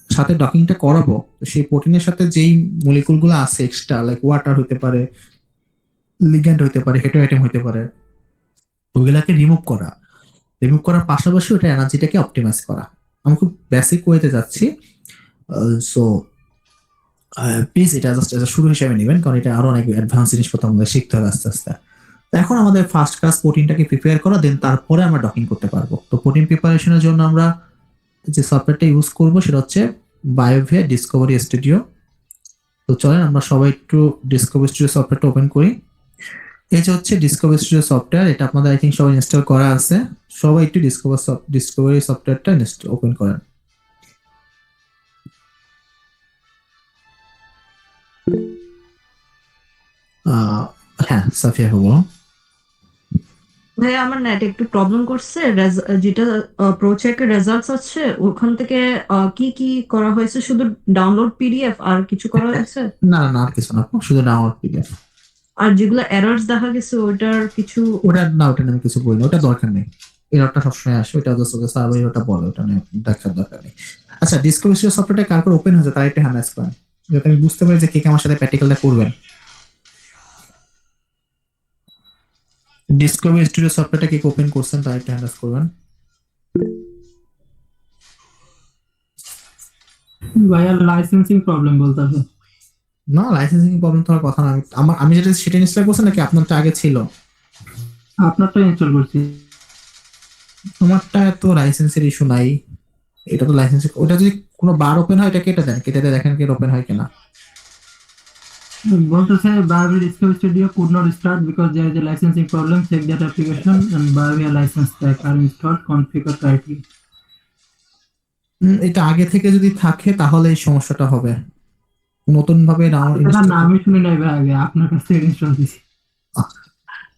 সাথে ডকিংটা করাবো, তো সেই প্রোটিনের সাথে যেই মলিকুলগুলো আছে এক্সট্রা, লাইক ওয়াটার হতে পারে, লিগ্যান্ড হতে পারে, হেটেরোঅ্যাটম হতে পারে, ওইগুলাকে রিমুভ করার পাশাপাশি ওটা এনার্জিটাকে অপটিমাইজ করা। আমি খুব বেসিক ওয়েতে যাচ্ছি, সো প্লিজ এটা জাস্ট শুরু হিসেবে নেবেন, কারণ এটা আরো অনেক অ্যাডভান্স জিনিসপত্র আমাদের শিখতে হবে আস্তে আস্তে। তো এখন আমাদের ফার্স্ট কাজ প্রোটিনটাকে প্রিপেয়ার করা, দেন তারপরে আমরা ডকিং করতে পারবো। তো প্রোটিন প্রিপারেশনের জন্য আমরা যে সফটওয়্যারটা ইউজ করবো সেটা হচ্ছে বায়োভিয়া ডিসকভারি স্টুডিও। তো চলেন আমরা সবাই একটু ডিসকভারি স্টুডিও সফটওয়্যারটা ওপেন করি। এই যে হচ্ছে ডিসকভারি স্টুডিও সফটওয়্যার, এটা আপনাদের আই থিঙ্ক সবাই ইনস্টল করা আছে। সবাই একটু ডিসকভারি সফটওয়্যারটা ওপেন করেন। হ্যাঁ সাফিয়া বলো। ভাই আমার নেট একটু প্রবলেম করছে। যেটা প্রোচেকের রেজাল্টস আছে ওখান থেকে কি কি করা হয়েছে? শুধু ডাউনলোড পিডিএফ, আর কিছু করা হয়েছে? না না আর কিছু না, শুধু ডাউনলোড পিডিএফ। আর যেগুলো এরর্স দেখা গেছে ওটার কিছু? ওটা না, ওটা আমি কিছু বলি না, ওটা দরকার নেই। এররটা সবসময় আসে, ওটা জাস্ট ওকে সার্ভার ওটা বলে, ওটা নিয়ে দেখার দরকার নেই। আচ্ছা ডিসকভারি স্টুডিও সফটওয়্যারটা কার কার ওপেন হয়েছে তারা একটা হ্যান্ড রাইজ করেন, যাতে আমি বুঝতে পারি যে কে কে আমার সাথে প্র্যাকটিক্যালটা করবেন। ডিসকভারি স্টুডিও সফটওয়্যারটা কে ওপেন করছেন তারা একটা হ্যান্ড রাইজ করবেন। ভাইয়া লাইসেন্সিং প্রবলেম বলতে হবে। না লাইসেন্সিং প্রবলেম তো হওয়ার কথা না। আমি যেটা সেটা ইনস্টল করছি নাকি আপনারটা আগে ছিল? আপনারটা ইনস্টল করছি। তোমারটা তো লাইসেন্সের ইস্যু নাই, এটা তো লাইসেন্স। ওটা যদি কোনো বার ওপেন হয় এটা কেটে দেন, কেটে দিয়ে দেখেন কি ওপেন হয় কিনা। বলতেছে Barbie Discovery Studio could not start because there is a licensing problem. Check that application and Barbie license tag are installed. Configure correctly. এটা আগে থেকে যদি থাকে তাহলে এই সমস্যাটা হবে। নতুন ভাবে এটা না আমি শুনি নাই ভাই, আগে আপনার কাছ থেকে ইনস্টল দিছি।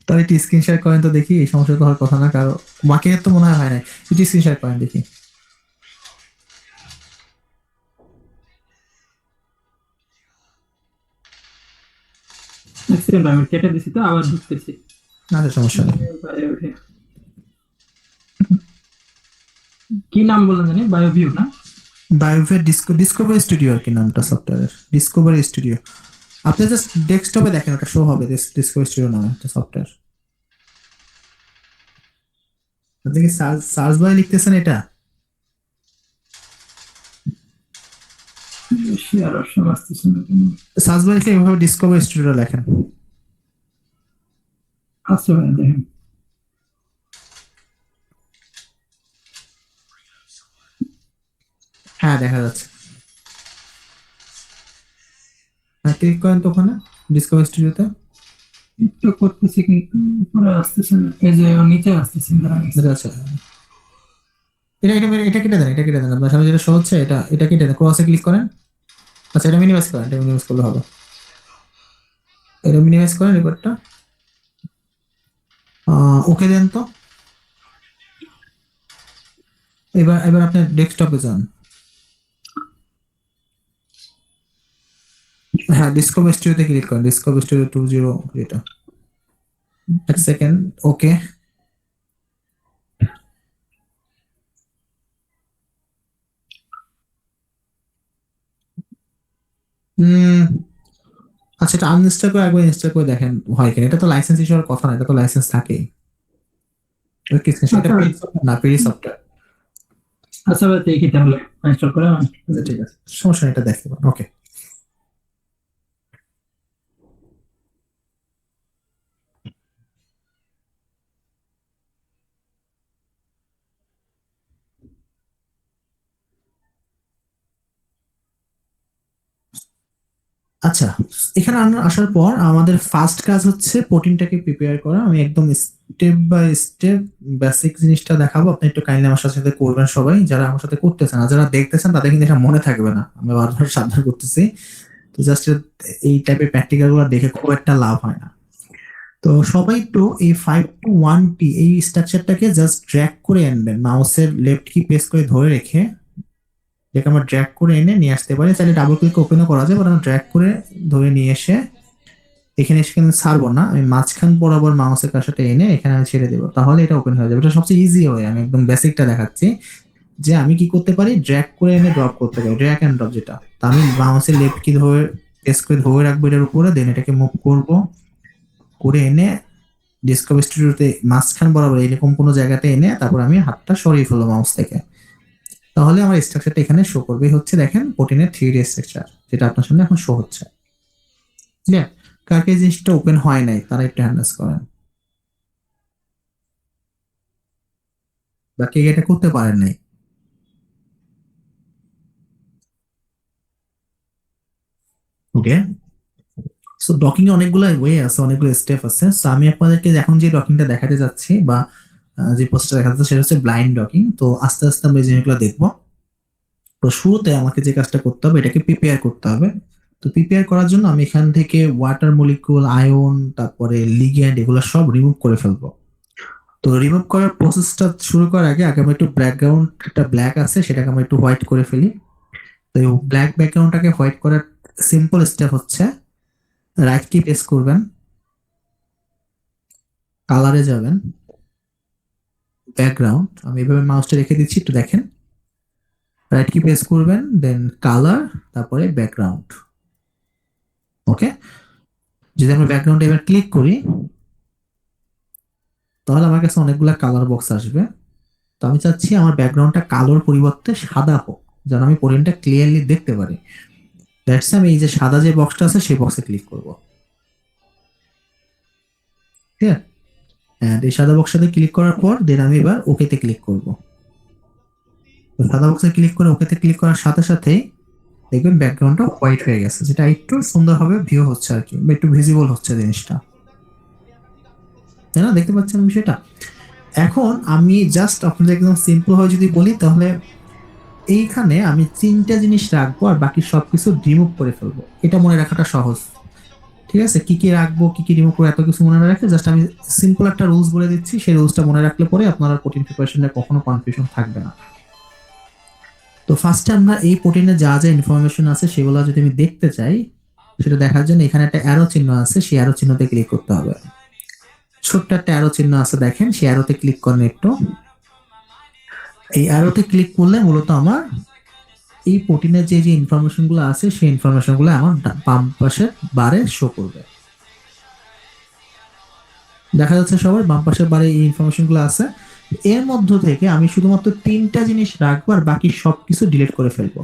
তাহলে একটু স্ক্রিন শেয়ার করেন তো দেখি, এই সমস্যা তো হওয়ার কথা না কারো, বাকি তো মনে হয় নাই। একটু স্ক্রিন শেয়ার করেন দেখি। সেকেন্ড আমি কেটে দিছি তো আবার ঢুকতেছি। না সমস্যা নেই। কি নাম বললেন জানি? বায়োভিউ না? বায়োভিয়া ডিসকভারি স্টুডিও আর কি নামটা সফটওয়্যারের, ডিসকভারি স্টুডিও। আপনি জাস্ট ডেস্কটপে দেখেন, ওটা শো হবে ডিসকভারি স্টুডিও নামে একটা সফটওয়্যার। আপনি কি সার্চ বারে লিখতেছেন এটা? শেয়ার অপশন আসতেছে না কেন? সার্চ বারে লিখে এভাবে ডিসকভারি স্টুডিও লেখেন। আচ্ছা ভাই দেখেন। হ্যাঁ দেখা যাচ্ছে। হ্যাঁ ক্লিক করেন তো ওখানে ডিসকভারি স্টুডিওতে। একটু করতেছি কিন্তু উপরে আসতেছে না, এই যে নিচে আসতেছে না। আচ্ছা এটা কেটে দেন, এটা কেটে দেন। আপনার সামনে যেটা শো হচ্ছে এটা কেটে দেন, ক্রসে ক্লিক করেন। আচ্ছা এটা মিনিমাইজ করেন, এটা মিনিমাইজ করলে হবে। এটা মিনিমাইজ করেন রিপোর্টটা, ওকে দেন তো। এবার আপনি ডেস্কটপে যান। হ্যাঁ ডিসকভারি স্টুডিওতে ক্লিক করেন, ডিসকভারি স্টুডিও 20 এটা। এক সেকেন্ড, ওকে। আচ্ছা, এটা আনইনস্টল করে একবার ইনস্টল করে দেখেন হয় কিনা। এটা তো লাইসেন্স ইস্যুর কথা না, এটা তো লাইসেন্স থাকেই। সেটা না পেরি সফটওয়্যার। আচ্ছা ভাই, দেখি তাহলে ইনস্টল করে। ঠিক আছে, সমস্যা নেই, এটা দেখতে পারেন। ওকে, আচ্ছা, এখানে আসার পর আমাদের ফার্স্ট কাজ হচ্ছে প্রোটিনটাকে প্রিপেয়ার করা। আমি একদম স্টেপ বাই স্টেপ বেসিক জিনিসটা দেখাবো, আপনি একটু কাইন্ডলি আমার সাথে সাথে করবেন। সবাই যারা আমার সাথে করতেছেন আর যারা দেখতেছেন তাদের কিন্তু এটা মনে থাকবে না, আমি বারবার সাবধান করতেছি। তো জাস্ট এই টাইপের প্র্যাকটিক্যাল গুলো দেখে খুব একটা লাভ হয় না। তো সবাই একটু এই 5 to 1T এই স্ট্রাকচারটাকে জাস্ট ড্র্যাগ করে আনবেন, মাউসের লেফট কি প্রেস করে ধরে রেখে, যেটা আমরা ড্র্যাগ করে এনে নিয়ে আসতে পারি। চাইলে ডাবল ক্লিক ওপেনও করা যায়, বাট আমরা ড্র্যাগ করে ধরে নিয়ে এসে এখানে ছাড়বো না, আমি মাঝখান বরাবর মাউসের কাছাটা এনে এখানে আমি ছেড়ে দেবো, তাহলে এটা ওপেন হয়ে যাবে। এটা সবচেয়ে ইজি হয়। আমি একদম বেসিকটা দেখাচ্ছি যে আমি কি করতে পারি, ড্র্যাগ করে এনে ড্রপ করতে পারি, ড্র্যাগ এন্ড ড্রপ। যেটা তা আমি মাউসের লেফট কি ধরে প্রেস করে ধরে রাখবো এটার উপরে, দেন এটাকে মুভ করবো করে এনে ডিসকভার স্টুডিওতে মাঝখান বরাবর এরকম কোনো জায়গাতে এনে তারপর আমি হাতটা সরিয়ে ফেলবো মাউস থেকে, তাহলে আমার স্ট্রাকচারটা এখানে শো করবে। হচ্ছে দেখেন প্রোটিনের 3D স্ট্রাকচার, যেটা আপনার সামনে এখন শো হচ্ছে। ক্লিয়ার? কাকে জিনিসটা ওপেন হয় নাই তারা একটু হ্যান্ডেস করেন, বাকি এটা করতে পারেন নাই। ওকে, সো ডকিং এ অনেকগুলো ওয়ে আছে, অনেকগুলো স্টেপ আছে। সো আমি আপনাদেরকে এখন যে ডকিংটা দেখাতে যাচ্ছি বা যে পোস্টটা দেখাতে যাচ্ছি সেটা হচ্ছে ব্লাইন্ড ডকিং। তো আস্তে আস্তে আমরা এই জিনিসগুলো দেখবো। তো শুরুতে আমাকে যে কাজটা করতে হবে, এটাকে প্রিপেয়ার করতে হবে। তো প্রিপেয়ার করার জন্য আমি এখান থেকে ওয়াটার মলিকুল, আয়ন, তারপরে লিগ্যান্ড, এগুলো সব রিমুভ করে ফেলবো। তো রিমুভ করার প্রসেসটা শুরু করার আগে আমি একটু ব্যাকগ্রাউন্ড, একটা ব্ল্যাক আছে সেটাকে আমরা একটু হোয়াইট করে ফেলি। তো এই ব্ল্যাক ব্যাকগ্রাউন্ডটাকে হোয়াইট করার সিম্পল স্টেপ হচ্ছে রাইট কি প্রেস করবেন, কালারে যাবেন, ব্যাকগ্রাউন্ড, আমি এভাবে মাউসটা রেখে দিচ্ছি, একটু দেখেন। রাইট কি প্রেস করবেন, দেন কালার, তারপরে ব্যাকগ্রাউন্ড। ওকে, যদি আমরা ব্যাকগ্রাউন্ডে এবার ক্লিক করি তাহলে আমার কাছে অনেকগুলা কালার বক্স আসবে। তো আমি চাচ্ছি আমার ব্যাকগ্রাউন্ডটা কালোর পরিবর্তে সাদা হোক, যেন আমি পোর্ট্রেটটা ক্লিয়ারলি দেখতে পারি। দ্যাটস আমি এই যে সাদা যে বক্সটা আছে সেই বক্সে ক্লিক করব। ঠিক আছে, এই সাদা বক্সটাতে ক্লিক করার পর দেন আমি এবার ওকেতে ক্লিক করব। তো সাদা বক্সে ক্লিক করে ওকেতে ক্লিক করার সাথে সাথেই দেখবেন ব্যাকগ্রাউন্ডটা হোয়াইট হয়ে গেছে, যেটা একটু সুন্দরভাবে ভিউ হচ্ছে আর কি, বা একটু ভিজিবল হচ্ছে জিনিসটা, তাই না? দেখতে পাচ্ছেন বিষয়টা? এখন আমি জাস্ট আপনাদের একদম সিম্পল হয়ে যদি বলি, তাহলে এইখানে আমি 3টা জিনিস রাখবো আর বাকি সবকিছু রিমুভ করে ফেলবো। এটা মনে রাখাটা সহজ। ঠিক আছে, কি কি রাখবো কি কি রিমুভ করে এত কিছু মনে না রাখে, জাস্ট আমি সিম্পল একটা রুলস বলে দিচ্ছি, সেই রুলসটা মনে রাখলে পরে আপনার প্রোটিন প্রিপারেশনে কখনো কনফিউশন থাকবে না। তো ফার্স্টে আমরা এই প্রোটিনে যা যা ইনফরমেশন আছে সেগুলো যদি আমি দেখতে চাই, সেটা দেখার জন্য এখানে একটা অ্যারো চিহ্ন আছে, সেই অ্যারো চিহ্নতে ক্লিক করতে হবে। ছোট্ট একটা অ্যারো চিহ্ন আছে দেখেন, সেই অ্যারোতে ক্লিক করেন একটু। এই অ্যারোতে ক্লিক করলে মূলত আমার এই প্রোটিনের যে যে ইনফরমেশন গুলো আছে সেই ইনফরমেশন গুলো আমার বাম পাশের বারে শো করবে। দেখা যাচ্ছে সবার বাম পাশের বারে এই ইনফরমেশন গুলো আছে। এর মধ্য থেকে আমি শুধুমাত্র 3টা জিনিস রাখবো আর বাকি সবকিছু ডিলিট করে ফেলবো।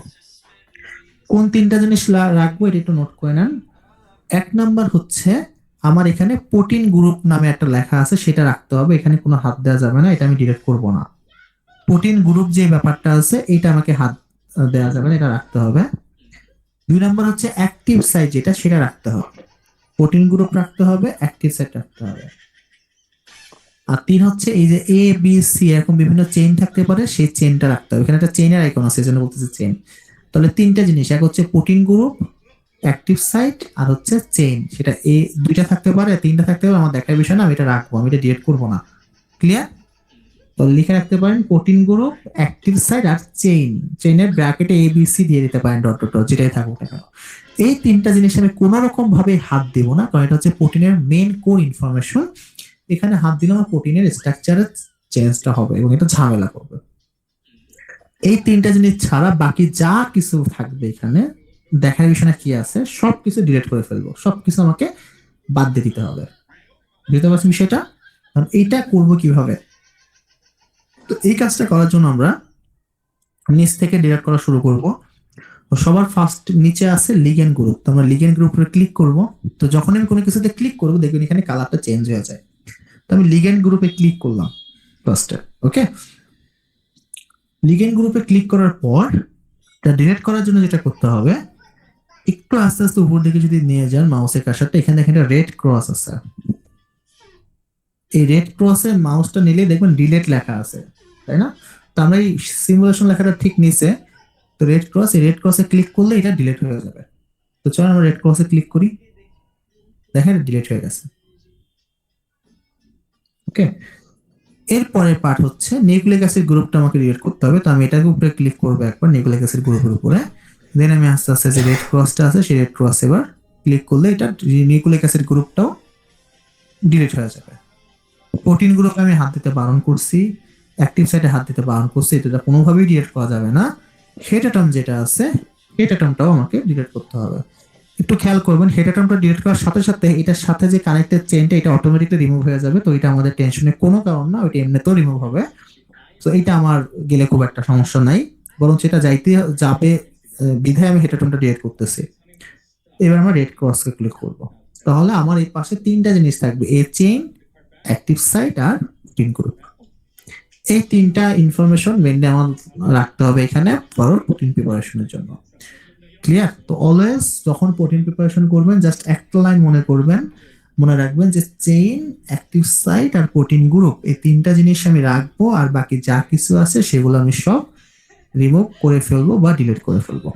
কোন 3টা জিনিস রাখবো এটা একটু নোট করে নেন। 1 নাম্বার হচ্ছে আমার এখানে প্রোটিন গ্রুপ নামে একটা লেখা আছে, সেটা রাখতে হবে, এখানে কোনো হাত দেওয়া যাবে না, এটা আমি ডিলিট করব না। প্রোটিন গ্রুপ যে ব্যাপারটা আছে এটা আমাকে হাত দেওয়া যাবে না, এটা রাখতে হবে। 2 নাম্বার হচ্ছে অ্যাক্টিভ সাইট, যেটা সেটা রাখতে হবে, প্রোটিন গ্রুপ রাখতে হবে, অ্যাক্টিভ সাইট রাখতে হবে। আর 3 হচ্ছে এই যে এ বি সি এরকম বিভিন্ন চেইন থাকতে পারে, সেই চেইনটা রাখতে হবে। এখানে একটা চেইনের আইকন আছে, এজন্য বলতেছি চেইন। তাহলে 3টা জিনিস, এক হচ্ছে প্রোটিন গ্রুপ, অ্যাক্টিভ সাইট, আর হচ্ছে চেইন। সেটা এ 2টা থাকতে পারে, 3টা থাকতে পারে, আমার দেখার বিষয় না, আমি এটা রাখবো, আমি এটা ডিলিট করবো না। ক্লিয়ার? তো লিখে রাখতে পারেন প্রোটিন গ্রুপ, অ্যাক্টিভ সাইট আর চেইন। চেইনের ব্র্যাকেটে এ বি সি দিয়ে দিতে পারেন, ডট ডট ডট, যেটাই থাকুক না কেন। এই 3টা জিনিস আমি কোনো রকম ভাবে হাত দিব না, কারণ এটা হচ্ছে প্রোটিনের মেইন কোর ইনফরমেশন। এখানে হাত দিলে আমার প্রোটিনের স্ট্রাকচারের চেঞ্জটা হবে এবং এটা ঝামেলা করবে। এই 3টা জিনিস ছাড়া বাকি যা কিছু থাকবে এখানে দেখার বিষয় না কি আছে, সবকিছু ডিলিট করে ফেলবো, সবকিছু আমাকে বাদ দিয়ে দিতে হবে। বুঝতে পারছেন বিষয়টা? কারণ এইটা করবো কিভাবে? তো এই কাজটা করার জন্য আমরা নিচ থেকে ডিলিট করা শুরু করব। তো সবার ফার্স্ট নিচে আছে লিগেন্ড গ্রুপ, তো আমরা লিগেন্ড গ্রুপে ক্লিক করব। তো যখন আমি কোনো কিছুতে ক্লিক করব দেখবেন এখানে কালারটা চেঞ্জ হয়ে যায়। তো আমি লিগেন্ড গ্রুপে ক্লিক করলাম ফার্স্টে। ওকে, লিগেন্ড গ্রুপে ক্লিক করার পর এটা ডিলিট করার জন্য যেটা করতে হবে, একটু আস্তে আস্তে উপর দিকে যদি নিয়ে যান মাউসের কার্সারটা, এখানে দেখেন রেড ক্রস আছে। এই রেড ক্রসে মাউসটা নিলে দেখবেন ডিলিট লেখা আছে, তাই না? তো আমরা এই সিমুলেশন লেখাটা ঠিক নিচে, তো রেড ক্রস, এই রেড ক্রসে ক্লিক করলে এটা ডিলিট হয়ে যাবে। তো চলো আমরা রেড ক্রসে ক্লিক করি, দেখেন ডিলিট হয়ে গেছে। ওকে, এরপরের পার্ট হচ্ছে নিউক্লিক অ্যাসিড গ্রুপটা আমাকে ডিলিট করতে হবে। তো আমি এটার উপরে ক্লিক করবো একবার, নিউক্লিক অ্যাসিড গ্রুপের উপরে। দেন আমি আস্তে আস্তে যে রেড ক্রসটা আছে সেই রেড ক্রস এবার ক্লিক করলে এটা নিউক্লিক অ্যাসিড গ্রুপটাও ডিলিট হয়ে যাবে। প্রোটিন গ্রুপে আমি হাত দিতে বারণ করছি, অ্যাক্টিভ সাইটে হাত দিতে বারণ করছি, এটা কোনোভাবেই ডিলিট করা যাবে না। হেড অ্যাটম যেটা আছে, হেড অ্যাটমটাও আমাকে ডিলিট করতে হবে। একটু খেয়াল করবেন, হেড অ্যাটমটা ডিলিট করার সাথে সাথে এটার সাথে যে কানেক্টেড চেইনটা এটা অটোমেটিকলি রিমুভ হয়ে যাবে। তো এটা আমাদের টেনশনের কোনো কারণ না, ওইটা এমনিতেও রিমুভ হবে। তো এইটা আমার গেলে খুব একটা সমস্যা নাই, বরঞ্চ এটা যাইতে যাবে বিধায় আমি হেড অ্যাটমটা ডিলিট করতেছি। এবার আমরা রেড ক্রসকে ক্লিক করব। তাহলে আমার এই পাশে তিনটা জিনিস থাকবে, এ চেইন, অ্যাক্টিভ সাইট আর প্রোটিন গ্রুপ। এই তিনটা ইনফরমেশন মেনলি আমার রাখতে হবে এখানে ফর প্রোটিন প্রিপারেশনের জন্য। ক্লিয়ার? তো অলওয়েজ যখন প্রোটিন প্রিপারেশন করবেন জাস্ট একটা লাইন মনে রাখবেন যে চেইন, অ্যাক্টিভ সাইট আর প্রোটিন গ্রুপ, এই তিনটা জিনিস আমি রাখবো, আর বাকি যা কিছু আছে সেগুলো আমি সব রিমুভ করে ফেলবো বা ডিলিট করে ফেলবো।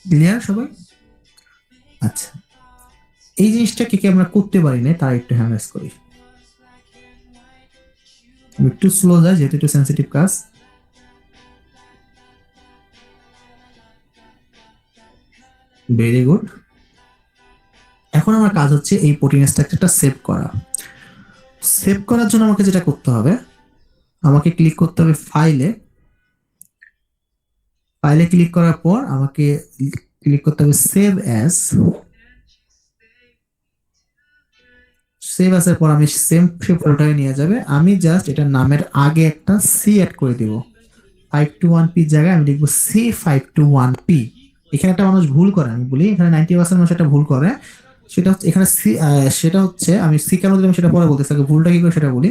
ক্লিয়ার সবাই? আচ্ছা, এই জিনিসটা কি আমরা করতে পারি না, তার একটু হ্যান্ডেস করি। একটু স্লো যায় যেহেতু একটু সেন্সিটিভ কাজ। Very good. এখন আমার কাজ হচ্ছে এই প্রোটিন স্ট্রাকচারটা সেভ করা। সেভ করার জন্য আমাকে যেটা করতে হবে, আমাকে ক্লিক করতে হবে ফাইলে। ফাইলে ক্লিক করার পর আমাকে ক্লিক করতে হবে সেভ অ্যাজ। সেভ অ্যাজের পর আমি সেম ফোল্ডারে নিয়ে যাবে। আমি জাস্ট এটার নামের আগে একটা সি অ্যাড করে দিব। 521p জায়গায় আমি লিখবো C521p। এখানে একটা মানুষ ভুল করে, আমি বলি এখানে 90% মানুষ একটা ভুল করে, সেটা হচ্ছে এখানে সেটা হচ্ছে আমি সি কেন দিলাম সেটা পরে বলতেছি, আগে ভুলটা কি করে সেটা বলি।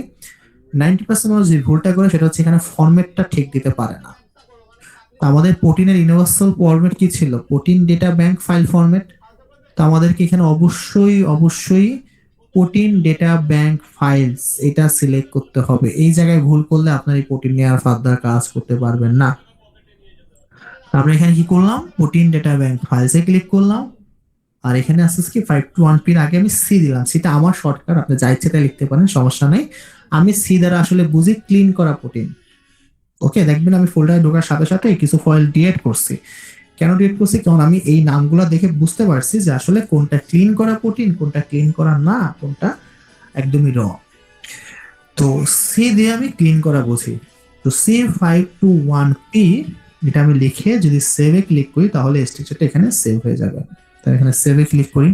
90% মানুষ যে ভুলটা করে সেটা হচ্ছে এখানে ফরম্যাটটা ঠিক দিতে পারে না। তো আমাদের প্রোটিনের ইউনিভার্সাল ফরম্যাট কি ছিল? Protein data bank file format. তো আমাদেরকে এখানে অবশ্যই প্রোটিন ডেটা ব্যাংক ফাইলস এটা সিলেক্ট করতে হবে। এই জায়গায় ভুল করলে আপনার এই প্রোটিন নিয়ে আর ফার্দার কাজ করতে পারবেন না। তারপরে এখানে কি করলাম, প্রোটিন ডেটা ব্যাংক ফাইলসে ক্লিক করলাম, আর এখানে আসছে কি 521p এর আগে আমি সি দিলাম। সেটা আমার শর্টকাট, আপনি যা ইচ্ছে তাই লিখতে পারেন, সমস্যা নেই। আমি সি দ্বারা আসলে বুঝি ক্লিন করা প্রোটিন। ওকে, দেখবেন আমি ফোল্ডারে ঢোকার সাথে সাথে কিছু ফাইল ডিলিট করছি। কেন ডিলিট করছি? কারণ আমি এই নামগুলো দেখে বুঝতে পারছি যে আসলে কোনটা ক্লিন করা প্রোটিন, কোনটা ক্লিন করা না, কোনটা একদমই র। তো সি দিয়ে আমি ক্লিন করা বুঝি। তো C521p এটা আমি লিখে যদি সেভে ক্লিক করি তাহলে স্ট্রাকচারটা এখানে সেভ হয়ে যাবে। তাহলে এখানে সেভে ক্লিক করি।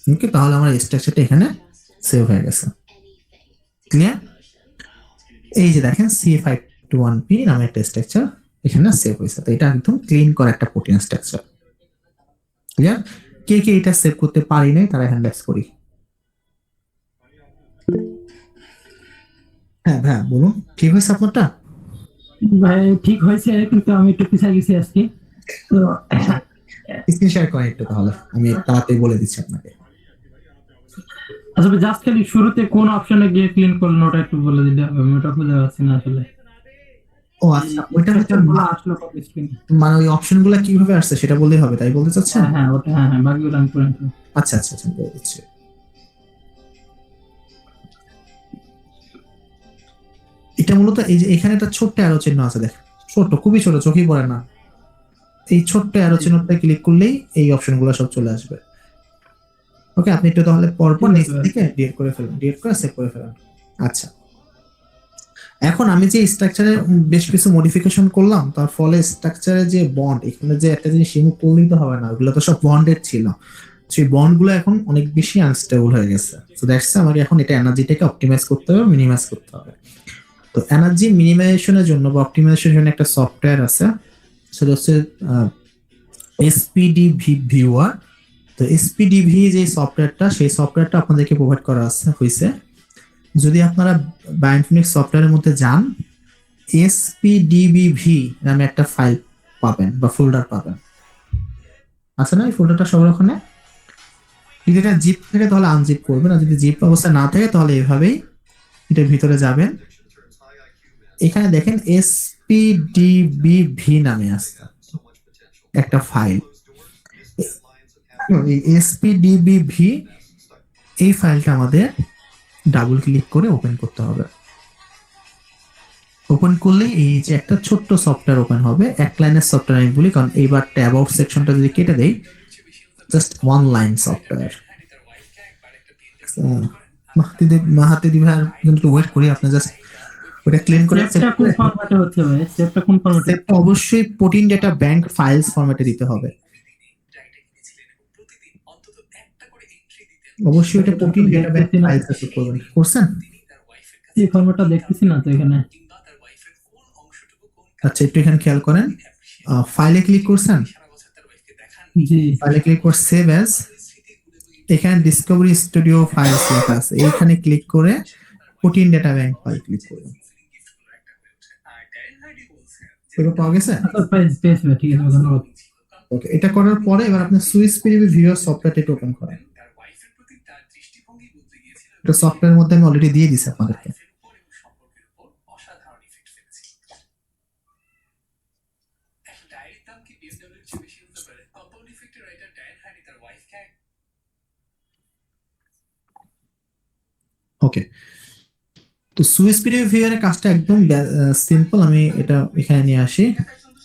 ওকে, তাহলে আমার স্ট্রাকচারটা এখানে সেভ হয়ে গেছে। ক্লিয়ার? এই যে দেখেন C521p নামে একটা স্ট্রাকচার এখানে সেভ হয়েছে। তো এটা একদম ক্লিন করা একটা প্রোটিন স্ট্রাকচার। ক্লিয়ার? কে কে এটা সেভ করতে পারি নাই তারা হ্যান্ড রেজ করি। হ্যাঁ হ্যাঁ বলুন, ঠিক হয়েছে আপনারটা? ভাই ঠিক হয়েছে, কিন্তু আমি একটু পিছিয়ে গেছি আজকে। তো স্ক্রিন শেয়ার করেন একটু, তাহলে আমি তাড়াতাড়ি বলে দিচ্ছি আপনাকে। আসলে জাস্ট খালি শুরুতে কোন অপশনে গিয়ে ক্লিন করলেন ওটা একটু বলে দিলে, আমি ওটা খুঁজে পাচ্ছি না আসলে। ও আচ্ছা, ওইটা হচ্ছে আসলে স্ক্রিন, মানে ওই অপশনগুলো কিভাবে আসছে সেটা বললেই হবে, তাই বলতে চাচ্ছেন? হ্যাঁ ওটা, হ্যাঁ বাকিগুলো আমি করে নিতে। আচ্ছা আচ্ছা আচ্ছা, বলে দিচ্ছি। এটা মূলত এই যে এখানে একটা ছোট্ট অ্যারো চিহ্ন আছে, দেখ ছোট, খুবই ছোট, চোখেই পড়ে না। এই ছোট্ট অ্যারো চিহ্নটা ক্লিক করলেই এই অপশনগুলো সব চলে আসবে। ওকে, আপনি একটু তাহলে পরপর নিচ থেকে ডিলিট করে ফেলুন, ডিলিট করে সেভ করে ফেলুন। আচ্ছা, এখন আমি যে স্ট্রাকচারে বেশ কিছু মডিফিকেশন করলাম, তার ফলে স্ট্রাকচারে যে বন্ড, এখানে যে একটা জিনিস রিমুভ করলেই তো হবে না, ওগুলো তো সব বন্ডেড ছিল, সেই বন্ড গুলো এখন অনেক বেশি আনস্টেবল হয়ে গেছে। সো দ্যাটস আমাকে এখন এটা এনার্জিটাকে অপটিমাইজ করতে হবে, মিনিমাইজ করতে হবে। তো এনার্জি মিনিমাইজেশনের জন্য বা অপটিমাইজেশনের জন্য একটা সফটওয়্যার আছে, সেটা হচ্ছে এসপিডিভি ভিউয়ার। তো এসপিডিভি যে সফটওয়্যারটা, সেই সফটওয়্যারটা আপনাদেরকে প্রোভাইড করা হয়েছে। যদি আপনারা বায়োইনফরমেটিক্স সফটওয়্যারের মধ্যে যান, এসপিডিবিভি নামে একটা ফাইল পাবেন বা ফোল্ডার পাবেন, আছে না এই ফোল্ডারটা সবার ওখানে? যদি এটা জিপ থাকে তাহলে আনজিপ করবেন, আর যদি জিপ অবস্থায় না থাকে তাহলে এভাবেই এটার ভিতরে যাবেন। এখানে দেখেন এসপিডিবিভি নামে আছে একটা ফাইল। এই এসপিডিবিভি এই ফাইলটা আমাদের ডাবল ক্লিক করে ওপেন করতে হবে। ওপেন করলে এই যে একটা ছোট্ট সফটওয়্যার ওপেন হবে, এক লাইনের সফটওয়্যার আমি বলি, কারণ এইবার ট্যাব আউট সেকশনটা যদি কেটে দেই, জাস্ট ওয়ান লাইন সফটওয়্যার। মাহাতিদি ভাইয়ের জন্য একটু ওয়েট করি, আপনি জাস্ট ওটা ক্লিন করে সেভটা কোন ফরম্যাটে হচ্ছে ভাই? সেভটা কোন ফরম্যাটে? সেভটা অবশ্যই প্রোটিন ডেটা ব্যাংক ফাইলস ফরম্যাটে দিতে হবে। অবশ্যই এটা protein data bank files save করবেন। করছেন? এই ফরম্যাটটা দেখতেছি না তো এখানে। আচ্ছা, একটু এখানে খেয়াল করেন, ফাইলে ক্লিক করছেন, জি ফাইলে ক্লিক করে সেভ অ্যাজ, এখানে ডিসকভারি স্টুডিও ফাইলস লেখা আছে, এইখানে ক্লিক করে protein data bank file click করবেন। সেটা পাওয়া গেছে? আচ্ছা পেজ ভাই, ঠিক আছে, ধন্যবাদ। ওকে, এটা করার পরে এবার আপনি সুইস পিডিবি ভিউয়ার সফটওয়্যারটা ওপেন করেন। এটা সফটওয়্যারের মধ্যে আমি অলরেডি দিয়ে দিছি আপনাদেরকে। ওকে, তো সুইস পিডিবি ভিউয়ারের কাজটা একদম সিম্পল। আমি এটা এখানে নিয়ে আসি,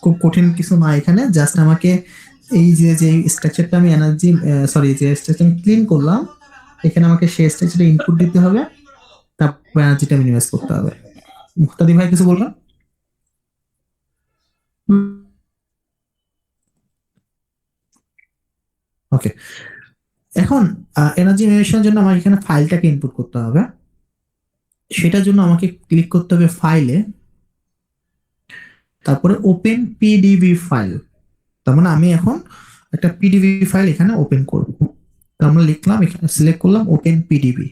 খুব কঠিন কিছু না এখানে। জাস্ট আমাকে এই যে স্ট্রাকচারটা আমি এনার্জি যে স্ট্রাকচার ক্লিন করলাম, এখানে আমাকে সেই স্ট্রাকচারটা ইনপুট দিতে হবে, তারপর এনার্জিটা মিনিমাইজ করতে হবে। মুক্তাদি ভাই কিছু বলবেন? ওকে, এখন এনার্জি মিনিমাইজেশনের জন্য আমাকে এখানে ফাইলটাকে ইনপুট করতে হবে। সেটার জন্য আমাকে ক্লিক করতে হবে ফাইলে, তারপরে ওপেন পিডিবি ফাইল। তার মানে আমি এখন একটা পিডিবি ফাইল এখানে ওপেন করব। তো আমরা লিখলাম, এখানে সিলেক্ট করলাম ওপেন পিডিবি,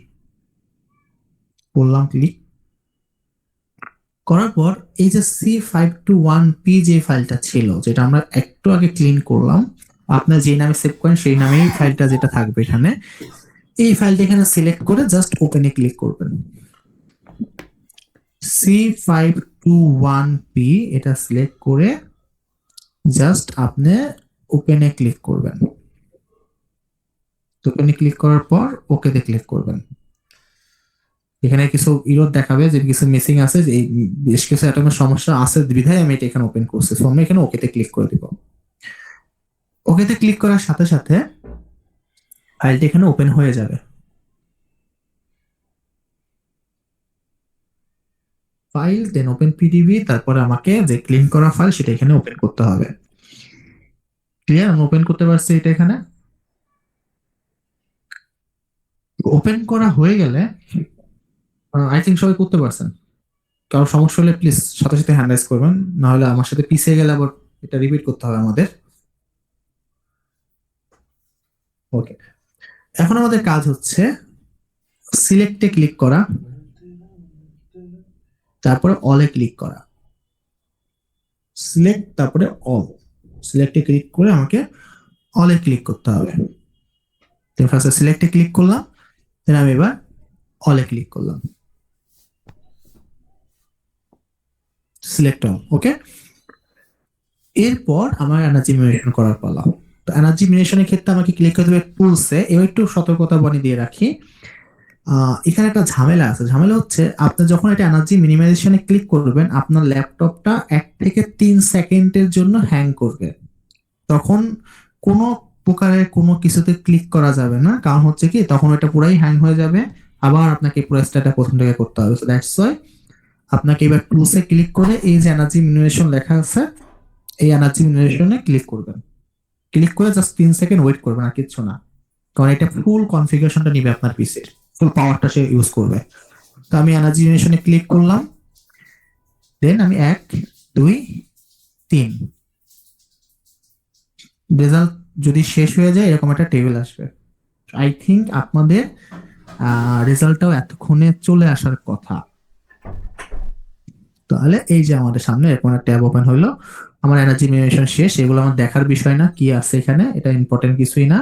করলাম ক্লিক। করার পর এই যে C521P যে ফাইলটা ছিল, যেটা আমরা একটু আগে ক্লিন করলাম, আপনার যে নামে সেভ করেন সেই নামেই ফাইলটা যেটা থাকবে এখানে, এই ফাইলটা এখানে সিলেক্ট করে জাস্ট ওপেনে ক্লিক করবেন। C521P এটা সিলেক্ট করে জাস্ট আপনি ওপেনে ক্লিক করবেন। ওপেনে ক্লিক করার পর ওকেতে ক্লিক করবেন। এখানে কিছু ইরর দেখাবে যে কিছু মিসিং আছে, যে বেশ কিছু অ্যাটমের সমস্যা আছে, বিধায় আমি এটা এখানে ওপেন করছি। সো আমি এখানে ওকেতে ক্লিক করে দিব। ওকেতে ক্লিক করার সাথে সাথে ফাইলটা এখানে ওপেন হয়ে যাবে। ফাইল দেন ওপেন পিডিবি, তারপরে আমাকে যে ক্লিন করা ফাইল সেটা এখানে ওপেন করতে হবে। ক্লিয়ার? আমি ওপেন করতে পারছি এটা এখানে। ওপেন করা হয়ে গেলে আই থিঙ্ক সবাই করতে পারছেন। কারো সমস্যা হলে প্লিজ সাথে সাথে হ্যান্ড রাইজ করবেন, না হলে আমার সাথে পিছিয়ে গেলে আবার এটা রিপিট করতে হবে আমাদের। ওকে, এখন আমাদের কাজ হচ্ছে সিলেক্টে ক্লিক করা, তারপরে অলে ক্লিক করা। সিলেক্ট তারপরে অল, সিলেক্টে ক্লিক করে আমাকে অলে ক্লিক করতে হবে। ফার্স্টে সিলেক্টে ক্লিক করলাম, দেন আমি এবার অলে ক্লিক করলাম। সিলেক্ট অল, ওকে। এরপর আমার এনার্জি মিনিমাইজেশন করার পালা। তো এনার্জি মিনিমাইজেশনের ক্ষেত্রে আমাকে ক্লিক করতে হবে টুলসে। এবার একটু সতর্কতা বানিয়ে দিয়ে রাখি, এখানে একটা ঝামেলা আছে। ঝামেলা হচ্ছে আপনি যখন এটা এনার্জি মিনিমাইজেশনে ক্লিক করবেন, আপনার ল্যাপটপটা 1 থেকে 3 সেকেন্ডের জন্য হ্যাং করবে। তখন কোনো প্রকারের কোনো কিছুতে ক্লিক করা যাবে না, কারণ হচ্ছে কি তখন এটা পুরাই হ্যাং হয়ে যাবে, আবার আপনাকে পুরো স্টার্টটা প্রথম থেকে করতে হবে। সো দ্যাটস ওয়াই আপনাকে এবার টুলসে ক্লিক করে এই যে এনার্জি মিনারেশন লেখা আছে, এই এনার্জি মিনারেশনে ক্লিক করবেন। ক্লিক করে জাস্ট 3 সেকেন্ড ওয়েট করবেন, আর কিচ্ছু না, কারণ এটা ফুল কনফিগারেশনটা নিবে আপনার পিসির, ফুল পাওয়ারটা সে ইউজ করবে। তো আমি এনার্জি মিনারেশনে ক্লিক করলাম, দেন আমি 1 2 3 রেজাল্ট যদি শেষ হয়ে যায় এরকম একটা টেবিল আসবে। আই থিংক আপনাদের রেজাল্টটাও এতক্ষণে চলে আসার কথা। তাহলে এই যে আমাদের সামনে এরকম একটা ট্যাব ওপেন হইলো, আমার এনার্জি মিনারেশন শেষ, এগুলো আমার দেখার বিষয় না কি আছে এখানে, এটা ইম্পর্টেন্ট কিছুই না।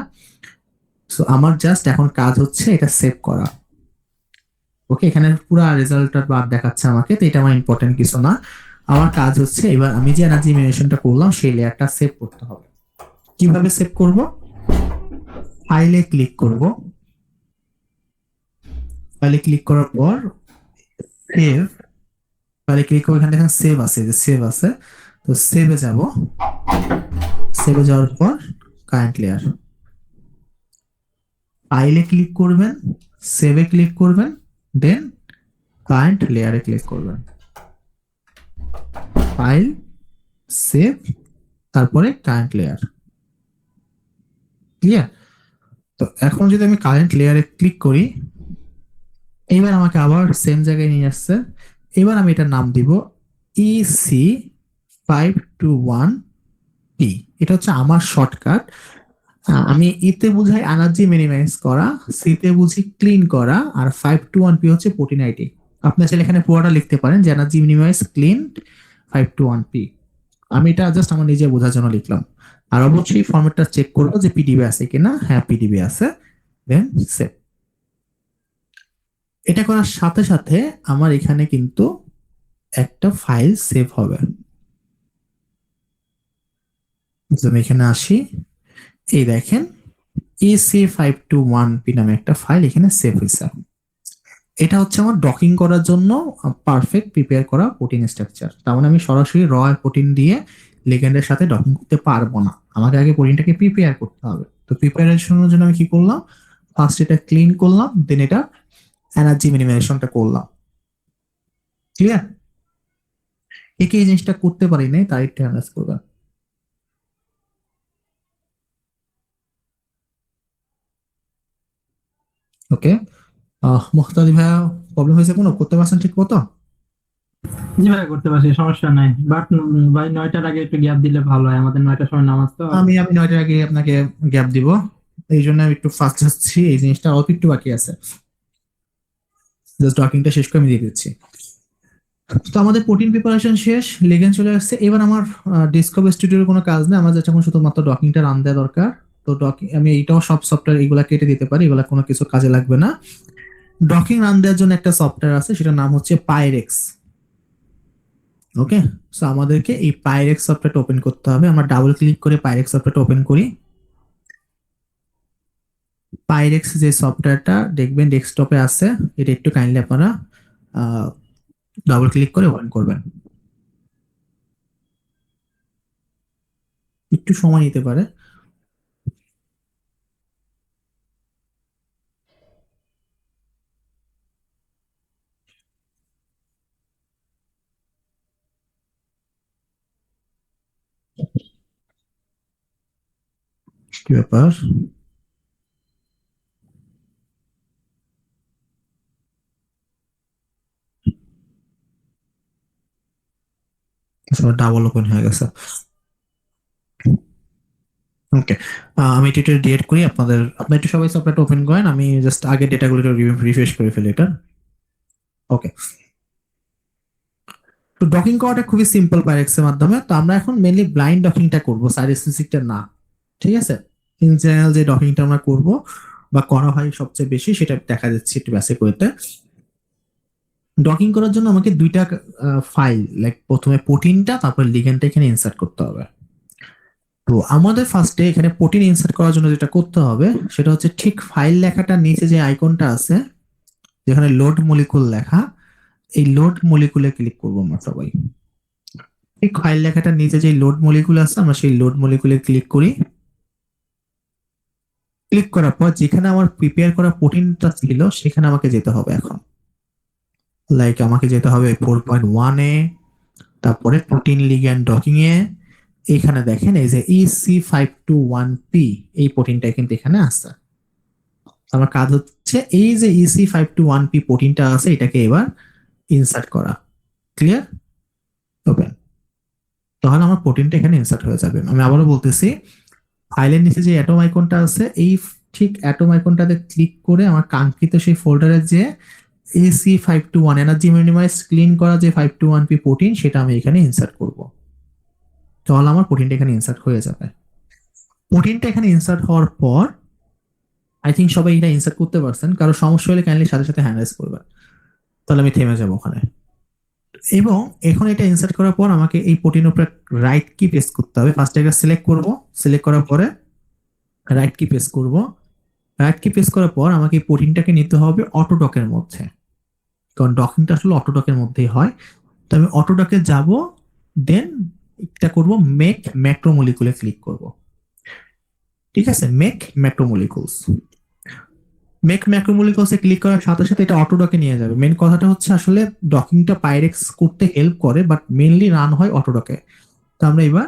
সো আমার জাস্ট এখন কাজ হচ্ছে এটা সেভ করা। ওকে, এখানে পুরো রেজাল্টটা বার দেখাচ্ছে আমাকে, তো এটা আমার ইম্পর্টেন্ট কিছু না। আমার কাজ হচ্ছে এবার আমি যে এনার্জি মিনারেশনটা করলাম সেই লেয়ারটা সেভ করতে হবে। কিভাবে সেভ করব? ফাইলে ক্লিক করব, ফাইলে ক্লিক করার পর সেভ, ফাইলে ক্লিক করে এখানে দেখেন সেভ আছে, যে সেভ আছে, তো সেভে যাব। সেভে যাওয়ার পর কারেন্ট লেয়ার, ফাইলে ক্লিক করবেন, সেভে ক্লিক করবেন, দেন কারেন্ট লেয়ারে ক্লিক করবেন। ফাইল, সেভ, তারপরে কারেন্ট লেয়ার। ক্লিয়ার? তো এখন যদি আমি কারেন্ট লেয়ারে ক্লিক করি, এবার আমাকে আবার সেম জায়গায় নিয়ে আসছে। এবার আমি এটার নাম দিব EC521P। এটা হচ্ছে আমার শর্টকাট। আমি ইতে বুঝাই এনার্জি মিনিমাইজ করা, সিতে বুঝি ক্লিন করা, আর 521P হচ্ছে প্রোটিন আইডি। আপনি চাইলে এখানে পুরোটা লিখতে পারেন যে এনার্জি মিনিমাইজ ক্লিন 521P। আমি এটা জাস্ট আমার নিজে বোঝার জন্য লিখলাম। আর অবশ্যই ফরম্যাটটা চেক করবো যে পিডিবি আছে কিনা। হ্যাঁ, পিডিবি আছে, দেন সেভ। এটা করার সাথে সাথে আমার এখানে কিন্তু একটা ফাইল সেভ হবে। আমি এখানে আসি, এই দেখেন EC521P নামে একটা ফাইল এখানে সেভ হয়েছে। এটা হচ্ছে আমার ডকিং করার জন্য পারফেক্ট প্রিপেয়ার করা প্রোটিন স্ট্রাকচার। তার মানে আমি সরাসরি র প্রোটিন দিয়ে লিগ্যান্ডের সাথে ডকিং করতে পারবো না, আমাকে আগে প্রোটিনটাকে প্রিপেয়ার করতে হবে। তো প্রিপারেশনের জন্য আমি কি করলাম, ফার্স্ট এটা ক্লিন করলাম, দেন এটা এনার্জি মিনিমাইজেশনটা করলাম। ক্লিয়ার? একে এই জিনিসটা করতে পারি নাই, তার একটু অ্যানালাইজ করবেন। ওকে, মুহতাদি ভাইয়া প্রবলেম হয়েছে কোনো, করতে পারছেন ঠিক মতো? জি ভাই, করতে পারছি, সমস্যা নাই। বাট ভাই 9টার আগে একটু গ্যাপ দিলে ভালো হয়, আমাদের 9টার সময় নামাজ তো। আমি 9টার আগে আপনাকে গ্যাপ দিব, এই জন্য আমি একটু ফাস্ট যাচ্ছি। এই জিনিসটা অল্প একটু বাকি আছে, জাস্ট ডকিংটা শেষ করে আমি দিয়ে দিচ্ছি। তো আমাদের প্রোটিন প্রিপারেশন শেষ, লিগ্যান্ড চলে আসছে। এবার আমার ডিসকভার স্টুডিওর কোনো কাজ নেই, আমার যখন শুধুমাত্র ডকিংটা রান দেওয়া দরকার। তো ডকিং আমি এইটাও সব সফটওয়্যার এগুলা কেটে দিতে পারি, এগুলা কোনো কিছু কাজে লাগবে না। ডকিং রান দেওয়ার জন্য একটা সফটওয়্যার আছে, সেটার নাম হচ্ছে পাইরেক্স। ওকে, সো আমাদেরকে এই পাইরেক্স সফটওয়্যারটা ওপেন করতে হবে। আমরা ডাবল ক্লিক করে পাইরেক্স সফটওয়্যারটা ওপেন করি। পাইরেক্স যে সফটওয়্যারটা দেখবেন ডেস্কটপে আছে, এটা একটু কাইন্ডলি আপনারা ডাবল ক্লিক করে ওপেন করবেন। একটু সময় নিতে পারে। কি ব্যাপার? ডাবল ওপেন হয়ে গেছে। ওকে, আমি এটা ডিলিট করি। আপনার একটু সবাই সফটওয়্যারটা ওপেন করেন, আমি জাস্ট আগে ডেটাগুলো রিফ্রেশ করে ফেলি এটা। ওকে, তো ডকিং করাটা খুবই সিম্পল পাইরেক্স এর মাধ্যমে। তো আমরা এখন মেইনলি ব্লাইন্ড ডকিংটা করব, সাইড স্পেসিফিকটা না। ঠিক আছে, ইন জেনারেল যে ডকিংটা আমরা করব বা করা হয় সবচেয়ে বেশি, সেটা দেখা যাচ্ছে একটু বেসিক ওয়েতে। ডকিং করার জন্য আমাকে দুইটা ফাইল, লাইক প্রথমে প্রোটিনটা, তারপর লিগ্যান্ডটা এখানে ইনসার্ট করতে হবে। তো আমাদের ফার্স্টে এখানে প্রোটিন ইনসার্ট করার জন্য যেটা করতে হবে সেটা হচ্ছে ঠিক ফাইল লেখাটার নিচে যে আইকনটা আছে, যেখানে লোড মলিকুল লেখা, এই লোড মলিকুলে ক্লিক করবো আমরা সবাই। ঠিক ফাইল লেখাটার নিচে যে লোড মলিকুল আছে, আমরা সেই লোড মলিকুলে ক্লিক করি। ক্লিক করার পর যেখানে আমার প্রিপেয়ার করা প্রোটিনটা ছিল সেখানে আমাকে যেতে হবে এখন। লাইক আমাকে যেতে হবে 4.1 এ, তারপরে প্রোটিন লিগ্যান্ড ডকিং এ। এখানে দেখেন এই যে EC521P, এই প্রোটিনটা কিন্তু এখানে আছে। আমার কাজ হচ্ছে এই যে EC521P প্রোটিনটা আছে এটাকে এবার ইনসার্ট করা। ক্লিয়ার? ওপেন। তাহলে আমার প্রোটিনটা এখানে ইনসার্ট হয়ে যাবে। আমি আবারও বলতেছি, ফাইলের নিচে যে অ্যাটম আইকনটা আছে এই ঠিক অ্যাটম আইকনটাতে ক্লিক করে আমার কাঙ্ক্ষিত সেই ফোল্ডারে যে EC521 এনার্জি মিনিমাইজ ক্লিন করা যে 521P প্রোটিন সেটা আমি এখানে ইনসার্ট করব। তাহলে আমার প্রোটিনটা এখানে ইনসার্ট হয়ে যাবে। প্রোটিনটা এখানে ইনসার্ট হওয়ার পর আই থিঙ্ক সবাই এটা ইনসার্ট করতে পারছেন। কারো সমস্যা হলে কাইন্ডলি সাথে সাথে হ্যান্ড রাইজ করবেন, তাহলে আমি থেমে যাবো ওখানে। এবং এখন এটা ইনসার্ট করার পর আমাকে এই প্রোটিনের উপরে রাইট কি প্রেস করতে হবে। ফার্স্ট এটা সিলেক্ট করব, সিলেক্ট করার পরে রাইট কি প্রেস করব। রাইট কি প্রেস করার পর আমাকে এই প্রোটিনটাকে নিতে হবে অটোডকের মধ্যে, কারণ ডকিংটা আসলে অটোডকের মধ্যেই হয়। তো আমি অটোডকে যাব, দেন এটা করব মেক ম্যাক্রোমলিকুলে ক্লিক করব। ঠিক আছে, মেক ম্যাক্রোমলিকুলস। মেক ম্যাক্রোমলিকুলসে ক্লিক করার সাথে সাথে এটা অটোডকে নিয়ে যাবে। মেন কথাটা হচ্ছে আসলে ডকিংটা পাইরেক্স করতে হেল্প করে, বাট মেইনলি রান হয় অটোডকে। তো আমরা এবার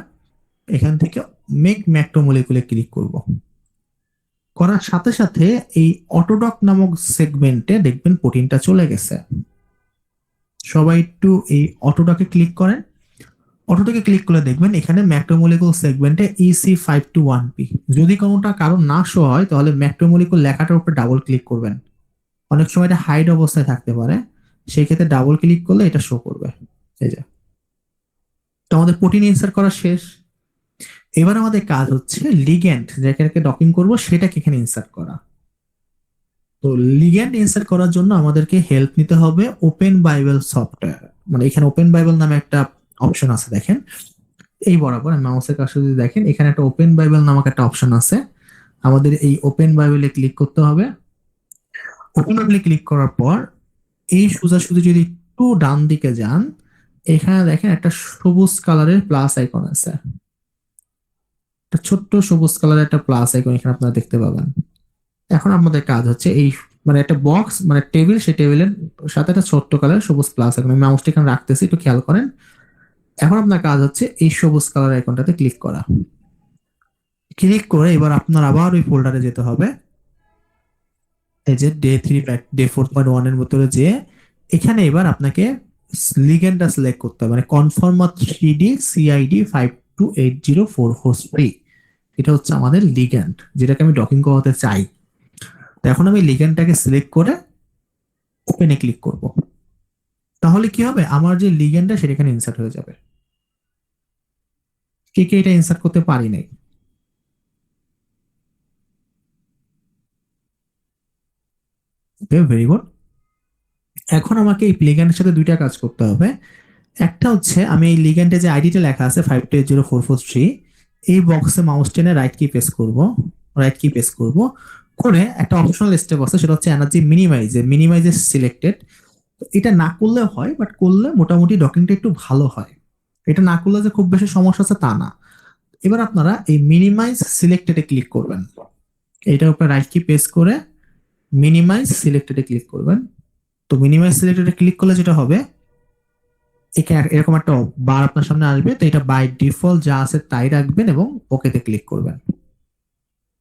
এখান থেকে মেক ম্যাক্রোমলিকুলে ক্লিক করব। করার সাথে সাথে এই অটোডক নামক সেগমেন্টে দেখবেন প্রোটিনটা চলে গেছে। সবাই একটু এই অটোডকে ক্লিক করেন। অটোডকে ক্লিক করলে দেখবেন এখানে ম্যাক্রোমলিকুল সেগমেন্টে EC521P। যদি কোনোটা কারণ না শো হয় তাহলে ম্যাক্রোমলিকুল লেখাটার উপর ডাবল ক্লিক করবেন। অনেক সময় এটা হাইড অবস্থায় থাকতে পারে, সেই ক্ষেত্রে ডাবল ক্লিক করলে এটা শো করবে। এই যে, তো আমাদের প্রোটিন ইনসার্ট করা শেষ। এবার আমাদের কাজ হচ্ছে লিগ্যান্ড যেটাকে ডকিং করব সেটাকে এখানে ইনসার্ট করা। তো লিগ্যান্ড ইনসার্ট করার জন্য আমাদেরকে হেল্প নিতে হবে ওপেন বাইবেল সফটওয়্যার। মানে এখানে ওপেন বাইবেল নামে একটা অপশন আছে, দেখেন এই বরাবর মাউসের কাছে যদি দেখেন এখানে একটা ওপেন বাইবেল নামক একটা অপশন আছে। আমাদের এই ওপেন বাইবেলে ক্লিক করতে হবে। ওপেন বাইবেলে ক্লিক করার পর এই সোজাসুজি যদি একটু ডান দিকে যান, এখানে দেখেন একটা সবুজ কালারের প্লাস আইকন আছে। একটা ছোট্ট সবুজ কালারের একটা প্লাস আইকন এখানে আপনারা দেখতে পাবেন। এখন আমাদের কাজ হচ্ছে এই মানে একটা বক্স মানে টেবিল, সেই টেবিলের সাথে একটা ছোট্ট কালার সবুজ প্লাস আইকন। আমি মাউসটা এখানে রাখতেছি, একটু খেয়াল করেন। এখন আপনার কাজ হচ্ছে এই সবুজ কালার আইকনটাতে ক্লিক করা। ক্লিক করে এবার আপনার আবার ওই ফোল্ডারে যেতে হবে। এই যে ডে 4.1 এর ভিতরে যে এখানে এবার আপনাকে লিগ্যান্ডটা সিলেক্ট করতে হবে, মানে কনফর্মার 3D CID 5280443। এটা হচ্ছে আমাদের লিগ্যান্ড যেটাকে আমি ডকিং করাতে চাই। তো এখন আমি লিগ্যান্ডটাকে সিলেক্ট করে ওপেনে ক্লিক করব। তাহলে কি হবে, আমার যে লিগ্যান্ডটা সেটা এখানে ইনসার্ট হয়ে যাবে। কে কে এটা ইনসার্ট করতে পারি নাই? Very good. এখন আমাকে এই লিগ্যান্ডের সাথে দুইটা কাজ করতে হবে। একটা হচ্ছে আমি এই লিগ্যান্ডে যে আইডিটা লেখা আছে 5280443, এই বক্সে মাউস টেনে রাইট কি প্রেস করব। রাইট কি প্রেস করব করে একটা অপশনাল স্টেপ আছে, সেটা হচ্ছে এনার্জি মিনিমাইজ সিলেক্টেড। এটা না করলে হয়, বাট করলে মোটামুটি ডকিংটা একটু ভালো হয়। এটা না করলে যে খুব বেশি সমস্যা আছে তা না। এবার আপনারা এই মিনিমাইজ সিলেক্টেডে ক্লিক করবেন। এইটার উপরে রাইট কি প্রেস করে মিনিমাইজ সিলেক্টেডে ক্লিক করবেন। তো মিনিমাইজ সিলেক্টেডে ক্লিক করলে যেটা হবে, এখানে এরকম একটা বার আপনার সামনে আসবে। তো এটা বাই ডিফল্ট যা আছে তাই রাখবেন এবং ওকেতে ক্লিক করবেন।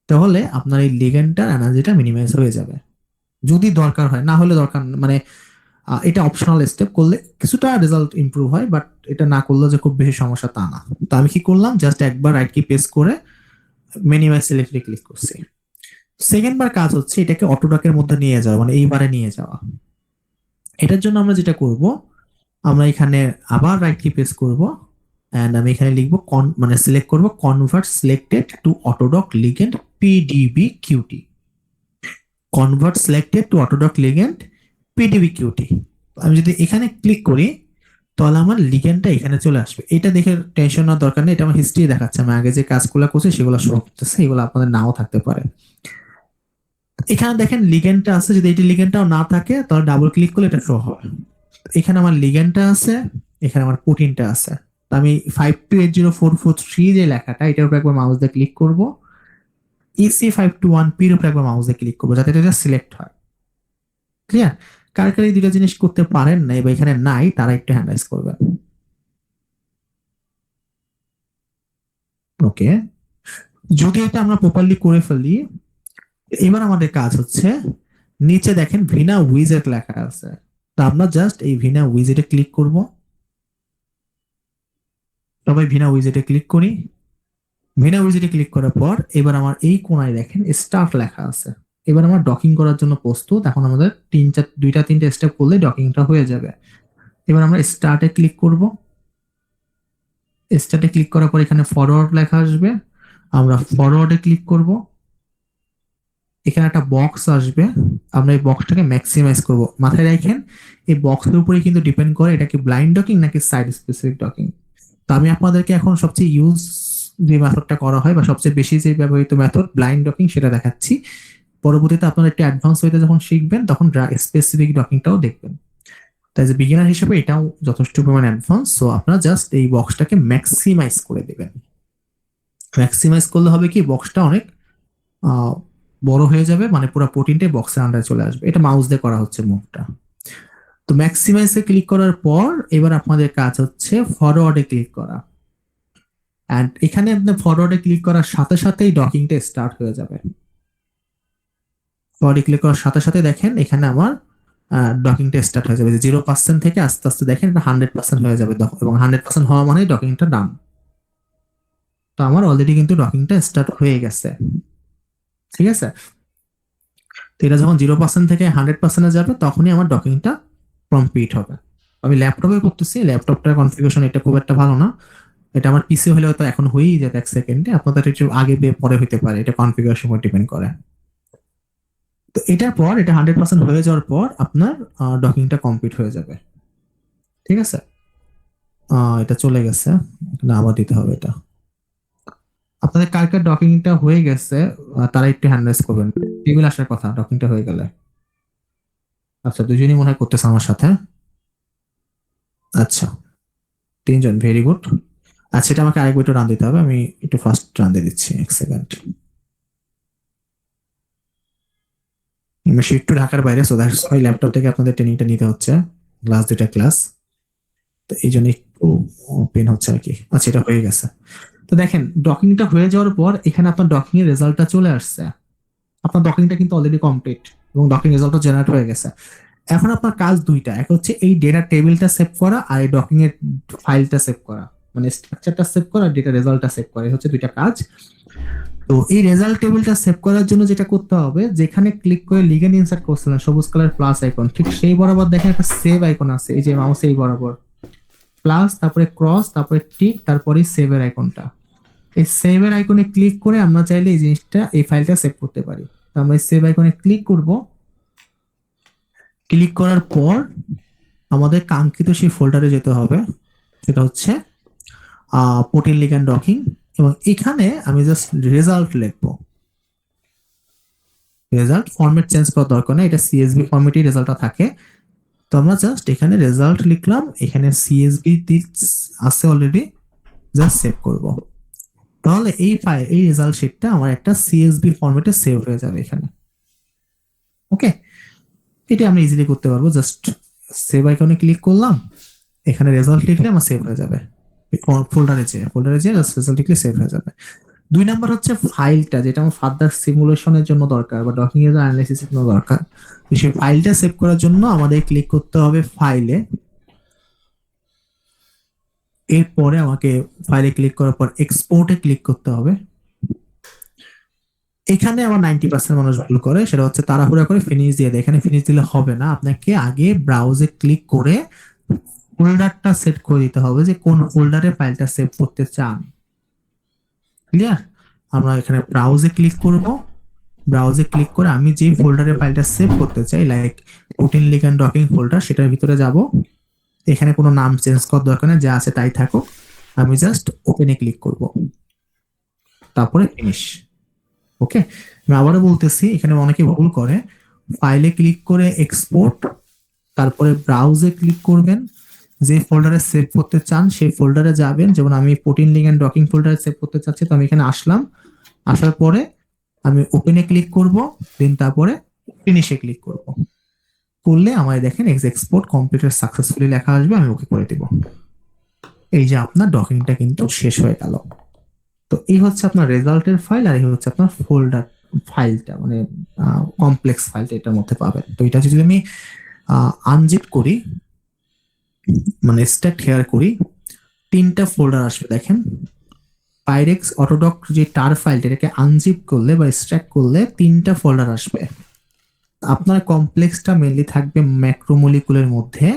তাহলে আপনার এই লিগ্যান্ডটার এনার্জিটা মিনিমাইজ হয়ে যাবে। যদি দরকার হয়, না হলে দরকার মানে এটা অপশনাল স্টেপ, করলে কিছুটা রেজাল্ট ইমপ্রুভ হয়, বাট এটা না করলে যে খুব বেশি সমস্যা তা না। তো আমি কি করলাম, জাস্ট একবার রাইট কি প্রেস করে মিনিমাইজ সিলেক্টে ক্লিক করছি। সেকেন্ড বার কাজ হচ্ছে এটাকে অটোডকের মধ্যে নিয়ে যাওয়া, মানে এইবারে নিয়ে যাওয়া। এটার জন্য আমরা যেটা করব, আমরা এখানে আবার রাইট কি প্রেস করব এন্ড আমি এখানে লিখব মানে সিলেক্ট করব convert selected to AutoDock ligand PDBQT। Convert selected to AutoDock ligand PDBQT। আমি যদি এখানে ক্লিক করি তাহলে আমার লিগ্যান্ডটা এখানে চলে আসবে। এটা দেখে টেনশন নেওয়ার দরকার নেই, এটা আমার হিস্ট্রি দেখাচ্ছে। আমি আগে যে কাজগুলো করছি সেগুলো শো করতেছে, এগুলো আপনাদের নাও থাকতে পারে। এখানে দেখেন লিগ্যান্ডটা আছে, যদি এই লিগ্যান্ডটাও না থাকে তাহলে ডাবল ক্লিক করলে এটা শো হবে। এখানে আমার লিগ্যান্ডটা আছে, এখানে আমার প্রোটিনটা আছে। তো আমি 5280443 যে লেখাটা এটার উপর একবার মাউস দিয়ে ক্লিক করব, EC521P এর উপর একবার মাউস দিয়ে ক্লিক করব যাতে এটা সিলেক্ট হয়। ক্লিয়ার? কার কার এই দুটো জিনিস করতে পারেন নাই বা এখানে নাই তারা একটু হ্যান্ড রাইজ করবেন। ওকে, যদি এটা আমরা প্রপারলি করে ফেলি, এবার আমাদের কাজ হচ্ছে নিচে দেখেন ভিনা উইজেট লেখা আছে, তো আমরা জাস্ট এই ভিনা উইজেটে ক্লিক করব। সবাই ভিনা উইজেটে ক্লিক করি। ভিনা উইজেটে ক্লিক করার পর এবার আমার এই কোণায় দেখেন স্টার্ট লেখা আছে। এবার আমার ডকিং করার জন্য প্রস্তুত। এখন আমাদের দুইটা তিনটা স্টেপ করলে ডকিংটা হয়ে যাবে। এবার আমরা স্টার্টে ক্লিক করব। স্টার্টে ক্লিক করার পর এখানে ফরওয়ার্ড লেখা আসবে, আমরা ফরওয়ার্ডে ক্লিক করব। এখানে একটা বক্স আসবে, আমরা এই বক্সটাকে ম্যাক্সিমাইজ করব। মাথায় রাখেন এই বক্সের উপরে কিন্তু ডিপেন্ড করে এটা কি ব্লাইন্ড ডকিং নাকি সাইড স্পেসিফিক ডকিং। তো আমি আপনাদেরকে এখন সবচেয়ে ইউজ যে মেথডটা করা হয় বা সবচেয়ে বেশি যে ব্যবহৃত মেথড ব্লাইন্ড ডকিং সেটা দেখাচ্ছি। পরবর্তীতে আপনারা একটু অ্যাডভান্স হইতে যখন শিখবেন তখন স্পেসিফিক ডকিংটাও দেখবেন। তাই যে বিগিনার হিসেবে এটাও যথেষ্ট পরিমাণ অ্যাডভান্স। সো আপনারা জাস্ট এই বক্সটাকে ম্যাক্সিমাইজ করে দিবেন। ম্যাক্সিমাইজ করলে হবে কি বক্সটা অনেক বড় হয়ে যাবে, মানে পুরো প্রোটিনটাই বক্সের আন্ডারে চলে আসবে। এটা মাউস দিয়ে করা হচ্ছে মুভটা। তো ম্যাক্সিমাইজে ক্লিক করার পর এবার আপনাদের কাজ হচ্ছে ফরওয়ার্ডে ক্লিক করা। এন্ড এখানে আপনি ফরওয়ার্ডে ক্লিক করার সাথে সাথেই ডকিংটা স্টার্ট হয়ে যাবে। ফরওয়ার্ডে ক্লিক করার সাথে সাথে দেখেন এখানে আমার ডকিংটা স্টার্ট হয়ে যাবে। 0% থেকে আস্তে আস্তে দেখেন এটা 100% হয়ে যাবে, এবং 100% হওয়া মানে ডকিংটা ডান। তো আমার অলরেডি কিন্তু ডকিংটা স্টার্ট হয়ে গেছে, ঠিক আছে। তো এটা যখন 0% থেকে 100% যাবে তখনই আমার ডকিংটা কমপ্লিট হবে। আমি ল্যাপটপে করতেছি, ল্যাপটপটার কনফিগারেশন এটা খুব একটা ভালো না। এটা আমার পিসি হলে হয়তো এখন হয়েই যেত 1 সেকেন্ডে, আপনাদের একটু আগে পরে হইতে পারে, এটা কনফিগারেশন উপর ডিপেন্ড করে। তো এটার পর এটা 100% হয়ে যাওয়ার পর আপনার ডকিংটা কমপ্লিট হয়ে যাবে, ঠিক আছে। এটা চলে গেছে, না আবার দিতে হবে এটা। আপনাদের কার কার ডকিংটা হয়ে গেছে তারা একটু হ্যান্ড রাইজ করবেন। টেবিল আসার কথা ডকিংটা হয়ে গেলে। আচ্ছা, দুজনই মনে হয় করতেছে আমার সাথে। আচ্ছা, 3 জন, ভেরি গুড। আচ্ছা, এটা আমাকে আরেকবার একটু রান দিতে হবে, আমি একটু ফার্স্ট রান দিয়ে দিচ্ছি 1 সেকেন্ড। আমি শিফট টু ঢাকার বাইরে, সো দ্যাটস ওয়াই ল্যাপটপ থেকে আপনাদের ট্রেনিংটা নিতে হচ্ছে, ক্লাস 2টা ক্লাস, তো এই জন্য একটু পেন হচ্ছে আর কি। আচ্ছা, এটা হয়ে গেছে। তো দেখেন ডকিংটা হয়ে যাওয়ার পর এখানে আপনার ডকিং এর রেজাল্টটা চলে আসছে। আপনার ডকিংটা কিন্তু অলরেডি কমপ্লিট এবং ডকিং রেজাল্টও জেনারেট হয়ে গেছে। এখন আপনার কাজ দুইটা, এক হচ্ছে এই ডেটা টেবিলটা সেভ করা আর এই ডকিং এর ফাইলটা সেভ করা, মানে স্ট্রাকচারটা সেভ করা আর ডেটা রেজাল্টটা সেভ করা, এই হচ্ছে দুইটা কাজ। তো এই রেজাল্ট টেবিলটা সেভ করার জন্য যেটা করতে হবে, যেখানে ক্লিক করে লিগেন্ড ইনসার্ট করছিলেন সবুজ কালার প্লাস আইকন, ঠিক সেই বরাবর দেখেন একটা সেভ আইকন আছে, এই যে মাউস এই বরাবর প্লাস, তারপরে ক্রস, তারপরে টিক, তারপরে সেভের আইকনটা। এই সেভের আইকনে ক্লিক করে আমরা চাইলে এই জিনিসটা এই ফাইলটা সেভ করতে পারি। তো আমরা এই সেভ আইকনে ক্লিক করব। ক্লিক করার পর আমাদের কাঙ্ক্ষিত সেই ফোল্ডারে যেতে হবে, সেটা হচ্ছে প্রোটিন লিগ্যান্ড ডকিং, এবং এখানে আমি জাস্ট রেজাল্ট লিখবো। রেজাল্ট ফরম্যাট চেঞ্জ করার দরকার নেই, এটা সিএসভি ফরম্যাটেই রেজাল্টটা থাকে। তো আমরা জাস্ট এখানে রেজাল্ট লিখলাম, এখানে সিএসভি আছে অলরেডি, জাস্ট সেভ করব। তাহলে এই ফাইল, এই রেজাল্ট শিটটা আমার একটা সিএসভি ফরম্যাটে সেভ হয়ে যাবে এখানে। ওকে, এটা আমরা ইজিলি করতে পারবো। জাস্ট সেভ আইকনে ক্লিক করলাম, এখানে রেজাল্ট লিখলে আমার সেভ হয়ে যাবে। ফোল্ডারে যে জাস্ট রেজাল্ট লিখলে সেভ হয়ে যাবে। 2 নাম্বার হচ্ছে ফাইলটা, যেটা আমার ফার্দার সিমুলেশনের জন্য দরকার বা ডকিং এর অ্যানালাইসিসের জন্য দরকার। সেই ফাইলটা সেভ করার জন্য আমাদের ক্লিক করতে হবে ফাইলে। এরপরে আমাকে ফাইলে ক্লিক করার পর এক্সপোর্টে ক্লিক করতে হবে। এখানে আমার 90% মানুষ ভুল করে, সেটা হচ্ছে তাড়াহুড়া করে ফিনিশ দিয়ে দেয়। এখানে ফিনিশ দিলে হবে না, আপনাকে আগে ব্রাউজে ক্লিক করে ফোল্ডারটা সেট করে দিতে হবে যে কোন ফোল্ডারে ফাইলটা সেভ করতে চান। ক্লিয়ার? আমরা এখানে ব্রাউজে ক্লিক করব। ব্রাউজে ক্লিক করে আমি যে ফোল্ডারে ফাইলটা সেভ করতে চাই, like protein ligand docking folder, সেটার ভিতরে যাব। এখানে কোনো নাম চেঞ্জ করার দরকার নেই, যা আছে তাই থাকুক। আমি জাস্ট ওপেনে ক্লিক করব, তারপরে ফিনিশ। ওকে, আমি আবারও বলতেছি, এখানে অনেকে ভুল করে, ফাইলে ক্লিক করে এক্সপোর্ট, তারপরে ব্রাউজে ক্লিক করবেন, যে ফোল্ডারে সেভ করতে চান সেই ফোল্ডারে যাবেন। যেমন আমি প্রোটিন লিগ্যান্ড ডকিং ফোল্ডারে সেভ করতে চাচ্ছি, তো আমি এখানে আসলাম, আসার পরে আমি ওপেনে ক্লিক করব, দেন তারপরে ফিনিশে ক্লিক করব। করলে আমার দেখেন এক্সপোর্ট কমপ্লিটেড সাকসেসফুলি লেখা আসবে, আমি ওকে করে দিব। এই যে আপনার ডকিংটা কিন্তু শেষ হয়ে গেল। তো এই হচ্ছে আপনার রেজাল্টের ফাইল, আর এই হচ্ছে আপনার ফোল্ডার ফাইলটা, মানে কমপ্লেক্স ফাইলটা এটার মধ্যে পাবেন। তো এটা যদি আমি আনজিপ করি, মানে স্ট্যাক হেয়ার করি, 3টা ফোল্ডার আসবে দেখেন। পাইরেক্স অটোডক যে টার ফাইলটা, এটাকে আনজিপ করলে বা স্ট্যাক করলে 3টা ফোল্ডার আসবে। আপনার কমপ্লেক্সটা মেনলি থাকবে ম্যাক্রোমলিকুলের মধ্যে,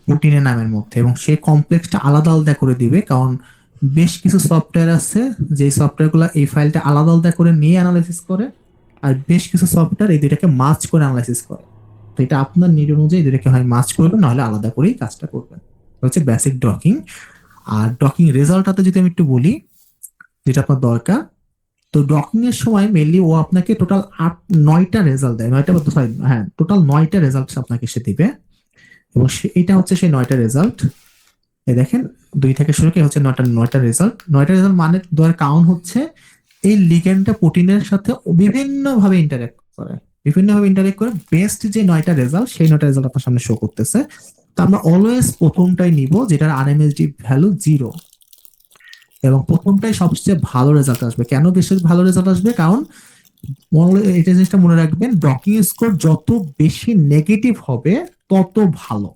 প্রোটিনের নামের মধ্যে, এবং সেই কমপ্লেক্সটা আলাদা আলাদা করে দিবে, কারণ বেশ কিছু সফটওয়্যার আছে যে সফটওয়্যারগুলো এই ফাইলটা আলাদা আলাদা করে নিয়ে অ্যানালাইসিস করে, আর বেশ কিছু সফটওয়্যার এই দুইটাকে মার্জ করে অ্যানালাইসিস করে। তো এটা আপনার নিড অনুযায়ী দুইটাকে হয় মার্জ করবেন, নাহলে আলাদা করেই কাজটা করবেন। হচ্ছে বেসিক ডকিং। আর ডকিং রেজাল্টটাতে যদি আমি একটু বলি, যেটা আপনার দরকার, তো ডকিং এর সময় মেনলি ও আপনাকে টোটাল 9টা রেজাল্ট দেয়, টোটাল 9টা রেজাল্ট আপনাকে সে দিবে, এবং এটা হচ্ছে সেই 9টা রেজাল্ট। এই দেখেন 2 থেকে শুরু করে হচ্ছে 9টা রেজাল্ট। 9টা রেজাল্ট মানে দেওয়ার কারণ হচ্ছে এই লিগ্যান্ডটা প্রোটিনের সাথে বিভিন্নভাবে ইন্টারঅ্যাক্ট করে বেস্ট যে 9টা রেজাল্ট, সেই 9টা রেজাল্ট আপনার সামনে শো করতেছে। তো আমরা অলওয়েজ প্রথমটাই নিব যেটার আরএমএসডি ভ্যালু 0, এবং প্রথমটাই সবচেয়ে ভালো রেজাল্ট আসবে। কেন বেশি ভালো রেজাল্ট আসবে? কারণ এটা জিনিসটা মনে রাখবেন, ডকিং স্কোর যত বেশি নেগেটিভ হবে তত ভালো।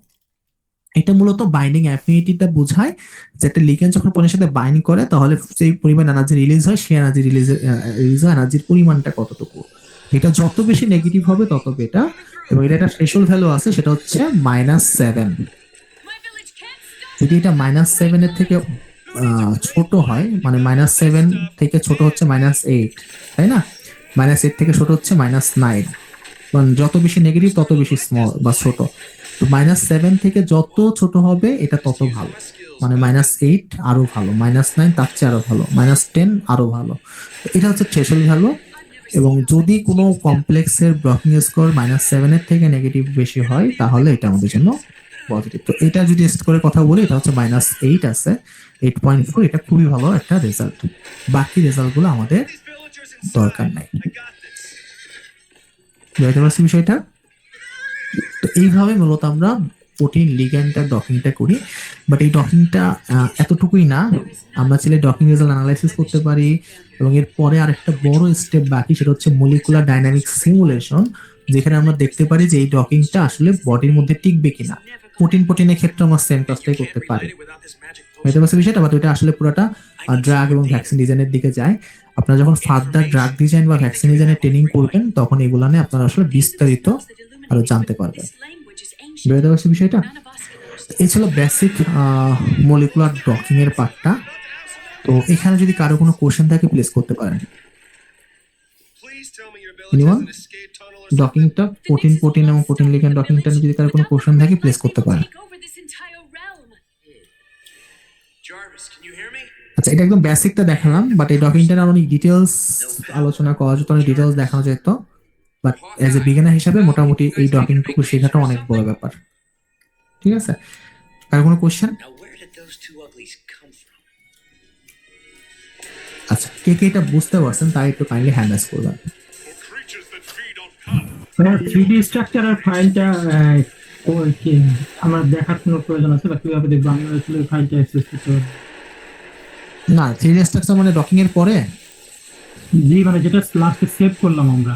এটা মূলত বাইন্ডিং অ্যাফিনিটিটা বোঝায়, যে একটা লিগ্যান্ড যখন প্রোটিনের সাথে বাইন্ড করে তাহলে সেই পরিমাণ এনার্জি রিলিজ হয়, সেই এনার্জির পরিমাণটা কতটুকু। এটা যত বেশি নেগেটিভ হবে তত বেটার, এবং এটা একটা থ্রেশহোল্ড ভ্যালু আছে, সেটা হচ্ছে -7। যদি এটা -7 এর থেকে ছোট হয়, মানে -7 থেকে ছোট হচ্ছে -8, তাই না? -8 থেকে ছোট হচ্ছে -9, মানে যত বেশি নেগেটিভ তত বেশি স্মল বা ছোট। তো -7 থেকে যত ছোট হবে এটা তত ভালো, মানে -8 আরো ভালো, -9 তার চেয়ে আরো ভালো, -10 আরো ভালো। এটা হচ্ছে থ্রেশহোল্ড ভ্যালু। এবং যদি কোনো কমপ্লেক্সের ডকিং স্কোর -7 এর থেকে নেগেটিভ বেশি হয়, তাহলে এটা আমাদের জন্য পজিটিভ। তো এটা যদি করে কথা বলি, এটা হচ্ছে -8 আছে, 8.4, এটা খুবই ভালো একটা রেজাল্ট। বাকি রেজাল্ট গুলো আমাদের দরকার নাই। বুঝতে পারছি বিষয়টা? তো এইভাবে মূলত আমরা প্রোটিন লিগ্যান্ডটা ডকিংটা করি। বাট এই ডকিংটা এতটুকুই না, আমরা চাইলে ডকিং রেজাল্ট অ্যানালাইসিস করতে পারি, এবং এর পরে আরেকটা বড় স্টেপ বাকি, সেটা হচ্ছে মলিকুলার ডাইনামিক সিমুলেশন, যেখানে আমরা দেখতে পারি যে এই ডকিংটা আসলে বডির মধ্যে টিকবে কিনা। প্রোটিনের ক্ষেত্রে আমরা সেম কাজটাই করতে পারি। বুঝতে পারছি বিষয়টা? বাট ওইটা আসলে পুরোটা ড্রাগ এবং ভ্যাকসিন ডিজাইনের দিকে যায়। আপনারা যখন ফার্দার ড্রাগ ডিজাইন বা ভ্যাকসিন ডিজাইনের ট্রেনিং করবেন, তখন এগুলো নিয়ে আপনারা আসলে বিস্তারিত আরো জানতে পারবেন। বুঝতে পারছি বিষয়টা? এই ছিল বেসিক মলিকুলার ডকিং এর পার্টটা। তো এখানে যদি কারো কোনো কোশ্চেন থাকে প্লেস করতে পারেন। এনিওয়ান? ডকিংটা প্রোটিন এবং প্রোটিন লিগ্যান্ড ডকিংটা যদি কারো কোনো কোশ্চেন থাকে প্লেস করতে পারেন। আচ্ছা, এটা একদম বেসিকটা দেখালাম, বাট এই ডকিংটা অনেক ডিটেলস আলোচনা করা যেত, অনেক ডিটেলস দেখানো যেত, বাট এজ এ বিগিনার হিসাবে মোটামুটি এই ডকিংটুকু শেখাটা অনেক বড় ব্যাপার। ঠিক আছে? কারো কোনো কোশ্চেন? আচ্ছা, কে এটা বুঝতে পারছেন তাই একটু কাইন্ডলি হ্যান্ড রাইজ করবেন। 3D স্ট্রাকচারের ফাইলটা কি আমার দেখার কোনো প্রয়োজন আছে, বা কিভাবে দেখবো আমি আসলে ফাইলটা অ্যাক্সেস করতে পারবো? না, 3D স্ট্রাকচার মানে ডকিং এর পরে, জি, মানে যেটা লাস্টে সেভ করলাম আমরা,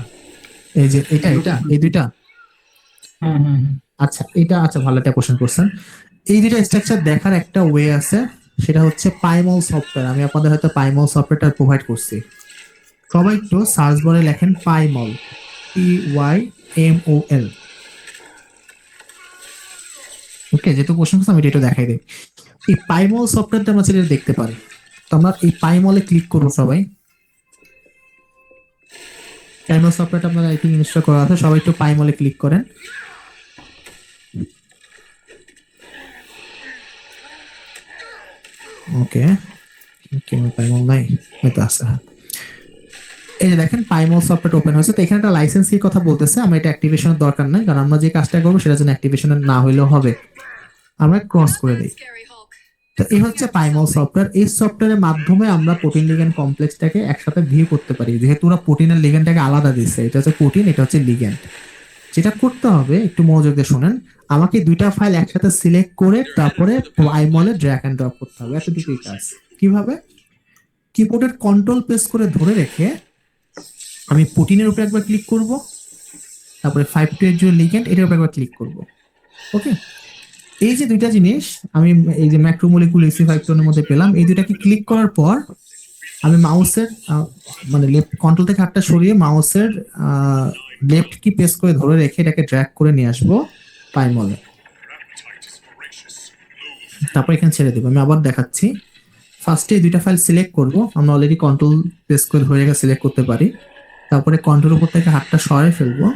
এই যে এটা এই দুইটা। হ্যাঁ। আচ্ছা, ভালো একটা কোশ্চেন করছেন। এই দুইটা স্ট্রাকচার দেখার একটা ওয়ে আছে, সেটা হচ্ছে পাইমল সফটওয়্যার। আমি আপনাদের হয়তো পাইমল সফটওয়্যারটা প্রোভাইড করছি। সবাই একটু সার্চ বারে লেখেন পাইমল, PYMOL। ওকে, যেহেতু কোশ্চেন করছি আমি এটা দেখাই দিই। এই পাইমল সফটওয়্যারটা আমরা ছেলে দেখতে পারি। তো আমরা এই পাইমলে ক্লিক করবো সবাই। পাইমল সফটওয়্যারটা আপনারা আই থিঙ্ক ইনস্টল করা আছে, সবাই একটু পাইমলে ক্লিক করেন। ওকে, পাইমল নাই, হয়তো আছে। এই যে দেখেন পাইমল সফটওয়্যার ওপেন হয়েছে। তো এখানে একটা লাইসেন্সির কথা বলতেছে, আমরা এটা অ্যাক্টিভেশনের দরকার নাই, কারণ আমরা যে কাজটা করবো সেটা যেন অ্যাক্টিভেশনের না হইলেও হবে। আমরা ক্রস করে দিই। তো এই হচ্ছে পাইমল সফটওয়্যার। এই সফটওয়্যারের মাধ্যমে আমরা প্রোটিন লিগ্যান্ড কমপ্লেক্সটাকে একসাথে ভিউ করতে পারি, যেহেতু ওরা প্রোটিনের লিগ্যান্ডটাকে আলাদা দিচ্ছে। এটা হচ্ছে প্রোটিন, এটা হচ্ছে লিগ্যান্ড। যেটা করতে হবে একটু মনোযোগ দিয়ে শোনেন, আমাকে দুইটা ফাইল একসাথে সিলেক্ট করে তারপরে পাইমলে ড্র্যাগ এন্ড ড্রপ করতে হবে, এতটুকুই কাজ। কিভাবে? কিবোর্ডের কন্ট্রোল প্রেস করে ধরে রেখে আমি প্রোটিনের উপর একবার ক্লিক করব, তারপরে 5280 লিগ্যান্ড এটার উপর একবার ক্লিক করব। ওকে, এই যে দুইটা জিনিস আমি এই যে ম্যাক্রোমোলিকুল EC52 এর মধ্যে পেলাম, এই দুইটাকে ক্লিক করার পর আমি মাউসের মানে লেফট কন্ট্রোল থেকে হাতটা সরিয়ে মাউসের লেফট কি প্রেস করে ধরে রেখে এটাকে ড্র্যাগ করে নিয়ে আসবো পাইমলে, তারপর এখানে ছেড়ে দেবো। আমি আবার দেখাচ্ছি, ফার্স্টে দুইটা ফাইল সিলেক্ট করব, আমরা অলরেডি কন্ট্রোল প্রেস করে ধরে রেখে সিলেক্ট করতে পারি। তারপরে কন্ট্রোল উপর থেকে হাতটা সরাই ফেলবো,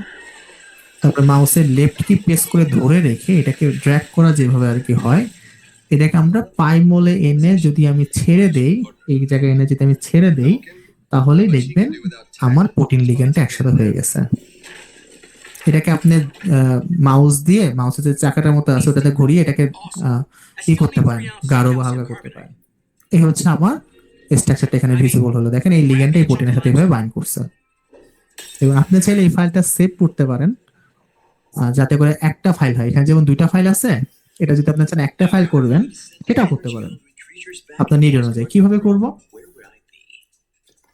তারপরে মাউসের লেফট কি প্রেস করে ধরে রেখে এটাকে ড্র্যাগ করা যেভাবে আর কি হয়, এটাকে আমরা পাইমলে এনে যদি আমি ছেড়ে দেই, এই জায়গায় এনে যদি আমি ছেড়ে দেই, তাহলেই দেখবেন আমার প্রোটিন লিগ্যান্ডটা একসাথে হয়ে গেছে। এটাকে আপনি মাউস দিয়ে মাউসের যে চাকাটার মতো আছে ওটাতে ঘুরিয়ে এটাকে ই করতে পারেন, গাঢ় বা হালকা করতে পারেন। এই হচ্ছে আমার স্ট্রাকচারটা এখানে ভিজিবল হলো। দেখেন এই লিগ্যান্ডটা এই প্রোটিনের সাথে এভাবে বাইন্ড করছে। এবং আপনি চাইলে এই ফাইলটা সেভ করতে পারেন যাতে করে একটা ফাইল হয়। এখানে যেমন দুইটা ফাইল আছে, এটা যদি আপনি চান একটা ফাইল করবেন সেটাও করতে পারেন আপনার নিড অনুযায়ী। কিভাবে করব?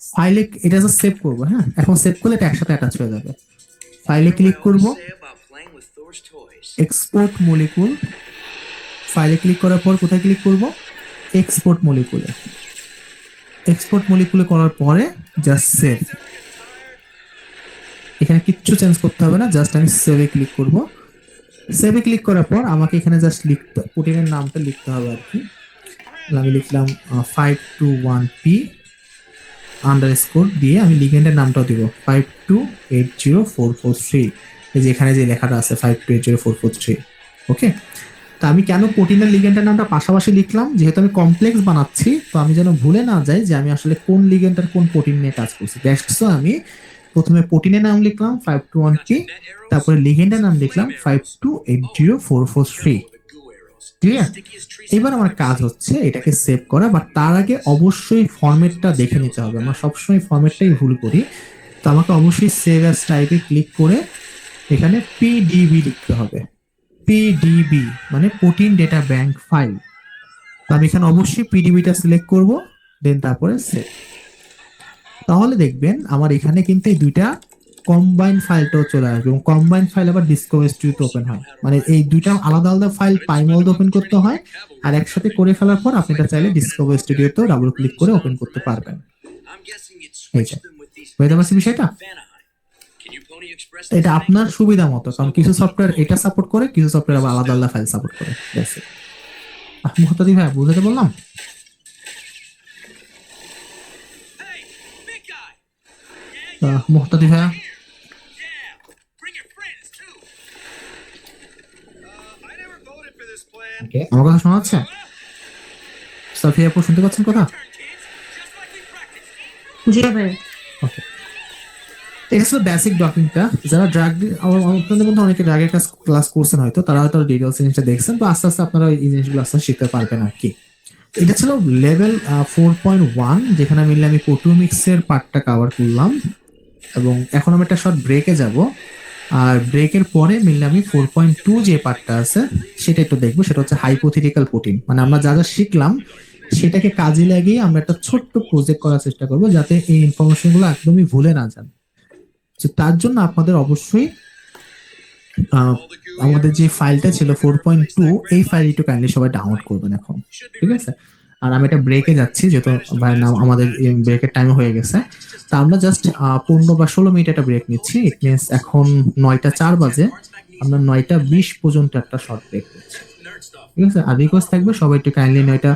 ফাইলে এটা জাস্ট সেভ করব। হ্যাঁ, এখন সেভ করলে এটা একসাথে অ্যাটাচ হয়ে যাবে। ফাইলে ক্লিক করব, এক্সপোর্ট মলিকুল, ফাইলে ক্লিক করার পর কোথায় ক্লিক করব? এক্সপোর্ট মলিকুলে। এক্সপোর্ট মলিকুলে করার পরে জাস্ট সেভ, এখানে কিচ্ছু চেঞ্জ করতে হবে না, জাস্ট আমি সেভে ক্লিক করব। সেভে ক্লিক করার পর আমাকে এখানে জাস্ট লিখতে প্রোটিনের নামটা লিখতে হবে আর কি। আমি লিখলাম 521P আন্ডারস্কোর দিয়ে আমি লিগ্যান্ডের নামটাও দিব 5280443, এই যে এখানে যে লেখাটা আছে 5280443। ওকে, তো আমি কেন প্রোটিনের লিগ্যান্ডের নামটা পাশাপাশি লিখলাম? যেহেতু আমি কমপ্লেক্স বানাচ্ছি, তো আমি যেন ভুলে না যাই যে আমি আসলে কোন লিগ্যান্ড আর কোন প্রোটিন নিয়ে কাজ করছি। দ্যাটস আমি প্রথমে প্রোটিনের নাম লিখলাম 521P, তারপরে লিগ্যান্ডের নাম লিখলাম 5280443। ক্লিয়ার? এবার আমার কাজ হচ্ছে এটাকে সেভ করা, বাট তার আগে অবশ্যই ফরম্যাটটা দেখে নিতে হবে। আমরা সবসময় ফরম্যাটটাই ভুল করি, তো আমাকে অবশ্যই সেভ অ্যাজ টাইপে ক্লিক করে এখানে PDB লিখতে হবে। PDB মানে প্রোটিন ডেটা ব্যাংক ফাইল। তো আমি এখানে অবশ্যই PDB-টা সিলেক্ট করব, দেন তারপরে সেভ। তাহলে দেখবেন আমার এখানে কিন্তু এই দুইটা কম্বাইন ফাইলটাও চলে আসবে, এবং কম্বাইন ফাইল আবার ডিসকভার স্টুডিওতে ওপেন হয়। মানে এই দুইটা আলাদা আলাদা ফাইল পাইমলতে ওপেন করতে হয়, আর একসাথে করে ফেলার পর আপনি এটা চাইলে ডিসকভার স্টুডিওতেও ডাবল ক্লিক করে ওপেন করতে পারবেন। এই যে বুঝতে পারছি বিষয়টা? এটা আপনার সুবিধা মতো, কারণ কিছু সফটওয়্যার এটা সাপোর্ট করে, কিছু সফটওয়্যার আবার আলাদা আলাদা ফাইল সাপোর্ট করে। মুহতাদি ভাই বুঝাতে বললাম? মুহতাদি ভাইয়া আমার কথা শোনা যাচ্ছে? সাফিয়া আপু শুনতে পাচ্ছেন কথা? জি ভাই। ওকে, এটা ছিল বেসিক ডকিংটা। যারা ড্রাগ আপনাদের মধ্যে অনেকে ড্রাগের ক্লাস করছেন, হয়তো তারা হয়তো ডিটেলস জিনিসটা দেখছেন, তো আস্তে আস্তে আপনারা এই জিনিসগুলো আস্তে আস্তে শিখতে পারবেন আর কি। এটা ছিল লেভেল 4.1, যেখানে মিললে আমি প্রোটিওমিক্সের পার্টটা কভার করলাম, এবং এখন আমি একটা শর্ট ব্রেকে যাব, আর ব্রেকের পরে মিললে আমি 4.2 যে পার্টটা আছে সেটা একটু দেখবো। সেটা হচ্ছে হাইপোথেটিক্যাল প্রোটিন, মানে আমরা যা যা শিখলাম সেটাকে কাজে লাগিয়ে আমরা একটা ছোট্ট প্রজেক্ট করার চেষ্টা করবো, যাতে এই ইনফরমেশন গুলো একদমই ভুলে না যান। তার জন্য আপনাদের অবশ্যই আমাদের যে ফাইলটা ছিল 4.2, এই ফাইল একটু কাইন্ডলি সবাই ডাউনলোড করবেন এখন, ঠিক আছে? আর আমি এটা ব্রেকে যাচ্ছি, যেহেতু ভাই নাম আমাদের ব্রেকের টাইম হয়ে গেছে, তা আমরা জাস্ট 15 বা 16 মিনিট একটা ব্রেক নিচ্ছি। ইট মিনস এখন 9টা 4 বাজে, আমরা 9টা 20 পর্যন্ত একটা শর্ট ব্রেক নিচ্ছি, ঠিক আছে? আর রিকোয়েস্ট থাকবে সবাই একটু কাইন্ডলি 9টা